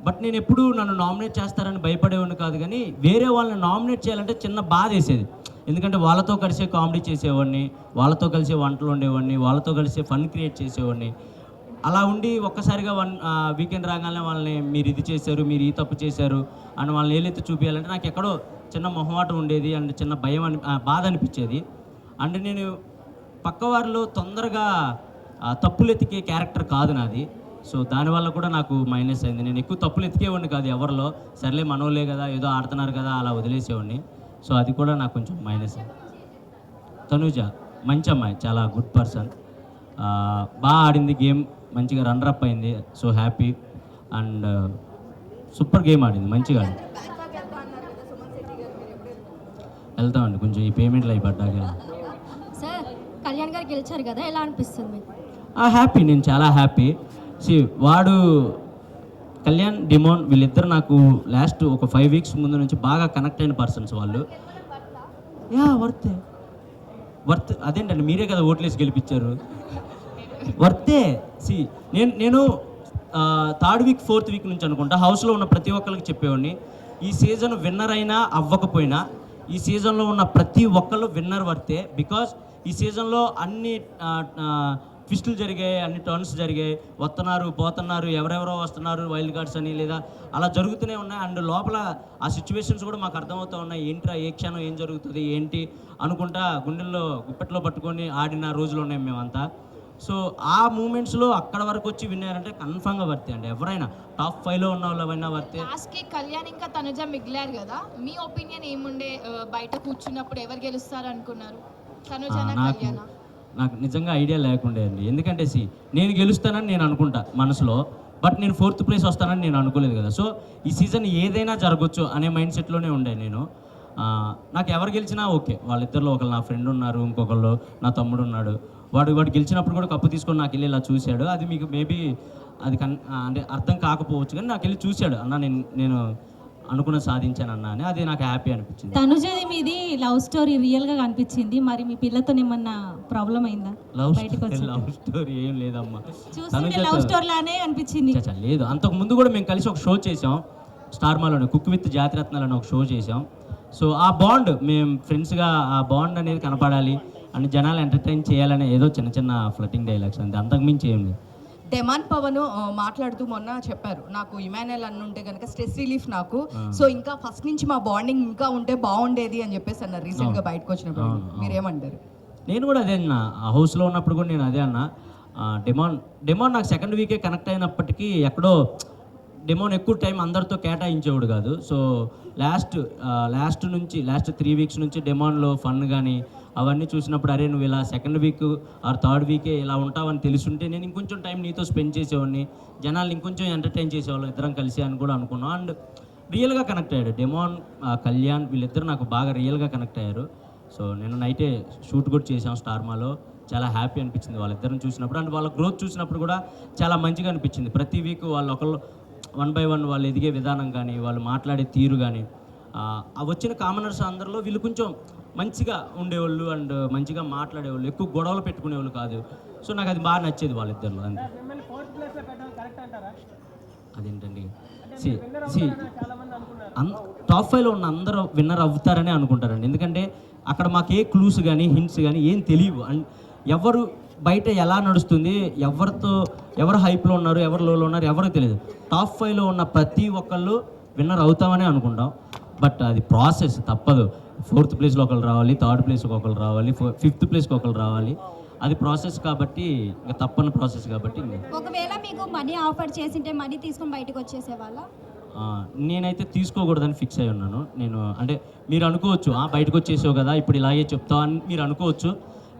బట్ నేను ఎప్పుడూ నన్ను నామినేట్ చేస్తారని భయపడేవాడిని కాదు, కానీ వేరే వాళ్ళని నామినేట్ చేయాలంటే చిన్న బాధ వేసేది. ఎందుకంటే వాళ్ళతో కలిసే కామెడీ చేసేవాడిని, వాళ్ళతో కలిసే వంటలు ఉండేవాడిని, వాళ్ళతో కలిసే ఫన్ క్రియేట్ చేసేవాడిని. అలా ఉండి ఒక్కసారిగా వీకెండ్ రాగానే వాళ్ళని మీరు ఇది చేశారు, మీరు ఈ తప్పు చేశారు అని వాళ్ళని ఏలెత్తి చూపించాలంటే నాకు ఎక్కడో చిన్న మొహమాటం ఉండేది అండ్ చిన్న భయం బాధ అనిపించేది. అండ్ నేను పక్కవారిలో తొందరగా తప్పులు ఎతికే క్యారెక్టర్ కాదు నాది. సో దానివల్ల కూడా నాకు మైనస్ అయింది. నేను ఎక్కువ తప్పులు ఎతికేవాడిని కాదు ఎవరిలో, సర్లే మనోలే కదా, ఏదో ఆడుతున్నారు కదా అలా వదిలేసేవాడిని. సో అది కూడా నాకు కొంచెం మైనస్ అయింది. తనుజ మంచి అమ్మాయి, చాలా గుడ్ పర్సన్, బాగా ఆడింది గేమ్, మంచిగా రన్నరప్ అయింది. So happy and super game ఆడింది, మంచిగా ఆడింది. వెళ్తామండి కొంచెం ఈ పేమెంట్లు అయి పడ్డాక. సార్ కళ్యాణ్ గారు గెలిచారు కదా, ఎలా అనిపిస్తుంది మీకు? హ్యాపీ, నేను చాలా హ్యాపీ. వాడు కళ్యాణ్, డిమోన్ వీళ్ళిద్దరు నాకు లాస్ట్ ఒక 5 వీక్స్ ముందు నుంచి బాగా కనెక్ట్ అయిన పర్సన్స్ వాళ్ళు. వర్త్ అదేంటండి, మీరే కదా ఓట్లేసి గెలిపించారు. వర్తే. నేను 3rd వీక్ 4th వీక్ నుంచి అనుకుంటా హౌస్లో ఉన్న ప్రతి ఒక్కరికి చెప్పేవాడిని, ఈ సీజన్ విన్నర్ అయినా అవ్వకపోయినా ఈ సీజన్లో ఉన్న ప్రతి ఒక్కళ్ళు విన్నర్ వర్తే. బికాజ్ ఈ సీజన్లో అన్ని ట్విస్టులు జరిగాయి, అన్ని టర్న్స్ జరిగాయి, వస్తున్నారు పోతున్నారు, ఎవరెవరో వస్తున్నారు వైల్డ్ కార్డ్స్ అని, లేదా అలా జరుగుతూనే ఉన్నాయి. అండ్ లోపల ఆ సిచ్యువేషన్స్ కూడా మాకు అర్థమవుతూ ఉన్నాయి, ఏంట్రా ఏ క్షణం ఏం జరుగుతుంది ఏంటి అనుకుంటా గుండెల్లో గుప్పెట్లో పట్టుకొని ఆడిన రోజులు ఉన్నాయి మేమంతా. సో ఆ మూమెంట్స్లో అక్కడ వరకు వచ్చి విన్నారంటే కన్ఫామ్గా వర్తే అండి. ఎవరైనా టాప్ 5లో ఉన్న వాళ్ళైనా వర్తే. లాస్ట్కి కళ్యాణ్ ఇంకా తనుజ మిగిలారు కదా, మీ ఒపీనియన్ ఏముండే బయట కూర్చున్నప్పుడు ఎవరు గెలుస్తారు అనుకున్నారు? తనుజనా కళ్యాణా? నాకు నిజంగా ఐడియా లేకుండే అండి. ఎందుకంటే నేను గెలుస్తానని నేను అనుకుంటా మనసులో, బట్ నేను 4th ప్లేస్ వస్తానని నేను అనుకోలేదు కదా. సో ఈ సీజన్ ఏదైనా జరగచ్చు అనే మైండ్ సెట్లోనే ఉండే నేను. నాకు ఎవరు గెలిచినా ఓకే. వాళ్ళిద్దరిలో ఒకళ్ళు నా ఫ్రెండ్ ఉన్నారు, ఇంకొకళ్ళు నా తమ్ముడు ఉన్నాడు. వాడు గెలిచినప్పుడు కూడా కప్పు తీసుకొని నాకు వెళ్ళి ఇలా చూశాడు. అది మీకు మేబీ అది అంటే అర్థం కాకపోవచ్చు, కానీ నాకు వెళ్ళి చూశాడు, అన్న నేను అనుకున్న సాధించాను అన్న అని. అది నాకు హ్యాపీ అనిపించింది. తనుజది మీది లవ్ స్టోరీ రియల్ గా కనిపించింది, మరి మీ పిల్లతో ఏమన్నా ప్రాబ్లం అయిందా? లవ్ స్టోరీ ఏం లేదమ్మా, చూస్తుంటే లవ్ స్టోరీ లానే అనిపించింది. లేదు, అంతకు ముందు కూడా మేము కలిసి ఒక షో చేసాం స్టార్ మాలోనే, కుక్ విత్ జాతిరత్నాలు అని ఒక షో చేసాం. సో ఆ బాండ్, మేము ఫ్రెండ్స్గా ఆ బాండ్ అనేది కనపడాలి అని, జనాలు ఎంటర్టైన్ చేయాలని ఏదో చిన్న చిన్న ఫ్లటింగ్ డైలాగ్స్ అంతే, అంతకుమించి ఏం లేదు. డెమాన్ పవన్ మాట్లాడుతూ మొన్న చెప్పారు, నాకు ఇమాన్యుయల్ అన్న ఉంటే కనుక స్ట్రెస్ రిలీఫ్ నాకు, సో ఇంకా ఫస్ట్ నుంచి మా బాండింగ్ ఇంకా ఉంటే బాగుండేది అని చెప్పేసి అన్నారు రీసెంట్గా బయటకు వచ్చినప్పుడు. మీరేమంటారు? నేను కూడా అదే అన్న, హౌస్లో ఉన్నప్పుడు కూడా నేను అదే అన్న. డెమాన్ నాకు 2nd వీకే కనెక్ట్ అయినప్పటికీ ఎక్కడో డెమోన్ ఎక్కువ టైం అందరితో కేటాయించేవాడు కాదు. సో లాస్ట్ 3 వీక్స్ నుంచి డెమోన్లో ఫన్ కానీ అవన్నీ చూసినప్పుడు, అరే నువ్వు ఇలా 2nd వీక్ ఆర్ 3rd వీకే ఇలా ఉంటావని తెలుసుంటే నేను ఇంకొంచెం టైం నీతో స్పెండ్ చేసేవాడిని, జనాలు ఇంకొంచెం ఎంటర్టైన్ చేసేవాళ్ళు ఇద్దరం కలిసి అని కూడా అనుకున్నాం. అండ్ రియల్గా కనెక్ట్ అయ్యాడు డెమోన్, కళ్యాణ్ వీళ్ళిద్దరు నాకు బాగా రియల్గా కనెక్ట్ అయ్యారు. సో నేను నైటే షూట్ కూడా చేసాం స్టార్ మాలో, చాలా హ్యాపీ అనిపించింది వాళ్ళిద్దరిని చూసినప్పుడు. అండ్ వాళ్ళ గ్రోత్ చూసినప్పుడు కూడా చాలా మంచిగా అనిపించింది. ప్రతి వీక్ వాళ్ళు ఒకళ్ళు 1 by 1 వాళ్ళు ఎదిగే విధానం కానీ, వాళ్ళు మాట్లాడే తీరు కానీ, వచ్చిన కామనర్స్ అందరిలో వీళ్ళు కొంచెం మంచిగా ఉండేవాళ్ళు అండ్ మంచిగా మాట్లాడేవాళ్ళు, ఎక్కువ గొడవలు పెట్టుకునేవాళ్ళు కాదు. సో నాకు అది బాగా నచ్చేది వాళ్ళిద్దరిలో. అంతే. అదేంటండి, టాప్ 5లో ఉన్న అందరూ విన్నర్ అవుతారని అనుకుంటారండి. ఎందుకంటే అక్కడ మాకు ఏ క్లూస్ కానీ హింట్స్ కానీ ఏం తెలియవు. అండ్ ఎవరు బయట ఎలా నడుస్తుంది, ఎవరు హైప్లో ఉన్నారు, ఎవరు లోలో ఉన్నారు ఎవరికి తెలియదు. టాప్ 5లో ఉన్న ప్రతి ఒక్కళ్ళు విన్నర్ అవుతామని అనుకుంటాం, బట్ అది ప్రాసెస్, తప్పదు. 4th ప్లేస్లో ఒకళ్ళు రావాలి, 3rd ప్లేస్కి ఒకళ్ళు రావాలి, 5th ప్లేస్కి ఒకళ్ళు రావాలి. అది ప్రాసెస్ కాబట్టి ఇంకా తప్పని ప్రాసెస్ కాబట్టి ఒకవేళ మీకు మనీ ఆఫర్ చేసింటే మనీ తీసుకొని బయటకు వచ్చేసేవాళ్ళ? నేనైతే తీసుకోకూడదని ఫిక్స్ అయి ఉన్నాను. నేను అంటే మీరు అనుకోవచ్చు బయటకు వచ్చేసావు కదా ఇప్పుడు ఇలాగే చెప్తావు అని మీరు అనుకోవచ్చు.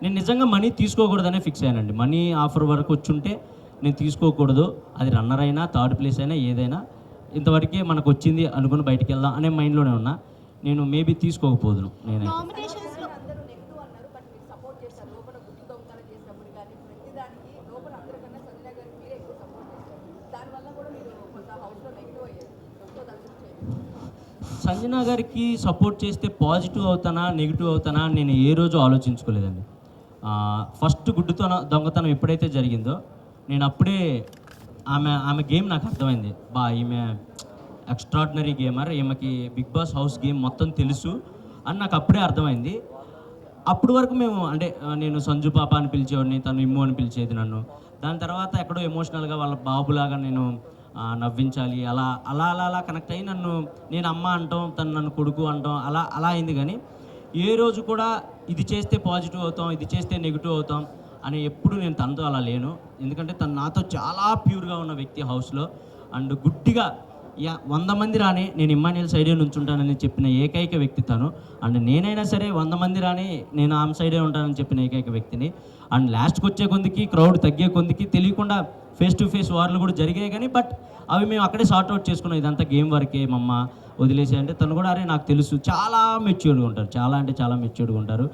నేను నిజంగా మనీ తీసుకోకూడదనే ఫిక్స్ అయ్యానండి. మనీ ఆఫర్ వరకు వచ్చుంటే నేను తీసుకోకూడదు. అది రన్నర్ అయినా థర్డ్ ప్లేస్ అయినా ఏదైనా ఇంతవరకే మనకు వచ్చింది అనుకుని బయటికి వెళ్దాం అనే మైండ్లోనే ఉన్నా. నేను మేబీ తీసుకోకపోదును. నేనైతే నామినేషన్స్లో అందరూ నెగిటివ్ అన్నారు, బట్ మీరు సపోర్ట్ చేస్తారు. లోపల గుడ్డి దొంగతనం చేసినప్పుడు కానీ ప్రతిదానికి లోపల అందరికన్నా సంజన గారికి మీరే ఎక్కువ సపోర్ట్ చేస్తారు. దానివల్ల కూడా మీరు కొంత హౌస్లో నెగిటివ్ అయ్యారు. సో దాని గురించి ఏంటి? సంజన గారికి సపోర్ట్ చేస్తే పాజిటివ్ అవుతానా నెగిటివ్ అవుతానా నేను ఏ రోజు ఆలోచించుకోలేదండి. ఫస్ట్ దొంగతనం ఎప్పుడైతే జరిగిందో నేను అప్పుడే ఆమె గేమ్ నాకు అర్థమైంది. ఈమె ఎక్స్ట్రాడినరీ గేమర్, ఈమెకి బిగ్ బాస్ హౌస్ గేమ్ మొత్తం తెలుసు అని నాకు అప్పుడే అర్థమైంది. అప్పటి వరకు మేము అంటే నేను సంజు పాప అని పిలిచేవాడిని, తను ఇమ్ము అని పిలిచేది నన్ను. దాని తర్వాత ఎక్కడో ఎమోషనల్గా వాళ్ళ బాబులాగా నేను నవ్వించాలి అలా అలా అలా అలా కనెక్ట్ అయ్యి నేను అమ్మ అంటాం, తను నన్ను కొడుకు అంటాం, అలా అయింది. కానీ ఏ రోజు కూడా ఇది చేస్తే పాజిటివ్ అవుతాం, ఇది చేస్తే నెగిటివ్ అవుతాం అని ఎప్పుడు నేను తనతో అలా లేను. ఎందుకంటే తను నాతో చాలా ప్యూర్గా ఉన్న వ్యక్తి హౌస్లో. అండ్ గుడ్డిగా 100 మంది రాని నేను ఇమ్మాన్యుయల్ సైడే నుంచుంటానని చెప్పిన ఏకైక వ్యక్తి తను. అండ్ నేనైనా సరే 100 మంది రాని నేను ఆమె సైడే ఉంటానని చెప్పిన ఏకైక వ్యక్తిని. అండ్ లాస్ట్కి వచ్చే కొందికి క్రౌడ్ తగ్గే కొందికి తెలియకుండా ఫేస్ టు ఫేస్ వార్లు కూడా జరిగాయి. కానీ బట్ అవి మేము అక్కడే సార్ట్అవుట్ చేసుకున్నాం. ఇదంతా గేమ్ వరకే మమ్మ వదిలేసి అంటే తను కూడా నాకు తెలుసు చాలా మెచ్యూర్డ్గా ఉంటారు, చాలా అంటే చాలా మెచ్యూర్డ్గా ఉంటారు.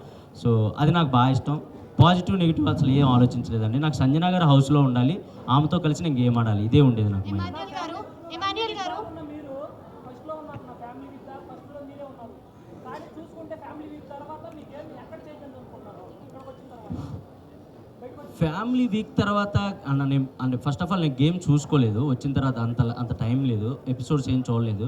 సో అది నాకు బాగా ఇష్టం. పాజిటివ్ నెగిటివ్ అసలు ఏం ఆలోచించలేదండి. నాకు సంజన గారు హౌస్లో ఉండాలి, ఆమెతో కలిసి నేను గేమ్ ఆడాలి, ఇదే ఉండేది నాకు. ఇమాన్యుయల్ గారు ఫ్యామిలీ వీక్ తర్వాత అంటే ఫస్ట్ ఆఫ్ ఆల్ నేను గేమ్ చూసుకోలేదు. వచ్చిన తర్వాత అంత టైం లేదు, ఎపిసోడ్స్ ఏం చూడలేదు.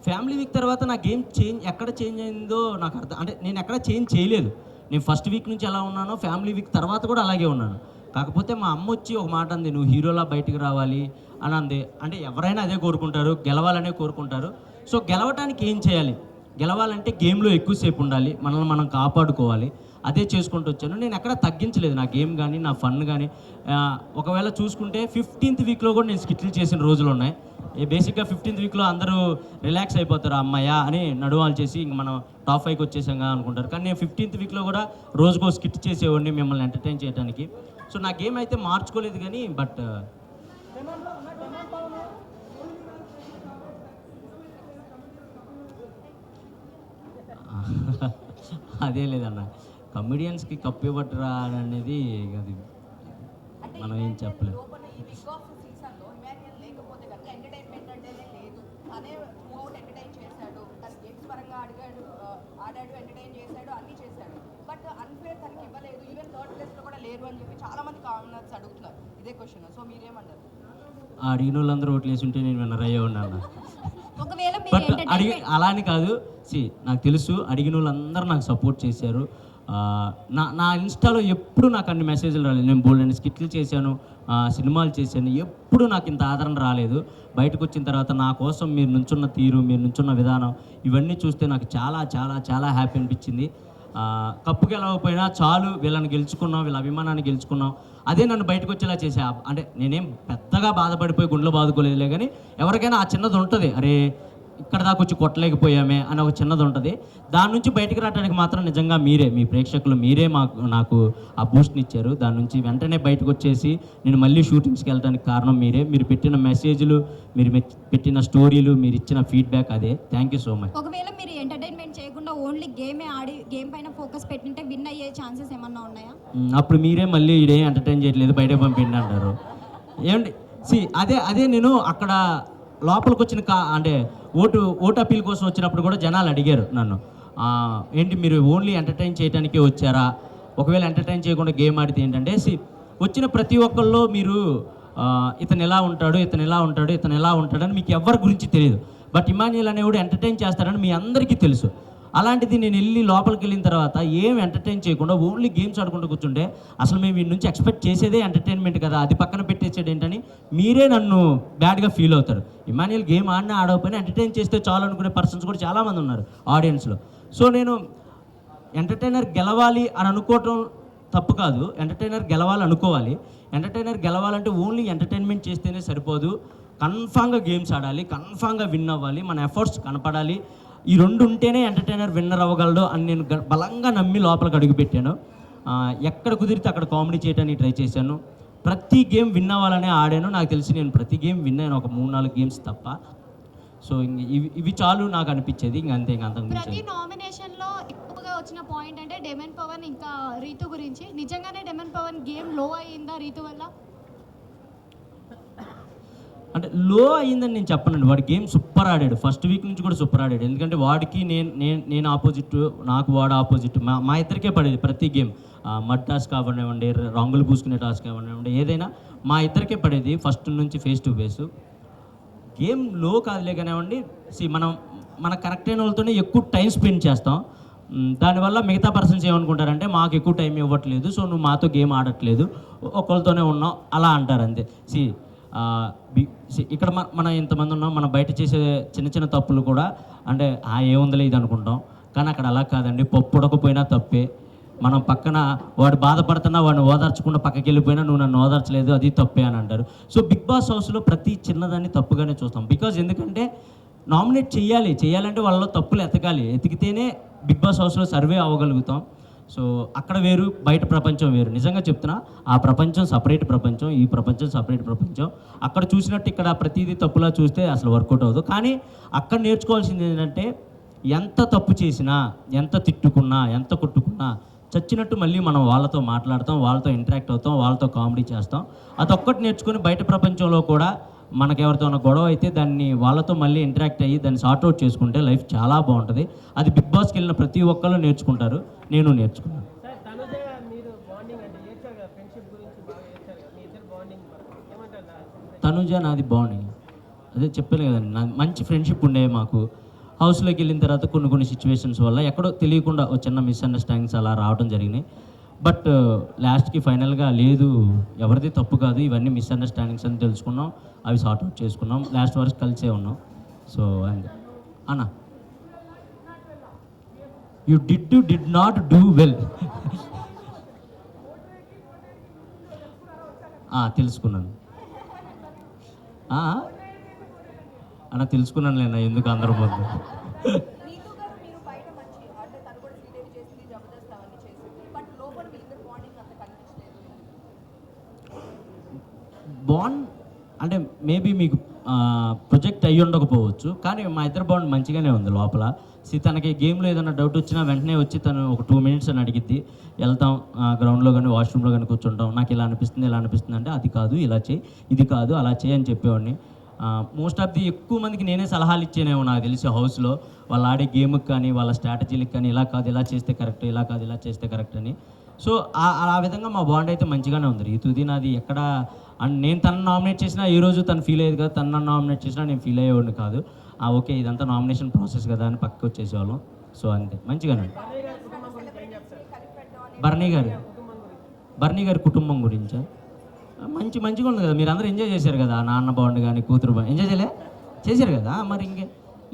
ఫ్యామిలీ వీక్ తర్వాత నా గేమ్ ఎక్కడ చేంజ్ అయిందో నాకు అంటే నేను ఎక్కడ చేంజ్ చేయలేదు. నేను ఫస్ట్ వీక్ నుంచి ఎలా ఉన్నానో ఫ్యామిలీ వీక్ తర్వాత కూడా అలాగే ఉన్నాను. కాకపోతే మా అమ్మ వచ్చి ఒక మాట అంది, నువ్వు హీరోలా బయటికి రావాలి అని అంది. అంటే ఎవరైనా అదే కోరుకుంటారు, గెలవాలనే కోరుకుంటారు. సో గెలవటానికి ఏం చేయాలి? గెలవాలంటే గేమ్లో ఎక్కువసేపు ఉండాలి, మనల్ని మనం కాపాడుకోవాలి. అదే చేసుకుంటూ వచ్చాను. నేను ఎక్కడ తగ్గించలేదు నా గేమ్ కానీ నా ఫన్ కానీ. ఒకవేళ చూసుకుంటే 15th వీక్లో కూడా నేను స్కిట్లు చేసిన రోజులు ఉన్నాయి. బేసిక్గా 15th వీక్లో అందరూ రిలాక్స్ అయిపోతారు, అమ్మాయ అని నడువాలు చేసి ఇంక మనం టాప్ 5కి వచ్చేసాంగా అనుకుంటారు. కానీ నేను 15th వీక్లో కూడా రోజుకో స్కిట్ చేసేవాడిని మిమ్మల్ని ఎంటర్టైన్ చేయడానికి. సో నా గేమ్ అయితే మార్చుకోలేదు కానీ బట్ అదే లేదన్న, కమెడియన్స్కి కప్పు ఇవ్వటరా అనేది అది మనం ఏం చెప్పలేదు. లోపల ఈ బిగ్ బాస్ సీజన్లో ఇమాన్యుయల్ లేకపోతే కనుక ఎంటర్టైన్మెంట్ అంటేనే లేదు. అనే మూవ్ ఎంటర్టైన్ చేశాడు, తన గేమ్స్ పరంగా ఆడాడు, ఎంటర్టైన్ చేశాడు, అన్నీ చేశాడు. బట్ అన్ఫేర్ తనకి ఇవ్వలేదు. ఈవెన్ థర్డ్ ప్లేస్లో కూడా లేరు అని చెప్పి చాలా మంది కామెంట్స్ అడుగుతున్నారు ఇదే క్వశ్చన్. సో మీరేమంటారు? అడిగిన వాళ్ళందరూ ఓట్లు వేసి ఉంటే నేను విన్నర్ అయ్యే ఉన్నాను. ఒకవేళ బట్ అలా అని కాదు, నాకు తెలుసు అడిగిన వాళ్ళందరూ నాకు సపోర్ట్ చేశారు. నా ఇన్స్టాలో ఎప్పుడు నాకు అన్ని మెసేజ్లు రాలేదు. నేను బోల్డెన్ స్కిట్లు చేశాను, సినిమాలు చేశాను, ఎప్పుడు నాకు ఇంత ఆదరణ రాలేదు. బయటకు వచ్చిన తర్వాత నా కోసం మీరు నుంచున్న తీరు, మీరు నుంచున్న విధానం ఇవన్నీ చూస్తే నాకు చాలా చాలా చాలా హ్యాపీ అనిపించింది. కప్పు గెలవకపోయినా చాలు, వీళ్ళని గెలుచుకున్నాం, వీళ్ళ అభిమానాన్ని గెలుచుకున్నాం, అదే నన్ను బయటకు వచ్చేలా చేసా. అంటే నేనేం పెద్దగా బాధపడిపోయి గుండెలు బాదుకోలేదులే. కానీ ఎవరికైనా ఆ చిన్నది ఉంటుంది, అరే ఇక్కడ దాకా వచ్చి కొట్టలేకపోయామే అని ఒక చిన్నది ఉంటుంది. దాని నుంచి బయటికి రావడానికి మాత్రం నిజంగా మీరే, మీ ప్రేక్షకులు మీరే నాకు ఆ బూస్ట్ని ఇచ్చారు. దాని నుంచి వెంటనే బయటకు వచ్చేసి నేను మళ్ళీ షూటింగ్స్కి వెళ్ళడానికి కారణం మీరే. మీరు పెట్టిన మెసేజ్లు, మీరు పెట్టిన స్టోరీలు, మీరు ఇచ్చిన ఫీడ్బ్యాక్, అదే. Thank you so much. ఒకవేళ మీరు ఎంటర్టైన్మెంట్ చేయకుండా ఓన్లీ గేమే ఆడి గేమ్ పైన ఫోకస్ పెట్టింటే విన్ అయ్యే ఛాన్సెస్ ఏమన్నా ఉన్నాయా? అప్పుడు మీరే మళ్ళీ ఇదేం ఎంటర్టైన్ చేయట్లేదు, బయట పంపిండి అంటారు. ఏమండి అదే నేను అక్కడ లోపలికి వచ్చిన అంటే ఓటు అప్పీల్ కోసం వచ్చినప్పుడు కూడా జనాలు అడిగారు నన్ను, ఏంటి మీరు ఓన్లీ ఎంటర్టైన్ చేయడానికే వచ్చారా? ఒకవేళ ఎంటర్టైన్ చేయకుండా గేమ్ ఆడితే ఏంటంటే వచ్చిన ప్రతి ఒక్కళ్ళు మీరు ఇతను ఎలా ఉంటాడు, ఇతను ఎలా ఉంటాడు, ఇతను ఎలా ఉంటాడని మీకు ఎవరి గురించి తెలియదు. బట్ ఇమాన్యుయల్ అనేవాడు ఎంటర్టైన్ చేస్తాడని మీ అందరికీ తెలుసు. అలాంటిది నేను వెళ్ళి లోపలికి వెళ్ళిన తర్వాత ఏం ఎంటర్టైన్ చేయకుండా ఓన్లీ గేమ్స్ ఆడుకుంటూ కూర్చుంటే అసలు మేము వీడి నుంచి ఎక్స్పెక్ట్ చేసేదే ఎంటర్టైన్మెంట్ కదా, అది పక్కన పెట్టేసాడు ఏంటని మీరే నన్ను బ్యాడ్గా ఫీల్ అవుతారు. ఇమాన్యుయల్ గేమ్ ఆడినా ఆడకపోయినా ఎంటర్టైన్ చేస్తే చాలు అనుకునే పర్సన్స్ కూడా చాలామంది ఉన్నారు ఆడియన్స్లో. సో నేను ఎంటర్టైనర్ గెలవాలి అని అనుకోవటం తప్పు కాదు, ఎంటర్టైనర్ గెలవాలనుకోవాలి. ఎంటర్టైనర్ గెలవాలంటే ఓన్లీ ఎంటర్టైన్మెంట్ చేస్తేనే సరిపోదు, కన్ఫామ్గా గేమ్స్ ఆడాలి, కన్ఫామ్గా విన్ అవ్వాలి, మన ఎఫర్ట్స్ కనపడాలి. ఈ రెండు ఉంటేనే ఎంటర్టైనర్ విన్నర్ అవ్వగలడు అని నేను బలంగా నమ్మి లోపలికి అడుగుపెట్టాను. ఎక్కడ కుదిరితే అక్కడ కామెడీ చేయడానికి ట్రై చేశాను. ప్రతి గేమ్ విన్ అవ్వాలనే ఆడాను. నాకు తెలిసి నేను ప్రతి గేమ్ విన్ అయ్యాను, ఒక 3-4 గేమ్స్ తప్ప. సో ఇవి చాలు నాకు అనిపించేది. ఇంక అంతే, ఇంక అంతకు ప్రతి మించి నామినేషన్లో ఎక్కువగా వచ్చిన పాయింట్ అంటే డెమన్ పవన్ ఇంకా రీతు గురించి. నిజంగానే డెమన్ పవన్ గేమ్ లో అయ్యిందా రీతు వల్ల? అంటే లో అయ్యిందని నేను చెప్పనండి. వాడి గేమ్ సూపర్ ఆడాడు, ఫస్ట్ వీక్ నుంచి కూడా సూపర్ ఆడాడు. ఎందుకంటే వాడికి నేను ఆపోజిట్, నాకు వాడు ఆపోజిట్. మా ఇద్దరికే పడేది ప్రతి గేమ్. మడ్ టాస్క్ కానివ్వండి, రంగులు పూసుకునే టాస్క్ కానివ్వండి, ఏదైనా మా ఇద్దరికే పడేది ఫస్ట్ నుంచి ఫేస్ టు ఫేస్. గేమ్ లో కాదులే కానివ్వండి. మన కరెక్ట్ అయిన వాళ్ళతోనే ఎక్కువ టైం స్పెండ్ చేస్తాం. దానివల్ల మిగతా పర్సన్స్ ఏమనుకుంటారంటే మాకు ఎక్కువ టైం ఇవ్వట్లేదు, సో నువ్వు మాతో గేమ్ ఆడట్లేదు, ఒకళ్ళతోనే ఉన్నావు అలా అంటారు అంతే. ఇక్కడ మనం ఇంతమంది ఉన్నాం, మనం బయట చేసే చిన్న చిన్న తప్పులు కూడా అంటే ఏముందిలే ఇది అనుకుంటాం. కానీ అక్కడ అలా కాదండి, పప్పు ఉడకపోయినా తప్పే. మనం పక్కన వాడు బాధపడుతున్నా వాడిని ఓదార్చకుండా పక్కకి వెళ్ళిపోయినా నువ్వు నన్ను ఓదార్చలేదు, అది తప్పే అని అంటారు. సో బిగ్ బాస్ హౌస్లో ప్రతి చిన్నదాన్ని తప్పుగానే చూస్తాం. బికాజ్ ఎందుకంటే నామినేట్ చేయాలంటే వాళ్ళలో తప్పులు ఎతికితేనే బిగ్ బాస్ హౌస్లో సర్వే అవ్వగలుగుతాం. సో అక్కడ వేరు, బయట ప్రపంచం వేరు. నిజంగా చెప్తున్నా, ఆ ప్రపంచం సపరేట్ ప్రపంచం, ఈ ప్రపంచం సపరేట్ ప్రపంచం. అక్కడ చూసినట్టు ఇక్కడ ప్రతిదీ తప్పులా చూస్తే అసలు వర్కౌట్ అవ్వదు. కానీ అక్కడ నేర్చుకోవాల్సింది ఏంటంటే ఎంత తప్పు చేసినా, ఎంత తిట్టుకున్నా, ఎంత కొట్టుకున్నా చచ్చినట్టు మళ్ళీ మనం వాళ్ళతో మాట్లాడతాం, వాళ్ళతో ఇంటరాక్ట్ అవుతాం, వాళ్ళతో కామెడీ చేస్తాం. అదొక్కటి నేర్చుకొని బయట ప్రపంచంలో కూడా మనకెవరితో ఉన్న గొడవ అయితే దాన్ని వాళ్ళతో మళ్ళీ ఇంటరాక్ట్ అయ్యి దాన్ని సార్ట్అవుట్ చేసుకుంటే లైఫ్ చాలా బాగుంటుంది. అది బిగ్ బాస్కి వెళ్ళిన ప్రతి ఒక్కళ్ళు నేర్చుకుంటారు, నేను నేర్చుకున్నాను. తనుజ నాది బాండింగ్ అదే చెప్పాను కదండి, నా మంచి ఫ్రెండ్షిప్ ఉండేవి మాకు. హౌస్లోకి వెళ్ళిన తర్వాత కొన్ని సిచ్యువేషన్స్ వల్ల ఎక్కడో తెలియకుండా ఒక చిన్న మిస్అండర్స్టాండింగ్స్ అలా రావడం జరిగినాయి. బట్ లాస్ట్కి ఫైనల్గా లేదు, ఎవరిది తప్పు కాదు, ఇవన్నీ మిస్అండర్స్టాండింగ్స్ అని తెలుసుకున్నాం, అవి సార్ట్అవుట్ చేసుకున్నాం, లాస్ట్ వరకు కలిసే ఉన్నాం. సో అంతే అన్న, you did not do well. తెలుసుకున్నాను అన్న, తెలుసుకున్నాను లేనా, ఎందుకు అందరం ముందు. రీతు గారు మీరు బయట మంచి అంటే తను కూడా శ్రీదేవి చేసింది, జబర్దస్త్ అవన్నీ చేసింది, బట్ లోపల వీళ్ళిద్దరు బాండింగ్ అంత కనిపించలేదు. బాండ్ అంటే మేబీ మీకు ప్రొజెక్ట్ అయ్యి ఉండకపోవచ్చు, కానీ మా ఇద్దరు బాండ్ మంచిగానే ఉంది లోపల. తనకి గేమ్లో ఏదైనా డౌట్ వచ్చినా వెంటనే వచ్చి తను ఒక 2 minutes అని అడిగిద్ది. వెళ్తాం గ్రౌండ్లో కానీ వాష్రూమ్లో కానీ కూర్చుంటాం, నాకు ఇలా అనిపిస్తుంది అంటే అది కాదు ఇలా చేయి, ఇది కాదు అలా చేయి అని చెప్పేవాడిని. మోస్ట్ ఆఫ్ ది ఎక్కువ మందికి నేనే సలహాలు ఇచ్చేనేమో నాకు తెలిసి హౌస్లో, వాళ్ళు ఆడే గేమ్కి కానీ వాళ్ళ స్ట్రాటజీలకు కానీ ఇలా కాదు ఇలా చేస్తే కరెక్ట్, ఇలా కాదు ఇలా చేస్తే కరెక్ట్ అని. సో ఆ విధంగా మా బాండ్ అయితే మంచిగానే ఉంది. రీతుది నాది ఎక్కడ అండ్ నేను తను నామినేట్ చేసినా ఈ రోజు తను ఫీల్ అయ్యేది కదా, తను నన్ను నామినేట్ చేసినా నేను ఫీల్ అయ్యేవాడిని కాదు. ఓకే ఇదంతా నామినేషన్ ప్రాసెస్ కదా అని పక్కకు వచ్చేసేవాళ్ళం. సో అంతే, మంచిగానే. బర్నీ గారి కుటుంబం గురించా మంచిగా ఉంది కదా, మీరు అందరూ ఎంజాయ్ చేశారు కదా, నాన్న బాండ్ కానీ కూతురు బాండ్ ఎంజాయ్ చేశారు కదా, మరి ఇంకే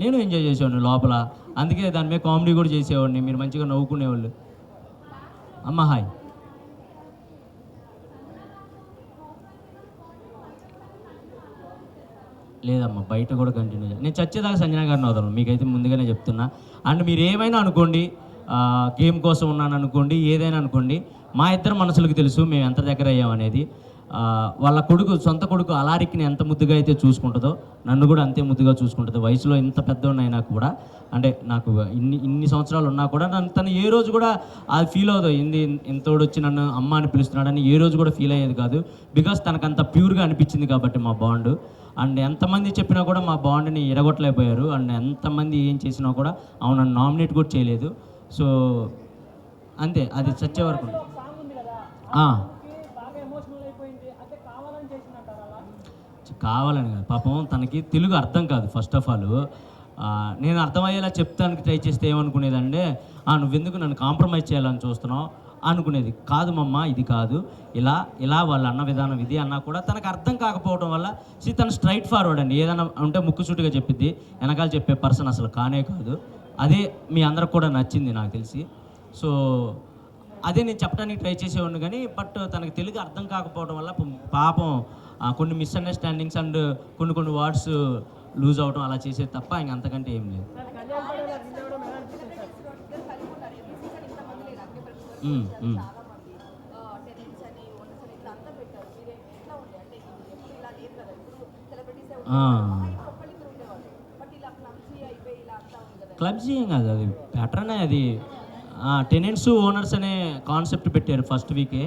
నేను ఎంజాయ్ చేసేవాడిని లోపల, అందుకే దాని మీద కామెడీ కూడా చేసేవాడిని, మీరు మంచిగా నవ్వుకునేవాళ్ళు. అమ్మ హాయ్. లేదమ్మా, బయట కూడా కంటిన్యూ చేయాలి. నేను చచ్చేదాకా సంజన గారిని వదలను, మీకైతే ముందుగానే చెప్తున్నా. అండ్ మీరు ఏమైనా అనుకోండి, గేమ్ కోసం ఉన్నాను అనుకోండి, ఏదైనా అనుకోండి, మా ఇద్దరు మనసులకు తెలుసు మేము ఎంత దగ్గర అయ్యామనేది. వాళ్ళ సొంత కొడుకు అలారిక్ని ఎంత ముద్దుగా అయితే చూసుకుంటుందో నన్ను కూడా అంతే ముద్దుగా చూసుకుంటుంది. వయసులో ఇంత పెద్దవాడినైనా కూడా, అంటే నాకు ఇన్ని సంవత్సరాలు ఉన్నా కూడా తను ఏ రోజు కూడా అది ఫీల్ అవుతుంది, ఇంతోడు వచ్చి నన్ను అమ్మ అని పిలుస్తున్నాడని ఏ రోజు కూడా ఫీల్ అయ్యేది కాదు. బికాస్ తనకు అంత ప్యూర్గా అనిపించింది కాబట్టి మా బాండ్. అండ్ ఎంతమంది చెప్పినా కూడా మా బాండ్ని ఎరగొట్టలేకపోయారు. అండ్ ఎంతమంది ఏం చేసినా కూడా నన్ను నామినేట్ కూడా చేయలేదు. సో అంతే, అది చచ్చే వరకు. కావాలని కాదు, పాపం తనకి తెలుగు అర్థం కాదు. ఫస్ట్ ఆఫ్ ఆల్ నేను అర్థమయ్యేలా చెప్తానికి ట్రై చేస్తే ఏమనుకునేదంటే, నువ్వెందుకు నన్ను కాంప్రమైజ్ చేయాలని చూస్తున్నావు అనుకునేది. కాదు మమ్మ, ఇది కాదు, ఇలా వాళ్ళ అన్న విధానం ఇది అన్నా కూడా తనకు అర్థం కాకపోవడం వల్ల తను స్ట్రైట్ ఫార్వర్డ్ అండి. ఏదైనా ఉంటే ముక్కుసూటిగా చెప్పిద్ది, వెనకాల చెప్పే పర్సన్ అసలు కానే కాదు. అదే మీ అందరికి కూడా నచ్చింది నాకు తెలిసి. సో అదే నేను చెప్పడానికి ట్రై చేసేవాడిని కానీ బట్ తనకి తెలుగు అర్థం కాకపోవడం వల్ల పాపం కొన్ని మిస్అండర్స్టాండింగ్స్ అండ్ కొన్ని వర్డ్స్ లూజ్ అవడం అలా చేసేది తప్ప ఇంక అంతకంటే ఏం లేదు. మ్మ్, మ్మ్. క్లబ్స్ ఏం కాదు, అది ప్యాటర్నే అది. టెనెంట్స్ ఓనర్స్ అనే కాన్సెప్ట్ పెట్టారు ఫస్ట్ వీకే.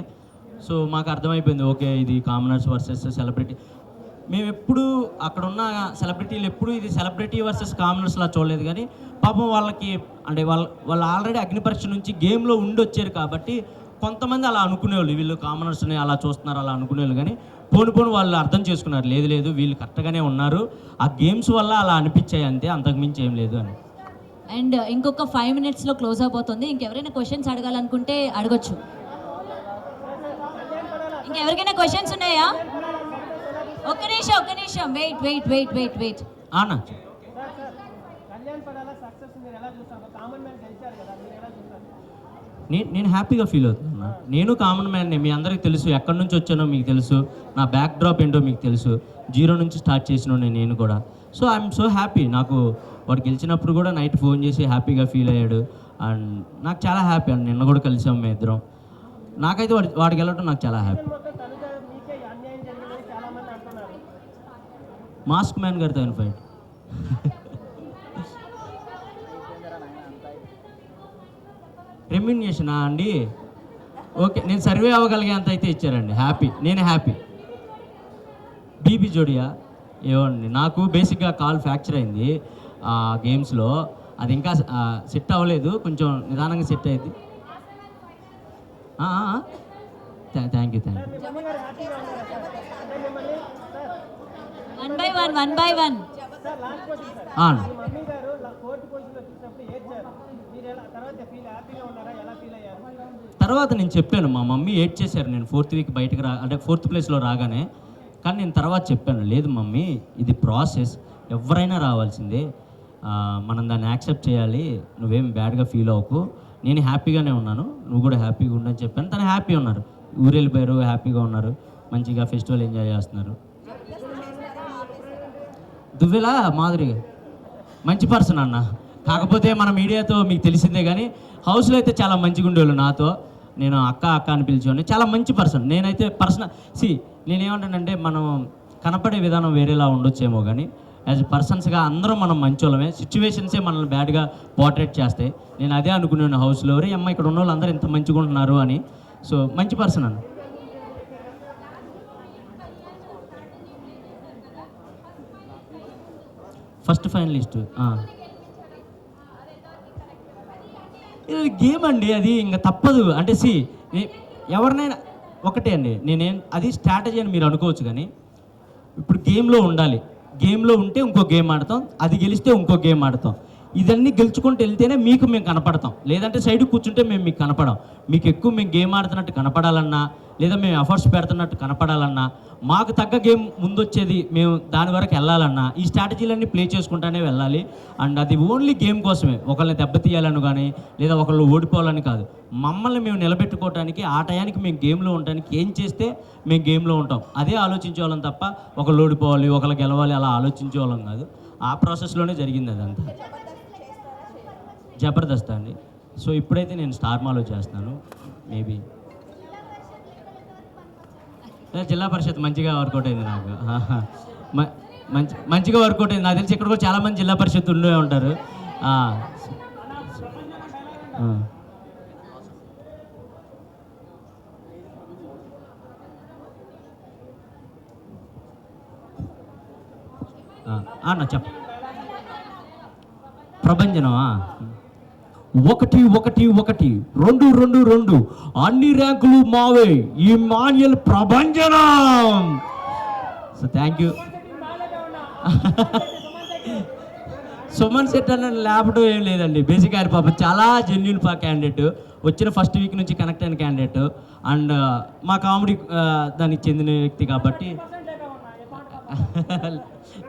సో మాకు అర్థమైపోయింది, ఓకే ఇది కామనర్స్ వర్సెస్ సెలబ్రిటీ. మేము ఎప్పుడు అక్కడ ఉన్న సెలబ్రిటీలు ఎప్పుడు ఇది సెలబ్రిటీ వర్సెస్ కామనర్స్లా చూడలేదు. కానీ పాపం వాళ్ళకి అంటే వాళ్ళు ఆల్రెడీ అగ్ని పరీక్ష నుంచి గేమ్లో ఉండి వచ్చారు కాబట్టి కొంతమంది అలా అనుకునేవాళ్ళు, వీళ్ళు కామనర్స్ని అలా చూస్తున్నారు అలా అనుకునేవాళ్ళు. కానీ పోను వాళ్ళు అర్థం చేసుకున్నారు, లేదు వీళ్ళు కరెక్ట్గానే ఉన్నారు, ఆ గేమ్స్ వల్ల అలా అనిపించాయి అంతే, అంతకుమించి ఏం లేదు అని. అండ్ ఇంకొక 5 minutesలో క్లోజ్ అయిపోతుంది. ఇంకెవరైనా క్వశ్చన్స్ అడగాలనుకుంటే అడగొచ్చు. ఇంకెవరికైనా క్వశ్చన్స్ ఉన్నాయా? ఒక్క నిమిషం వెయిట్. అన్న నేను హ్యాపీగా ఫీల్ అవుతున్నా. నేను కామన్ మ్యాన్, మీ అందరికీ తెలుసు ఎక్కడి నుంచి వచ్చానో మీకు తెలుసు, నా బ్యాక్ డ్రాప్ ఏంటో మీకు తెలుసు, 0 నుంచి స్టార్ట్ చేసిన నేను కూడా. So I'm so happy. నాకు వాడు గెలిచినప్పుడు కూడా నైట్ ఫోన్ చేసి హ్యాపీగా ఫీల్ అయ్యాడు అండ్ నాకు చాలా హ్యాపీ అండి. నిన్న కూడా కలిసాం మేము ఇద్దరం. నాకైతే వాడికి వెళ్ళటం నాకు చాలా హ్యాపీ. మాస్క్ మ్యాన్ గారితో ఫైట్. రెమ్యూనరేషనా అండి? ఓకే, నేను సర్వే అవ్వగలిగేంత అయితే ఇచ్చారండి, హ్యాపీ, నేను హ్యాపీ. బీబీ జోడియా ఏమండి, నాకు బేసిక్గా కాల్ ఫ్రాక్చర్ అయింది గేమ్స్లో, అది ఇంకా సెట్ అవ్వలేదు, కొంచెం నిదానంగా సెట్ అయింది. Thank you. One by one. తర్వాత నేను చెప్పాను, మా మమ్మీ ఏడ్ చేశారు నేను 4th వీక్ బయటకు అంటే 4th ప్లేస్లో రాగానే. కానీ నేను తర్వాత చెప్పాను, లేదు మమ్మీ ఇది ప్రాసెస్, ఎవరైనా రావాల్సిందే, మనం దాన్ని యాక్సెప్ట్ చేయాలి, నువ్వేం బ్యాడ్గా ఫీల్ అవ్వకు, నేను హ్యాపీగానే ఉన్నాను, నువ్వు కూడా హ్యాపీగా ఉండని చెప్పాను. తను హ్యాపీ ఉన్నారు, ఊరెళ్ళిపోయారు, హ్యాపీగా ఉన్నారు, మంచిగా ఫెస్టివల్ ఎంజాయ్ చేస్తున్నారు. దువ్వెలా మాధురి మంచి పర్సన్ అన్న, కాకపోతే మన మీడియాతో మీకు తెలిసిందే కానీ హౌస్లో అయితే చాలా మంచిగా ఉండేవాళ్ళు నాతో. నేను అక్క అని పిలిచేవాడిని, చాలా మంచి పర్సన్. నేనైతే నేనేమంటానంటే మనం కనపడే విధానం వేరేలా ఉండొచ్చేమో కానీ యాజ్ పర్సన్స్గా అందరం మనం మంచోళ్ళమే, సిచ్యువేషన్సే మనల్ని బ్యాడ్గా పోర్ట్రేట్ చేస్తాయి. నేను అదే అనుకున్నాను హౌస్లో, రే అమ్మ ఇక్కడ ఉన్న వాళ్ళు అందరూ ఎంత మంచిగా ఉంటున్నారు అని. సో మంచి పర్సన్ అన్న. ఫస్ట్ ఫైనలిస్ట్ ఇది గేమ్ అండి, అది ఇంకా తప్పదు. అంటే ఎవరినైనా ఒకటే అండి, అది స్ట్రాటజీ అని మీరు అనుకోవచ్చు. కానీ ఇప్పుడు గేమ్లో ఉండాలి, గేమ్లో ఉంటే ఇంకో గేమ్ ఆడతాం, అది గెలిస్తే ఇంకో గేమ్ ఆడతాం. ఇదన్నీ గెలుచుకుంటూ వెళ్తేనే మేము కనపడతాం, లేదంటే సైడ్ కూర్చుంటే మేము మీకు కనపడం. మీకు ఎక్కువ మేము గేమ్ ఆడుతున్నట్టు కనపడాలన్నా, లేదా మేము ఎఫర్ట్స్ పెడుతున్నట్టు కనపడాలన్నా, మాకు తగ్గ గేమ్ ముందొచ్చేది మేము దాని వరకు వెళ్ళాలన్నా ఈ స్ట్రాటజీలన్నీ ప్లే చేసుకుంటానే వెళ్ళాలి. అండ్ అది ఓన్లీ గేమ్ కోసమే, ఒకళ్ళని దెబ్బతీయాలని కానీ లేదా ఒకళ్ళు ఓడిపోవాలని కాదు. మమ్మల్ని మేము నిలబెట్టుకోవడానికి, ఆ టయానికి మేము గేమ్లో ఉండడానికి ఏం చేస్తే మేము గేమ్లో ఉంటాం అదే ఆలోచించేవాళ్ళం తప్ప ఒకళ్ళు ఓడిపోవాలి ఒకళ్ళు గెలవాలి అలా ఆలోచించేవాళ్ళం కాదు. ఆ ప్రాసెస్లోనే జరిగింది అదంతా. జబర్దస్త్ అండి. సో ఇప్పుడైతే నేను స్టార్ మాలో చేస్తున్నాను. మేబీ జిల్లా పరిషత్ మంచిగా వర్కౌట్ అయింది నాకు, మంచిగా వర్కౌట్ అయింది. నాకు తెలిసి ఇక్కడ కూడా చాలామంది జిల్లా పరిషత్ ఉండే ఉంటారు. అన్న చెప్ప ప్రభంజనమా? 1 1 1 2 2 2 అన్ని ర్యాంకులు మావే, ఈ మాన్యుల్ ప్రభంజనం. So thank you. Suman Shetty అన్న లేపడం ఏం లేదండి, బేసిక్ ఆయన పాపం చాలా జెన్యున్ క్యాండిడేట్, వచ్చిన ఫస్ట్ వీక్ నుంచి కనెక్ట్ అయిన క్యాండిడేట్. అండ్ మా కామెడీ దానికి చెందిన వ్యక్తి కాబట్టి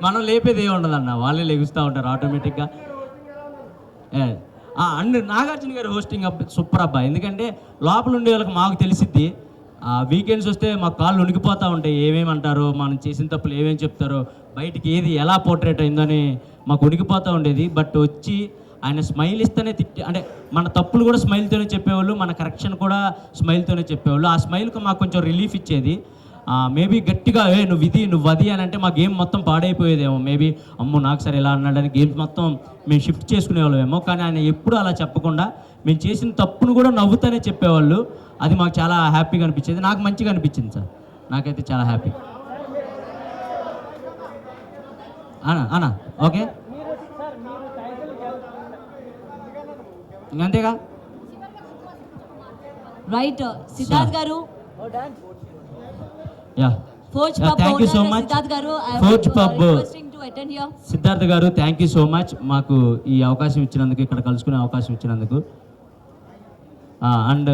మనం లేపేది ఏమి ఉండదన్న, వాళ్ళే లెగుస్తూ ఉంటారు ఆటోమేటిక్గా. అండ్ నాగార్జున గారు హోస్టింగ్ సూపర్ అబ్బా. ఎందుకంటే లోపల ఉండే వాళ్ళకి మాకు తెలిసిద్ది. వీకెండ్స్ వస్తే మా కాళ్ళు ఉనికిపోతూ ఉంటాయి, ఏమేమి అంటారో, మనం చేసిన తప్పులు ఏమేమి చెప్తారో, బయటికి ఏది ఎలా పోర్ట్రేట్ అయిందని మాకు ఉనికిపోతూ ఉండేది. బట్ వచ్చి ఆయన స్మైల్ ఇస్తేనే అంటే మన తప్పులు కూడా స్మైల్తోనే చెప్పేవాళ్ళు, మన కరెక్షన్ కూడా స్మైల్తోనే చెప్పేవాళ్ళు. ఆ స్మైల్కి మాకు కొంచెం రిలీఫ్ ఇచ్చేది. మేబీ గట్టిగా నువ్వు ఇది నువ్వు అది అని అంటే మా గేమ్ మొత్తం పాడైపోయేదేమో. మేబీ అమ్మో నాకు సరే ఇలా అన్నాడని గేమ్స్ మొత్తం మేము షిఫ్ట్ చేసుకునేవాళ్ళమేమో. కానీ ఆయన ఎప్పుడు అలా చెప్పకుండా మేము చేసిన తప్పును కూడా నవ్వుతూనే చెప్పేవాళ్ళు. అది మాకు చాలా హ్యాపీగా అనిపించేది, నాకు మంచిగా అనిపించింది సార్. నాకైతే చాలా హ్యాపీ. అనా ఓకే అంతేగా. Right Siddharth garu, yeah forge Yeah, pub thank you so owner much. Siddharth గారు, Forge Pub. Requesting to attend here. Siddharth garu thank you so much మాకు ఈ అవకాశం ఇచ్చినందుకు, ఇక్కడ కలుసుకునే అవకాశం ఇచ్చినందుకు. అండ్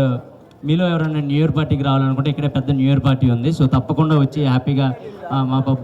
మీలో ఎవరైనా న్యూ ఇయర్ పార్టీకి రావాలనుకుంటే ఇక్కడే పెద్ద న్యూ ఇయర్ పార్టీ ఉంది. సో తప్పకుండా వచ్చి హ్యాపీగా మా పబ్